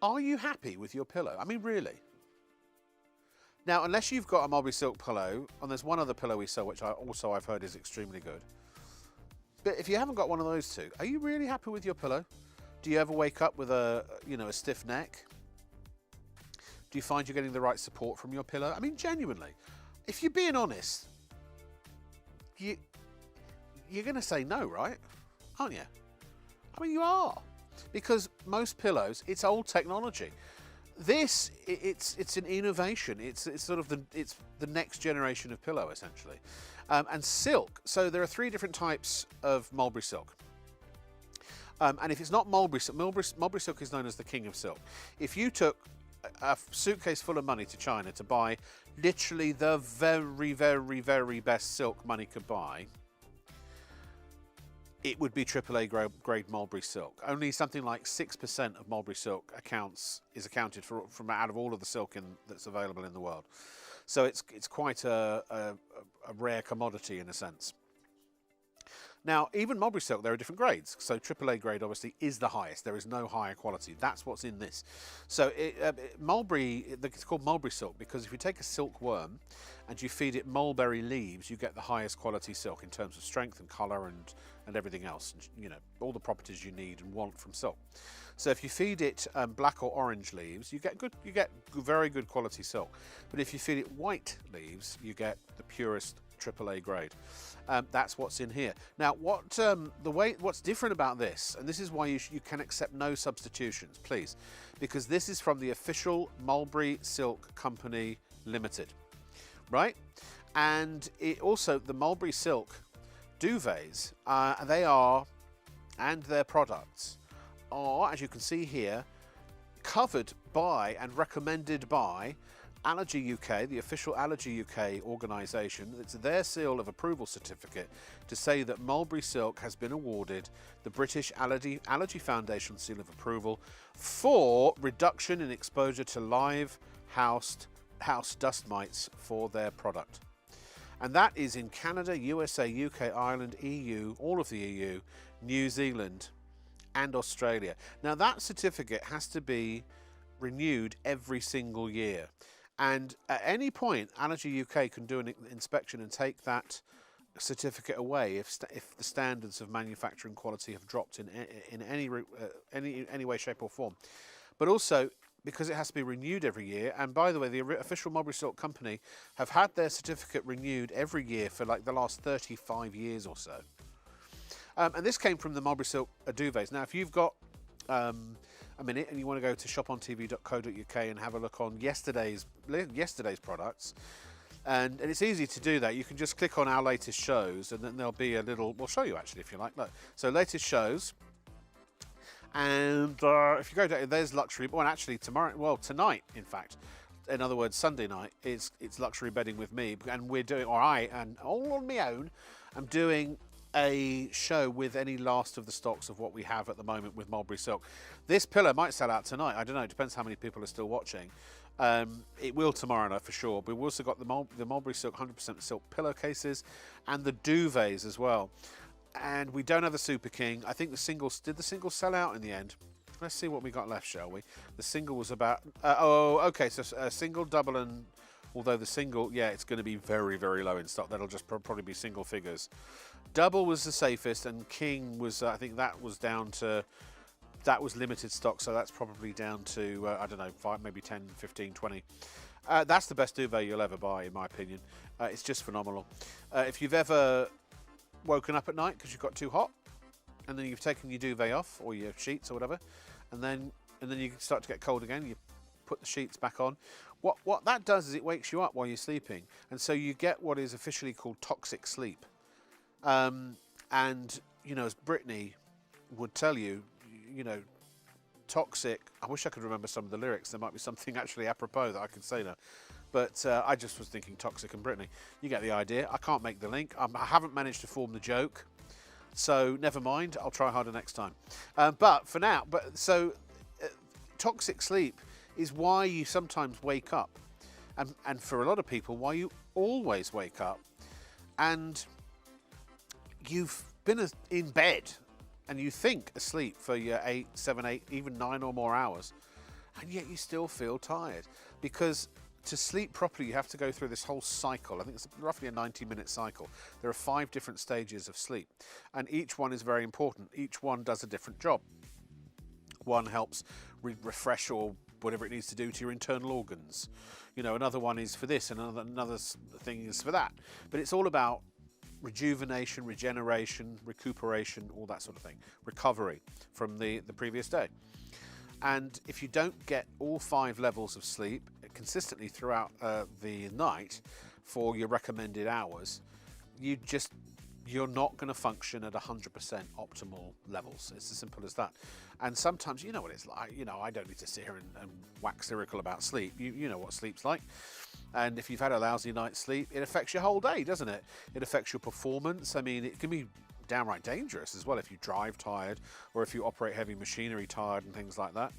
Are you happy with your pillow? I mean, really? Now, unless you've got a Mulberry Silk pillow, and there's one other pillow we sell, which I've heard is extremely good. But if you haven't got one of those two, are you really happy with your pillow? Do you ever wake up with a stiff neck? Do you find you're getting the right support from your pillow? I mean, genuinely, if you're being honest, you're going to say no, right? Aren't you? I mean, you are. Because most pillows, it's old technology. This, it's an innovation. It's sort of the next generation of pillow, essentially. And silk. So there are 3 different types of mulberry silk. And if it's not mulberry silk, mulberry silk is known as the king of silk. If you took a suitcase full of money to China to buy literally the very, very, very best silk money could buy, it would be AAA grade mulberry silk. Only something like 6% of mulberry silk is accounted for from out of all of the silk that's available in the world. So it's quite a rare commodity in a sense. Now, even mulberry silk, there are different grades. So AAA grade obviously is the highest. There is no higher quality. That's what's in this. So it's called mulberry silk because if you take a silkworm and you feed it mulberry leaves, you get the highest quality silk in terms of strength and colour and everything else. And, all the properties you need and want from silk. So if you feed it black or orange leaves, you get very good quality silk. But if you feed it white leaves, you get the purest AAA grade. That's what's in here. Now, what's different about this, and this is why you can accept no substitutions, please, because this is from the official Mulberry Silk Company Limited, right? And it also, the Mulberry Silk duvets, and their products are, as you can see here, covered by and recommended by Allergy UK, the official Allergy UK organisation. It's their seal of approval certificate to say that Mulberry Silk has been awarded the British Allergy Foundation seal of approval for reduction in exposure to live house dust mites for their product. And that is in Canada, USA, UK, Ireland, EU, all of the EU, New Zealand and Australia. Now that certificate has to be renewed every single year. And at any point, Allergy UK can do an inspection and take that certificate away if the standards of manufacturing quality have dropped in any way, shape or form. But also, because it has to be renewed every year, and by the way, the official Mulberry Silk Company have had their certificate renewed every year for like the last 35 years or so. And this came from the Mulberry Silk duvets. Now, if you've got a minute and you want to go to shopontv.co.uk and have a look on yesterday's products, and it's easy to do that. You can just click on our latest shows and then there'll be a little, we'll show you actually if you like. Look, so latest shows, and if you go down, there's luxury, well actually tonight in fact, in other words Sunday night, it's luxury bedding with me, and we're doing, or I, and all on my own, I'm doing a show with any last of the stocks of what we have at the moment with Mulberry Silk. This pillow might sell out tonight. I don't know. It depends how many people are still watching. It will tomorrow night for sure. But we've also got the Mulberry Silk 100% silk pillowcases and the duvets as well. And we don't have the Super King. I think did the single sell out in the end? Let's see what we got left, shall we? The single was about, okay, so a single, double, and although the single, yeah, it's going to be very, very low in stock. That'll just probably be single figures. Double was the safest, and King was, I think that was limited stock, so that's probably down to, I don't know, 5, maybe 10, 15, 20. That's the best duvet you'll ever buy, in my opinion. It's just phenomenal. If you've ever woken up at night because you've got too hot, and then you've taken your duvet off, or your sheets or whatever, and then you start to get cold again, you put the sheets back on. What that does is it wakes you up while you're sleeping, and so you get what is officially called toxic sleep. And, as Brittany would tell you, toxic, I wish I could remember some of the lyrics. There might be something actually apropos that I could say now. But I just was thinking toxic and Brittany. You get the idea. I can't make the link. I haven't managed to form the joke. So never mind, I'll try harder next time. But for now, toxic sleep is why you sometimes wake up, and for a lot of people, why you always wake up, and you've been in bed and you think asleep for your 8, 7, 8, even 9 or more hours, and yet you still feel tired. Because to sleep properly, you have to go through this whole cycle. I think it's roughly a 90-minute cycle. There are 5 different stages of sleep, and each one is very important. Each one does a different job. One helps refresh or whatever it needs to do to your internal organs. You know, another one is for this, and another thing is for that. But it's all about rejuvenation, regeneration, recuperation, all that sort of thing. Recovery from the previous day. And if you don't get all 5 levels of sleep consistently throughout the night for your recommended hours, you're not going to function at 100% optimal levels. It's as simple as that. And sometimes, you know what it's like. You know, I don't need to sit here and wax lyrical about sleep. You know what sleep's like. And if you've had a lousy night's sleep, it affects your whole day, doesn't it? It affects your performance. I mean, it can be downright dangerous as well if you drive tired, or if you operate heavy machinery tired and things like that.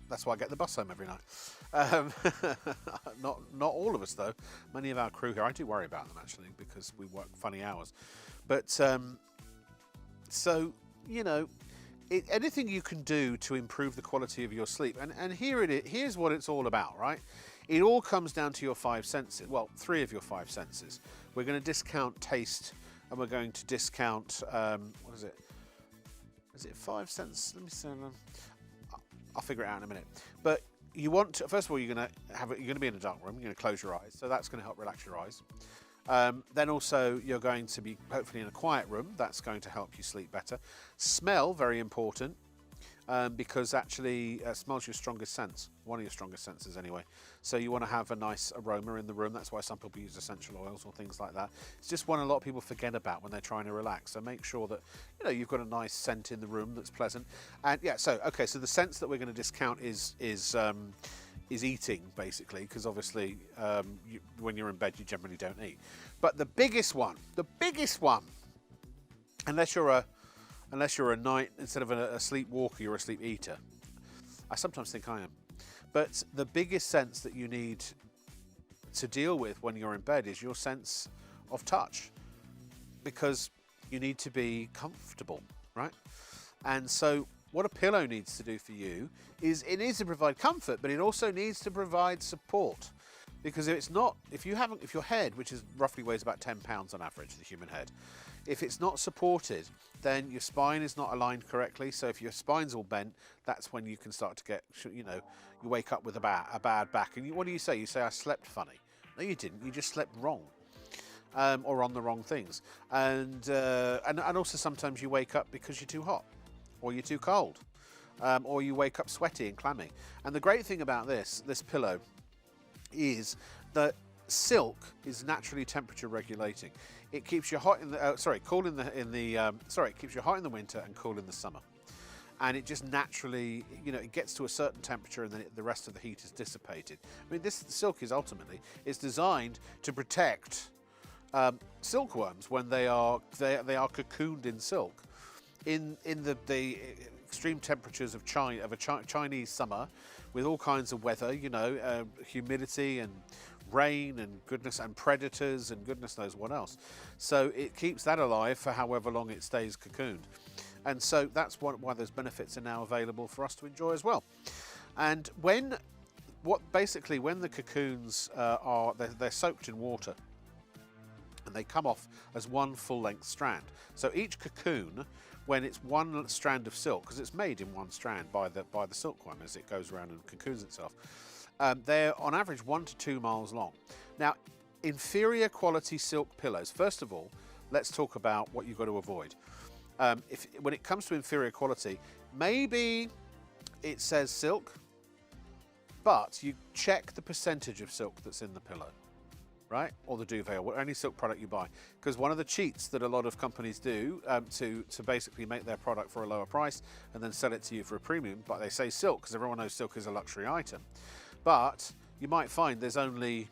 That's why I get the bus home every night. Not all of us though. Many of our crew here, I do worry about them actually, because we work funny hours. But so, you know, anything you can do to improve the quality of your sleep, and here's what it's all about, right? It all comes down to your 5 senses. Well, 3 of your 5 senses. We're going to discount taste, and we're going to discount what is it? Is it 5 senses? Let me see. I'll figure it out in a minute. But you want to, first of all, you're going to be in a dark room. You're going to close your eyes, so that's going to help relax your eyes. Then also you're going to be hopefully in a quiet room. That's going to help you sleep better. Smell, very important, because actually smell's your strongest sense, one of your strongest senses anyway. So you want to have a nice aroma in the room. That's why some people use essential oils or things like that. It's just one a lot of people forget about when they're trying to relax. So make sure that, you know, you've got a nice scent in the room that's pleasant. And yeah, so okay, so the sense that we're going to discount is eating, basically, because obviously when you're in bed you generally don't eat. But the biggest one, unless you're a night, instead of a sleepwalker, you're a sleep eater. I sometimes think I am. But the biggest sense that you need to deal with when you're in bed is your sense of touch, because you need to be comfortable, right? And so what a pillow needs to do for you is it needs to provide comfort, but it also needs to provide support. Because if your head, which is roughly weighs about 10 pounds on average, the human head, if it's not supported, then your spine is not aligned correctly. So if your spine's all bent, that's when you can start to get, you know, you wake up with a bad back. And what do you say? You say, I slept funny. No, you didn't. You just slept wrong. Or on the wrong things. And also sometimes you wake up because you're too hot, or you're too cold, or you wake up sweaty and clammy. And the great thing about this pillow is that silk is naturally temperature regulating. It keeps you hot in the it keeps you hot in the winter and cool in the summer. And it just naturally, you know, it gets to a certain temperature and then the rest of the heat is dissipated. I mean, this silk is it's designed to protect silkworms when they are cocooned in silk. In the extreme temperatures of a Chinese summer, with all kinds of weather, you know, humidity and rain and goodness and predators and goodness knows what else. So it keeps that alive for however long it stays cocooned. And so that's why those benefits are now available for us to enjoy as well. And when the cocoons they're soaked in water, and they come off as one full-length strand. So each cocoon, when it's one strand of silk, because it's made in one strand by the silkworm as it goes around and cocoons itself, they're on average 1 to 2 miles long. Now, inferior quality silk pillows. First of all, let's talk about what you've got to avoid. When it comes to inferior quality, maybe it says silk, but you check the percentage of silk that's in the pillow, right? Or the duvet, or any silk product you buy. Because one of the cheats that a lot of companies do to basically make their product for a lower price and then sell it to you for a premium, but they say silk because everyone knows silk is a luxury item. But you might find there's only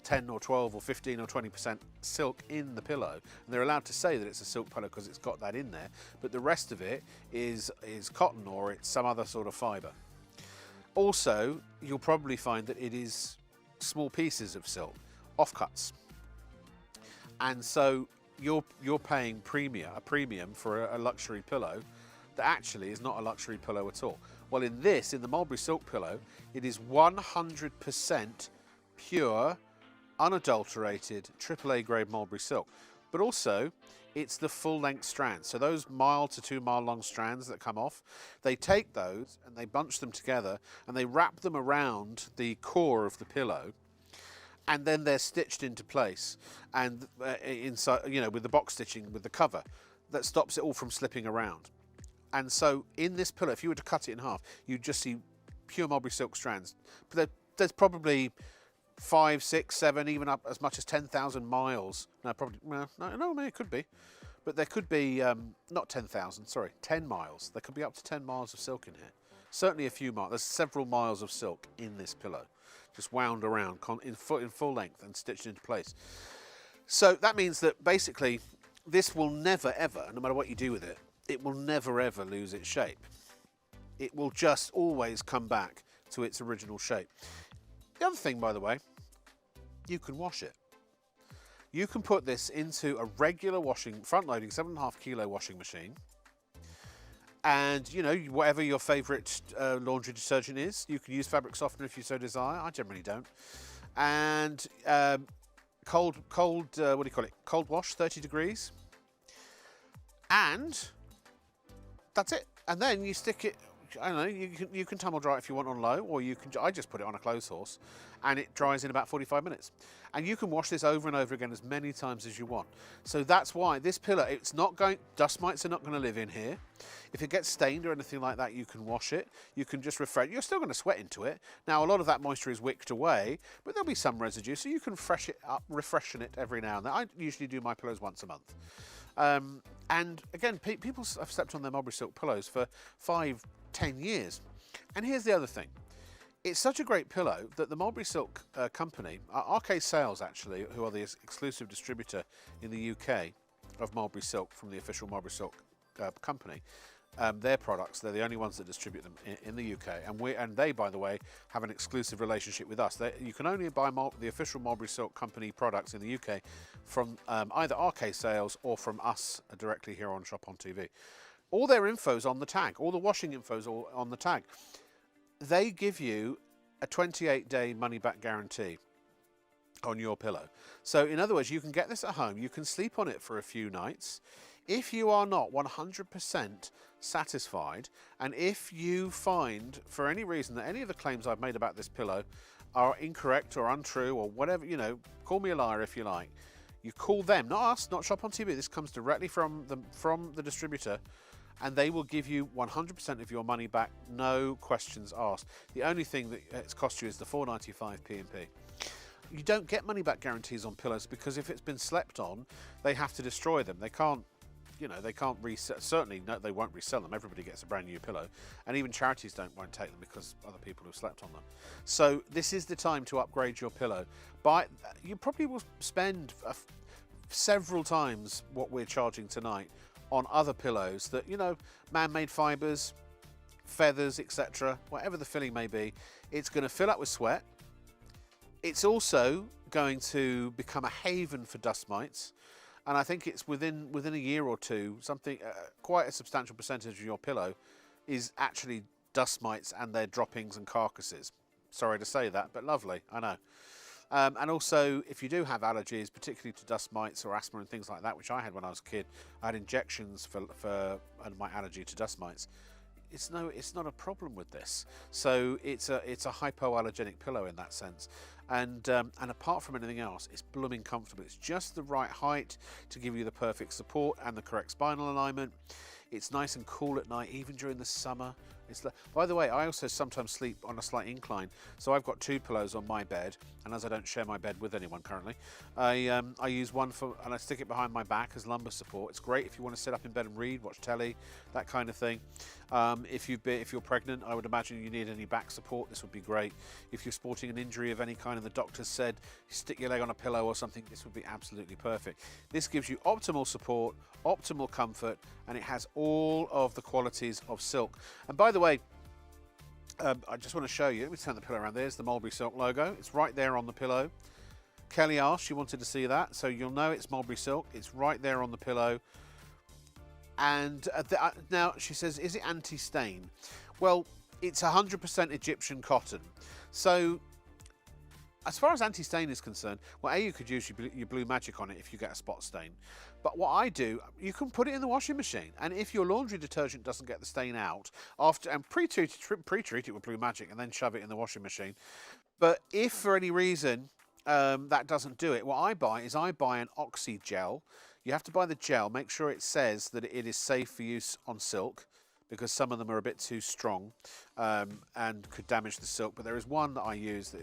10 or 12 or 15 or 20% silk in the pillow, and they're allowed to say that it's a silk pillow because it's got that in there, but the rest of it is cotton or it's some other sort of fibre. Also, you'll probably find that it is small pieces of silk, offcuts, and so you're paying a premium for a luxury pillow that actually is not a luxury pillow at all. Well, in the Mulberry Silk pillow, it is 100% pure, unadulterated, AAA grade Mulberry Silk. But also, it's the full length strands. So those mile to 2 mile long strands that come off, they take those and they bunch them together and they wrap them around the core of the pillow, and then they're stitched into place and inside, you know, with the box stitching with the cover that stops it all from slipping around. And so in this pillow, if you were to cut it in half, you'd just see pure Mulberry Silk strands. But there's probably 5, 6, 7, even up as much as 10,000 miles. No, probably, no, maybe it could be. But there could be, not 10,000, sorry, 10 miles. There could be up to 10 miles of silk in here. Certainly a few miles. There's several miles of silk in this pillow, just wound around in full length and stitched into place. So that means that basically this will never ever, no matter what you do with it, it will never ever lose its shape. It will just always come back to its original shape. The other thing, by the way, you can wash it. You can put this into a regular front-loading 7.5 kilo washing machine, and you know, whatever your favourite laundry detergent is, you can use fabric softener if you so desire. I generally don't. And cold wash, 30 degrees, and that's it. And then you stick it, I don't know, you can tumble dry it if you want on low, or I just put it on a clothes horse and it dries in about 45 minutes. And you can wash this over and over again as many times as you want. So that's why this pillow, dust mites are not going to live in here. If it gets stained or anything like that, you can wash it. You can just refresh. You're still going to sweat into it. Now, a lot of that moisture is wicked away, but there'll be some residue, so you can fresh it up, refreshen it every now and then. I usually do my pillows once a month. And again, people have slept on their Mulberry Silk pillows for 5, 10 years. And here's the other thing. It's such a great pillow that the Mulberry Silk company, RK Sales actually, who are the exclusive distributor in the UK of Mulberry Silk from the official Mulberry Silk company, their products, they're the only ones that distribute them in the UK. And they, by the way, have an exclusive relationship with us. You can only buy the official Mulberry Silk company products in the UK from either RK Sales or from us directly here on ShopOnTV. All their info's on the tag. All the washing info's all on the tag. They give you a 28-day money-back guarantee on your pillow. So in other words, you can get this at home. You can sleep on it for a few nights. If you are not 100% satisfied, and if you find, for any reason, that any of the claims I've made about this pillow are incorrect or untrue or whatever, you know, call me a liar if you like. You call them, not us, not ShopOnTV. This comes directly from the distributor, and they will give you 100% of your money back, no questions asked. The only thing that it's cost you is the £4.95 P&P. You don't get money back guarantees on pillows because if it's been slept on, they have to destroy them. They can't, you know, they can't resell. Certainly, no, they won't resell them. Everybody gets a brand new pillow, and even charities won't take them because other people have slept on them. So this is the time to upgrade your pillow. You probably will spend several times what we're charging tonight on other pillows that, you know, man-made fibres, feathers, etc., whatever the filling may be. It's going to fill up with sweat. It's also going to become a haven for dust mites, and I think it's within a year or two, quite a substantial percentage of your pillow is actually dust mites and their droppings and carcasses. Sorry to say that, but lovely, I know. And also, if you do have allergies, particularly to dust mites or asthma and things like that, which I had when I was a kid, I had injections for my allergy to dust mites. It's not a problem with this. So it's a hypoallergenic pillow in that sense. And apart from anything else, it's blooming comfortable. It's just the right height to give you the perfect support and the correct spinal alignment. It's nice and cool at night, even during the summer. By the way, I also sometimes sleep on a slight incline, so I've got 2 pillows on my bed, and as I don't share my bed with anyone currently, I use one and I stick it behind my back as lumbar support. It's great if you want to sit up in bed and read, watch telly, that kind of thing. If you're pregnant, I would imagine you need any back support, this would be great. If you're sporting an injury of any kind and the doctor said you stick your leg on a pillow or something, this would be absolutely perfect. This gives you optimal support, optimal comfort, and it has all of the qualities of silk. And by the way, I just want to show you, let me turn the pillow around. There's the Mulberry Silk logo. It's right there on the pillow. Kelly asked, she wanted to see that, so you'll know it's Mulberry Silk. It's right there on the pillow. And now she says, is it anti-stain? Well, it's 100% Egyptian cotton. So as far as anti-stain is concerned, well, you could use your Blue Magic on it if you get a spot stain. But what I do, you can put it in the washing machine, and if your laundry detergent doesn't get the stain out, pre-treat it with Blue Magic and then shove it in the washing machine. But if for any reason that doesn't do it, what I buy an oxy gel. You have to buy the gel, make sure it says that it is safe for use on silk, because some of them are a bit too strong and could damage the silk. But there is one that I use,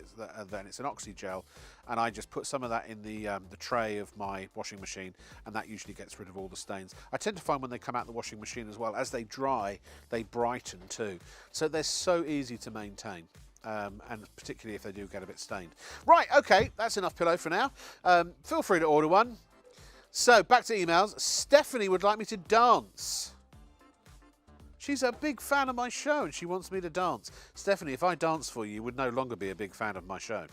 then it's an oxy gel, and I just put some of that in the tray of my washing machine, and that usually gets rid of all the stains. I tend to find when they come out the washing machine as well, as they dry, they brighten too. So they're so easy to maintain. And particularly if they do get a bit stained. Right, okay, that's enough pillow for now. Feel free to order one. So, back to emails. Stephanie would like me to dance. She's a big fan of my show and she wants me to dance. Stephanie, if I dance for you, you would no longer be a big fan of my show.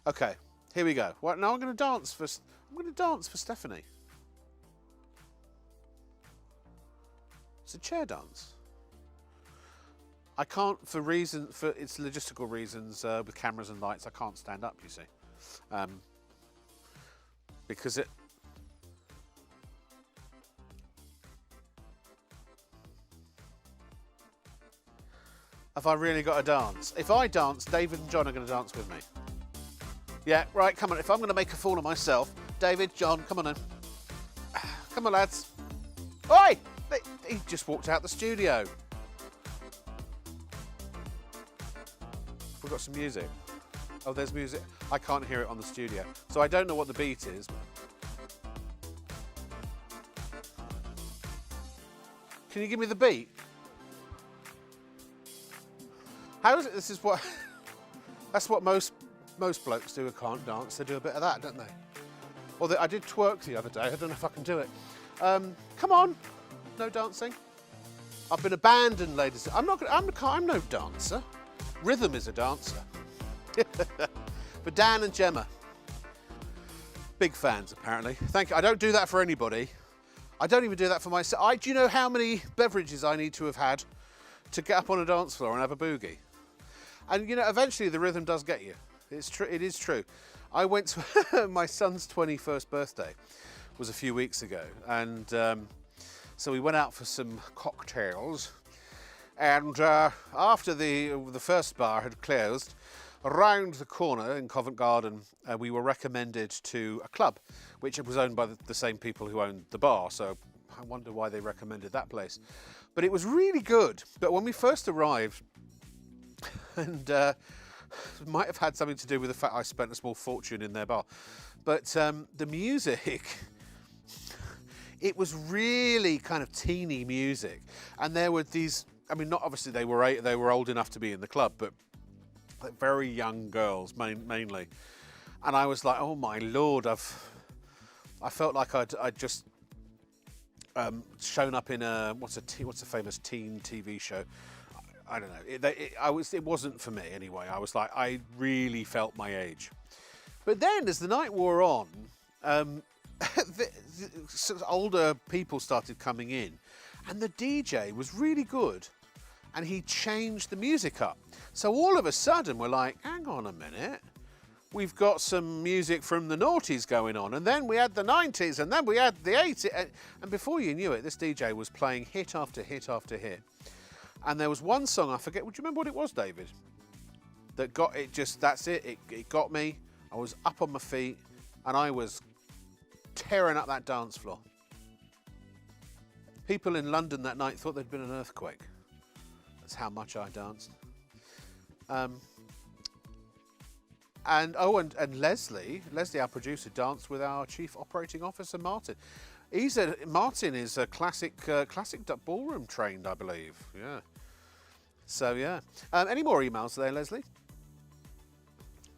Okay, here we go. Well, now I'm going to dance for Stephanie. It's a chair dance. I can't, for its logistical reasons, with cameras and lights, I can't stand up, you see. Because it... Have I really got to dance? If I dance, David and John are going to dance with me. Yeah, right, come on. If I'm going to make a fool of myself, David, John, come on then. Come on, lads. Oi! He just walked out the studio. We've got some music. Oh, there's music. I can't hear it on the studio. So I don't know what the beat is. Can you give me the beat? How is it? This is what... That's what most blokes do who can't dance. They do a bit of that, don't they? Or I did twerk the other day. I don't know if I can do it. Come on. No dancing. I've been abandoned, ladies. I'm no dancer. Rhythm is a dancer. But Dan and Gemma, big fans apparently. Thank you. I don't do that for anybody. I don't even do that for myself. Do you know how many beverages I need to have had to get up on a dance floor and have a boogie? And you know, eventually the rhythm does get you. It's true. It is true. I went to my son's 21st birthday was a few weeks ago, and so we went out for some cocktails. And after the first bar had closed, around the corner in Covent Garden, we were recommended to a club, which was owned by the same people who owned the bar. So I wonder why they recommended that place. But it was really good. But when we first arrived, and it might have had something to do with the fact I spent a small fortune in their bar, but the music, it was really kind of teeny music. And there were these, I mean, not obviously they were old enough to be in the club, but like very young girls mainly. And I was like, oh my Lord, I felt like I'd just shown up in what's a famous teen TV show. I don't know. It wasn't for me anyway. I was like, I really felt my age. But then as the night wore on, older people started coming in, and the DJ was really good, and he changed the music up. So all of a sudden we're like, hang on a minute, we've got some music from the noughties going on, and then we had the 90s, and then we had the 80s, and before you knew it, this DJ was playing hit after hit after hit. And there was one song, I forget, would you remember what it was, David? That got it, that's it, it got me. I was up on my feet, and I was tearing up that dance floor. people in London that night thought there'd been an earthquake. That's how much I danced. And Leslie, our producer, danced with our Chief Operating Officer, Martin. Martin is a classic ballroom trained, I believe. Yeah. So yeah. Any more emails there, Leslie?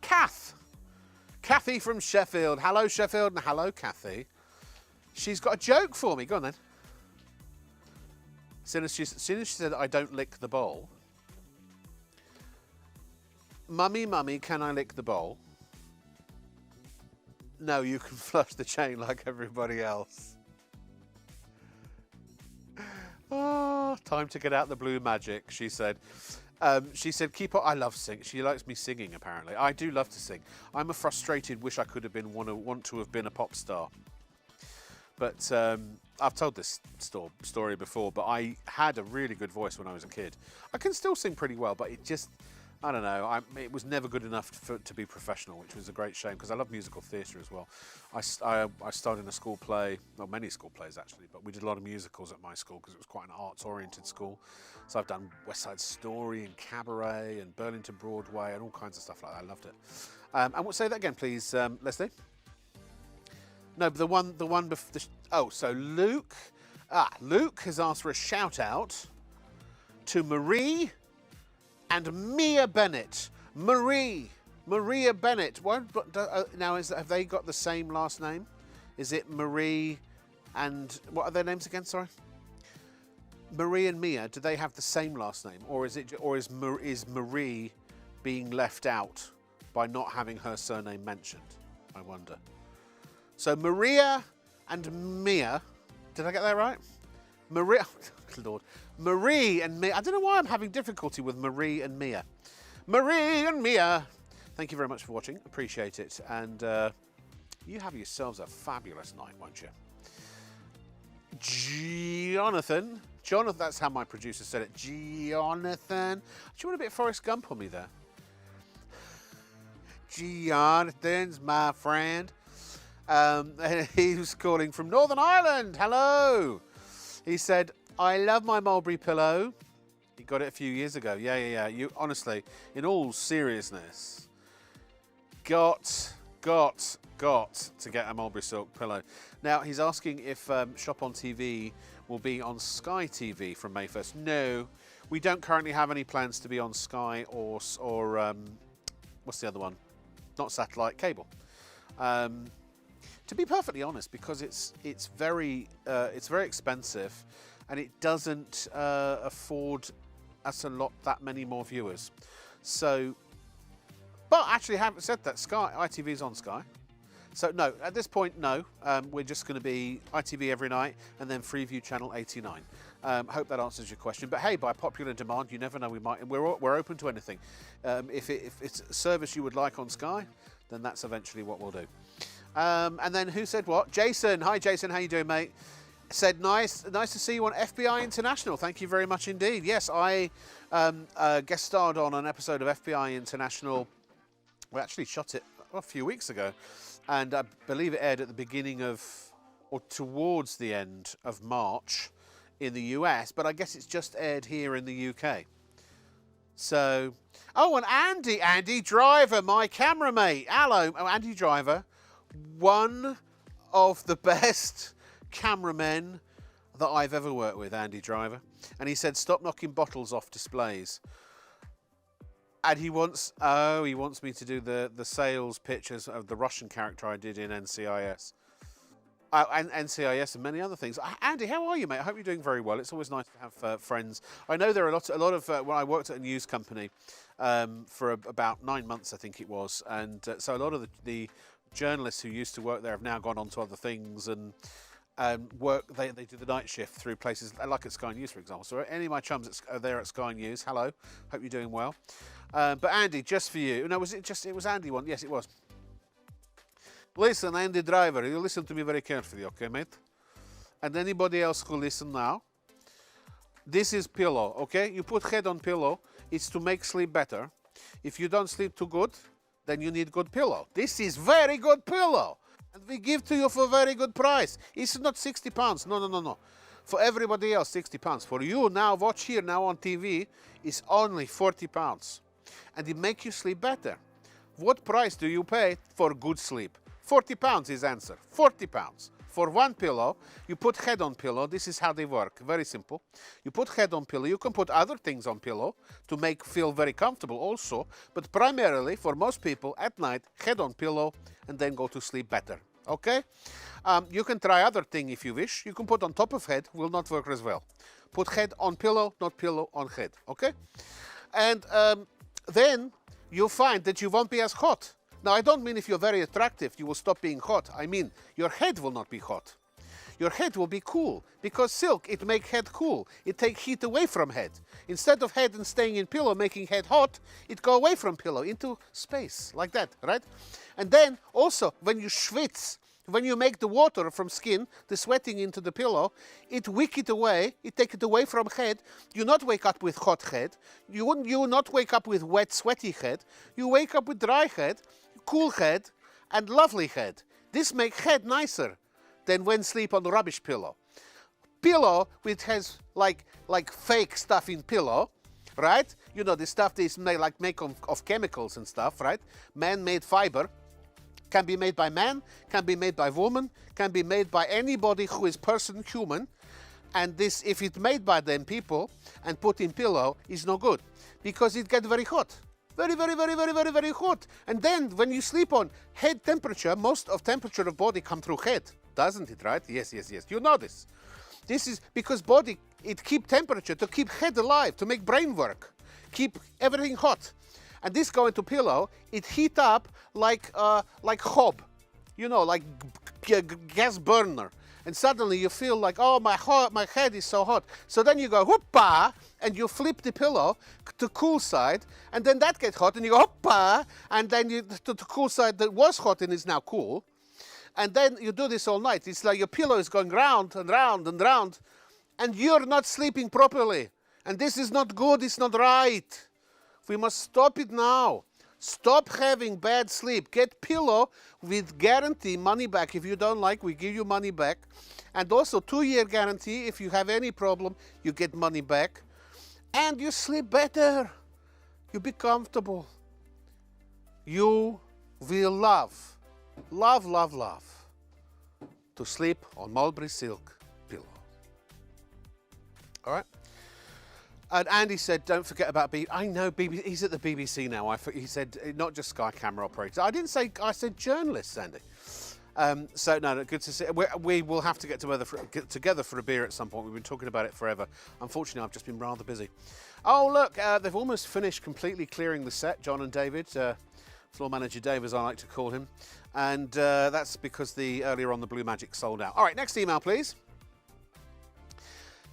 Kathy from Sheffield. Hello, Sheffield, and hello, Kathy. She's got a joke for me. Go on then. As soon as she said, "I don't lick the bowl." Mummy, can I lick the bowl? No, you can flush the chain like everybody else. Oh, time to get out the blue magic, she said. She said, keep on. I love singing. She likes me singing, apparently. I do love to sing. I'm a frustrated, wish I could have been, want to have been a pop star. But I've told this story before, but I had a really good voice when I was a kid. I can still sing pretty well, but it just, I don't know, it was never good enough to be professional, which was a great shame because I love musical theatre as well. I started in a school play, well, many school plays actually, but we did a lot of musicals at my school because it was quite an arts-oriented school. So I've done West Side Story and Cabaret and Burlington Broadway and all kinds of stuff like that. I loved it. And we'll say that again, please, Leslie. No, but the one before. So Luke has asked for a shout out to Marie and Mia Bennett. Maria Bennett. Now, have they got the same last name? Is it Marie and what are their names again? Sorry. Marie and Mia. Do they have the same last name, or is Marie being left out by not having her surname mentioned? I wonder. So Maria and Mia. Did I get that right? Maria. Lord. Marie and Mia. I don't know why I'm having difficulty with Marie and Mia. Marie and Mia. Thank you very much for watching. Appreciate it. And you have yourselves a fabulous night, won't you? Jonathan, that's how my producer said it. Jonathan. Do you want a bit of Forrest Gump on me there? Jonathan's my friend. He was calling from Northern Ireland. Hello. He said, I love my mulberry pillow. He got it a few years ago. Yeah. You honestly, in all seriousness, got to get a mulberry silk pillow. Now, he's asking if ShopOnTV will be on Sky TV from May 1st. No, we don't currently have any plans to be on Sky or what's the other one? Not satellite, cable. To be perfectly honest, because it's very expensive, and it doesn't afford us that many more viewers. So, but actually, having said that, ITV is on Sky. So no, at this point, no. We're just going to be ITV every night, and then Freeview Channel 89. Hope that answers your question. But hey, by popular demand, you never know. We're open to anything. If it's a service you would like on Sky, then that's eventually what we'll do. And then who said what? Jason. Hi, Jason. How you doing, mate? Said nice to see you on FBI International. Thank you very much indeed. Yes, I guest starred on an episode of FBI International. We actually shot it a few weeks ago, and I believe it aired at the beginning of, or towards the end of March in the US, but I guess it's just aired here in the UK. So, oh, and Andy Driver, my camera mate. Hello, Andy Driver, one of the best cameramen that I've ever worked with, Andy Driver. And he said, stop knocking bottles off displays. And he wants me to do the sales pictures of the Russian character I did in NCIS. And NCIS and many other things. Andy, how are you, mate? I hope you're doing very well. It's always nice to have friends. I know there are a lot of when I worked at a news company for about 9 months, I think it was. And so a lot of the journalists who used to work there have now gone on to other things and they do the night shift through places like at Sky News, for example. So any of my chums are there at Sky News. Hello, hope you're doing well. But Andy, just for you. No, it was Andy one? Yes, it was. Listen, Andy Driver, you listen to me very carefully, okay, mate? And anybody else who listen now, this is pillow, okay? You put head on pillow, it's to make sleep better. If you don't sleep too good, then you need good pillow. This is very good pillow. And we give to you for very good price. It's not £60. No. For everybody else, £60. For you now, watch here now on TV, is only £40. And it make you sleep better. What price do you pay for good sleep? £40 is answer. £40. For one pillow, you put head on pillow. This is how they work. Very simple. You put head on pillow. You can put other things on pillow to make feel very comfortable also. But primarily, for most people, at night, head on pillow and then go to sleep better. Okay? You can try other thing if you wish. You can put on top of head. Will not work as well. Put head on pillow, not pillow on head. Okay? And then you'll find that you won't be as hot. Now, I don't mean if you're very attractive, you will stop being hot. I mean, your head will not be hot. Your head will be cool, because silk, it make head cool. It take heat away from head. Instead of head and staying in pillow, making head hot, it go away from pillow into space, like that, right? And then, also, when you schwitz, when you make the water from skin, the sweating into the pillow, it wick it away, it take it away from head. You not wake up with hot head. You not wake up with wet, sweaty head. You wake up with dry head, cool head, and lovely head. This make head nicer than when sleep on the rubbish pillow. Pillow which has like fake stuff in pillow, right? You know, the stuff that is made of chemicals and stuff, right? Man-made fiber. Can be made by man, can be made by woman, can be made by anybody who is person human. And this, if it's made by them people and put in pillow, is no good. Because it gets very hot. Very, very, very, very, very, very hot. And then when you sleep on head temperature, most of temperature of body come through head. Doesn't it, right? Yes, yes, yes. You know this. This is because body, it keep temperature to keep head alive, to make brain work. Keep everything hot. And this go into pillow, it heat up like hob, you know, like gas burner. And suddenly you feel like, oh, my head is so hot. So then you go, whoopah, and you flip the pillow to cool side, and then that gets hot, and you go, whoopah, and then you to the cool side that was hot and is now cool. And then you do this all night. It's like your pillow is going round and round and round, and you're not sleeping properly. And this is not good, it's not right. We must stop it now. Stop having bad sleep. Get pillow with guarantee, money back. If you don't like, we give you money back. And also 2-year guarantee. If you have any problem, you get money back. And you sleep better. You be comfortable. You will love to sleep on mulberry silk pillow. All right? And Andy said, don't forget about BBC. I know, BBC, he's at the BBC now. He said, not just Sky camera operator. I didn't say, I said journalists, Andy. So, no, good to see. We will have to get together for a beer at some point. We've been talking about it forever. Unfortunately, I've just been rather busy. Oh, look, they've almost finished completely clearing the set, John and David. Floor manager Dave, as I like to call him. And that's because earlier on the Blue Magic sold out. All right, next email, please.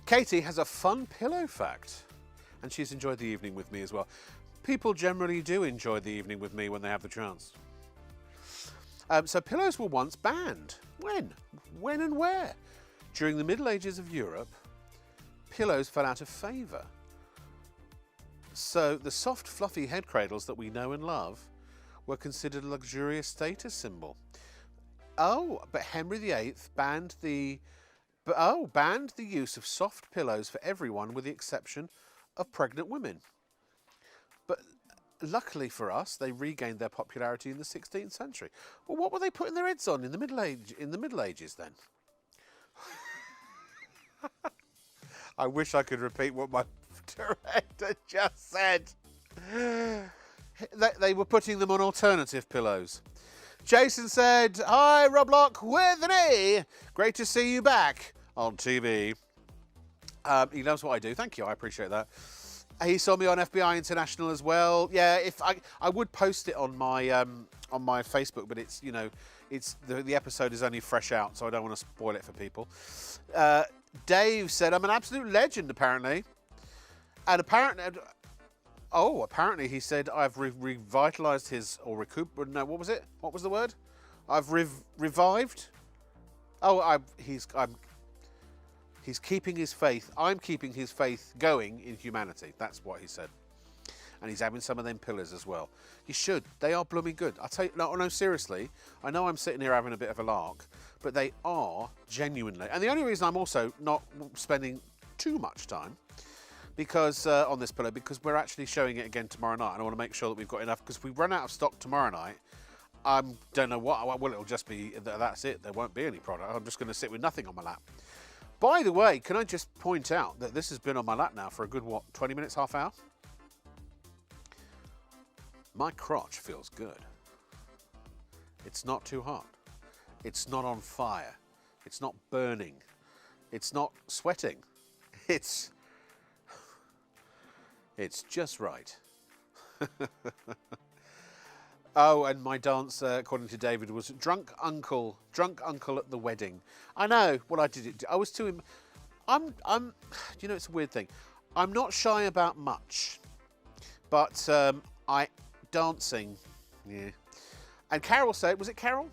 Katie has a fun pillow fact. And she's enjoyed the evening with me as well. People generally do enjoy the evening with me when they have the chance. So pillows were once banned. When? When and where? During the Middle Ages of Europe, pillows fell out of favour. So the soft, fluffy head cradles that we know and love were considered a luxurious status symbol. Oh, but Henry VIII banned the use of soft pillows for everyone with the exception of pregnant women. But luckily for us, they regained their popularity in the 16th century. Well, what were they putting their heads on in the Middle Ages then? I wish I could repeat what my director just said. They were putting them on alternative pillows. Jason said, hi, Roblox with an E. Great to see you back on TV. He knows what I do. Thank you. I appreciate that. He saw me on FBI International as well. Yeah, if I would post it on my Facebook, but it's, you know, it's the episode is only fresh out, so I don't want to spoil it for people. Dave said I'm an absolute legend, apparently, and apparently he said I've revitalized his or recoup. No, what was it? What was the word? I've revived. Oh, He's keeping his faith. I'm keeping his faith going in humanity. That's what he said. and he's having some of them pillows as well. You should. They are blooming good. I tell you, no, seriously. I know I'm sitting here having a bit of a lark, but they are genuinely. And the only reason I'm also not spending too much time because on this pillow, because we're actually showing it again tomorrow night, and I want to make sure that we've got enough, because if we run out of stock tomorrow night, I don't know what, well, it'll just be, that's it, there won't be any product. I'm just going to sit with nothing on my lap. By the way, can I just point out that this has been on my lap now for a good, 20 minutes, half hour? My crotch feels good. It's not too hot. It's not on fire. It's not burning. It's not sweating. It's just right. Oh, and my dance, according to David, was drunk uncle at the wedding. I know what I did. I was too. You know, it's a weird thing. I'm not shy about much, but dancing, yeah. And Carol said, was it Carol?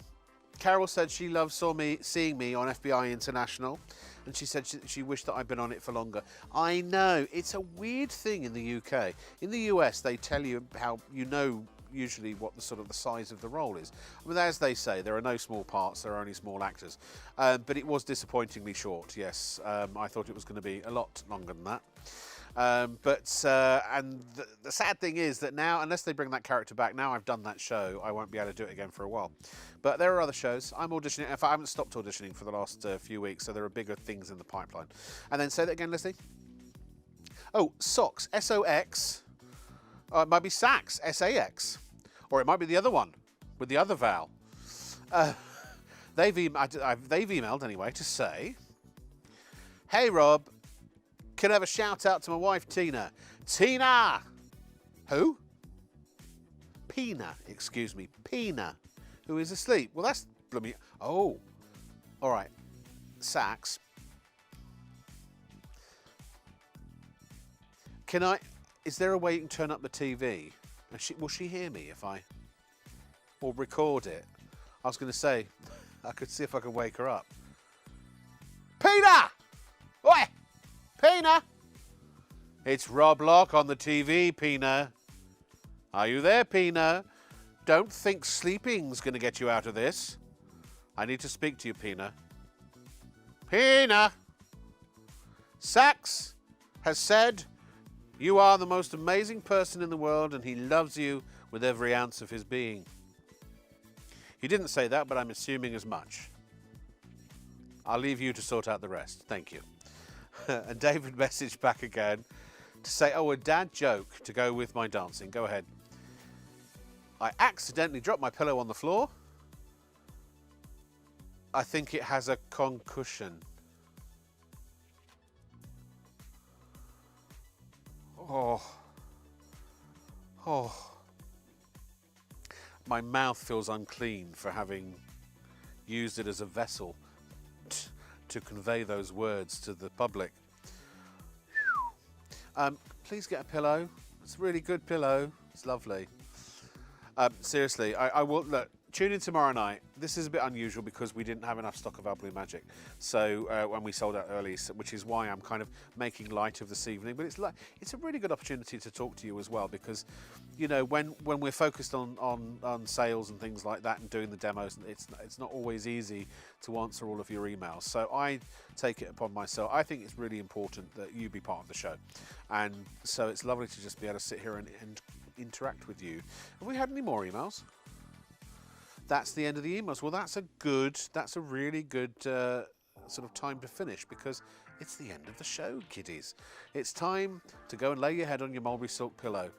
Carol said she loves seeing me on FBI International, and she said she wished that I'd been on it for longer. I know, it's a weird thing in the UK. In the US, they tell you how, you know, usually what the sort of the size of the role is. I mean, as they say, there are no small parts, there are only small actors. But it was disappointingly short, yes. I thought it was going to be a lot longer than that. And the sad thing is that now, unless they bring that character back, now I've done that show, I won't be able to do it again for a while. But there are other shows. I'm auditioning. In fact, I haven't stopped auditioning for the last few weeks, so there are bigger things in the pipeline. And then say that again, Leslie. Oh, SOX, S-O-X. It might be Sax, S-A-X. Or it might be the other one, with the other vowel. They've emailed anyway to say, hey Rob, can I have a shout out to my wife Tina? Tina! Who? Pina, excuse me. Pina, who is asleep. Well, that's blooming. Oh, all right. Sax. Is there a way you can turn up the TV? Will she hear me if I, or record it? I was going to say, I could see if I could wake her up. Pina! Oi! Pina! It's Rob Locke on the TV, Pina. Are you there, Pina? Don't think sleeping's going to get you out of this. I need to speak to you, Pina. Pina! Sax has said you are the most amazing person in the world and he loves you with every ounce of his being. He didn't say that, but I'm assuming as much. I'll leave you to sort out the rest. Thank you. And David messaged back again to say, oh, a dad joke to go with my dancing. Go ahead. I accidentally dropped my pillow on the floor. I think it has a concussion. Oh. My mouth feels unclean for having used it as a vessel to convey those words to the public. Please get a pillow. It's a really good pillow. It's lovely. Seriously, I will look. Tune in tomorrow night. This is a bit unusual because we didn't have enough stock of Our Blue Magic, so when we sold out early, which is why I'm kind of making light of this evening. But it's a really good opportunity to talk to you as well, because you know when we're focused on sales and things like that and doing the demos, it's not always easy to answer all of your emails. So I take it upon myself. I think it's really important that you be part of the show, and so it's lovely to just be able to sit here and interact with you. Have we had any more emails? That's the end of the emails. Well, that's a really good sort of time to finish, because it's the end of the show, kiddies. It's time to go and lay your head on your mulberry silk pillow.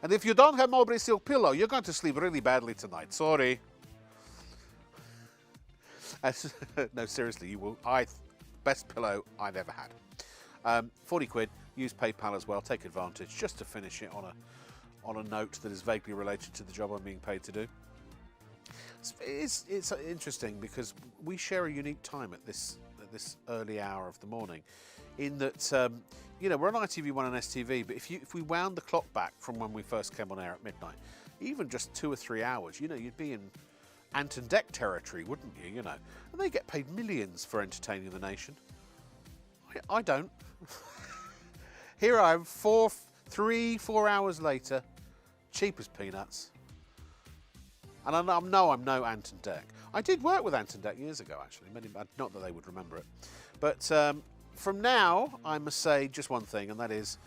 And if you don't have mulberry silk pillow, you're going to sleep really badly tonight. Sorry. No, seriously, you will. Best pillow I've ever had. 40 quid. Use PayPal as well. Take advantage just to finish it on a note that is vaguely related to the job I'm being paid to do. It's interesting because we share a unique time at this early hour of the morning, in that you know, we're on ITV1 and STV, but if we wound the clock back from when we first came on air at midnight, even just 2 or 3 hours, you know, you'd be in Ant and Dec territory, wouldn't you? You know, and they get paid millions for entertaining the nation. I don't. Here I am, 4 hours later, cheap as peanuts. And I know I'm no Ant and Dec. I did work with Ant and Dec years ago, actually. Not that they would remember it. But from now, I must say just one thing, and that is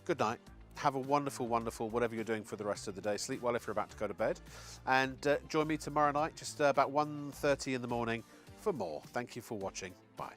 good night. Have a wonderful, wonderful, whatever you're doing for the rest of the day. Sleep well if you're about to go to bed. And join me tomorrow night, just about 1:30 in the morning, for more. Thank you for watching. Bye.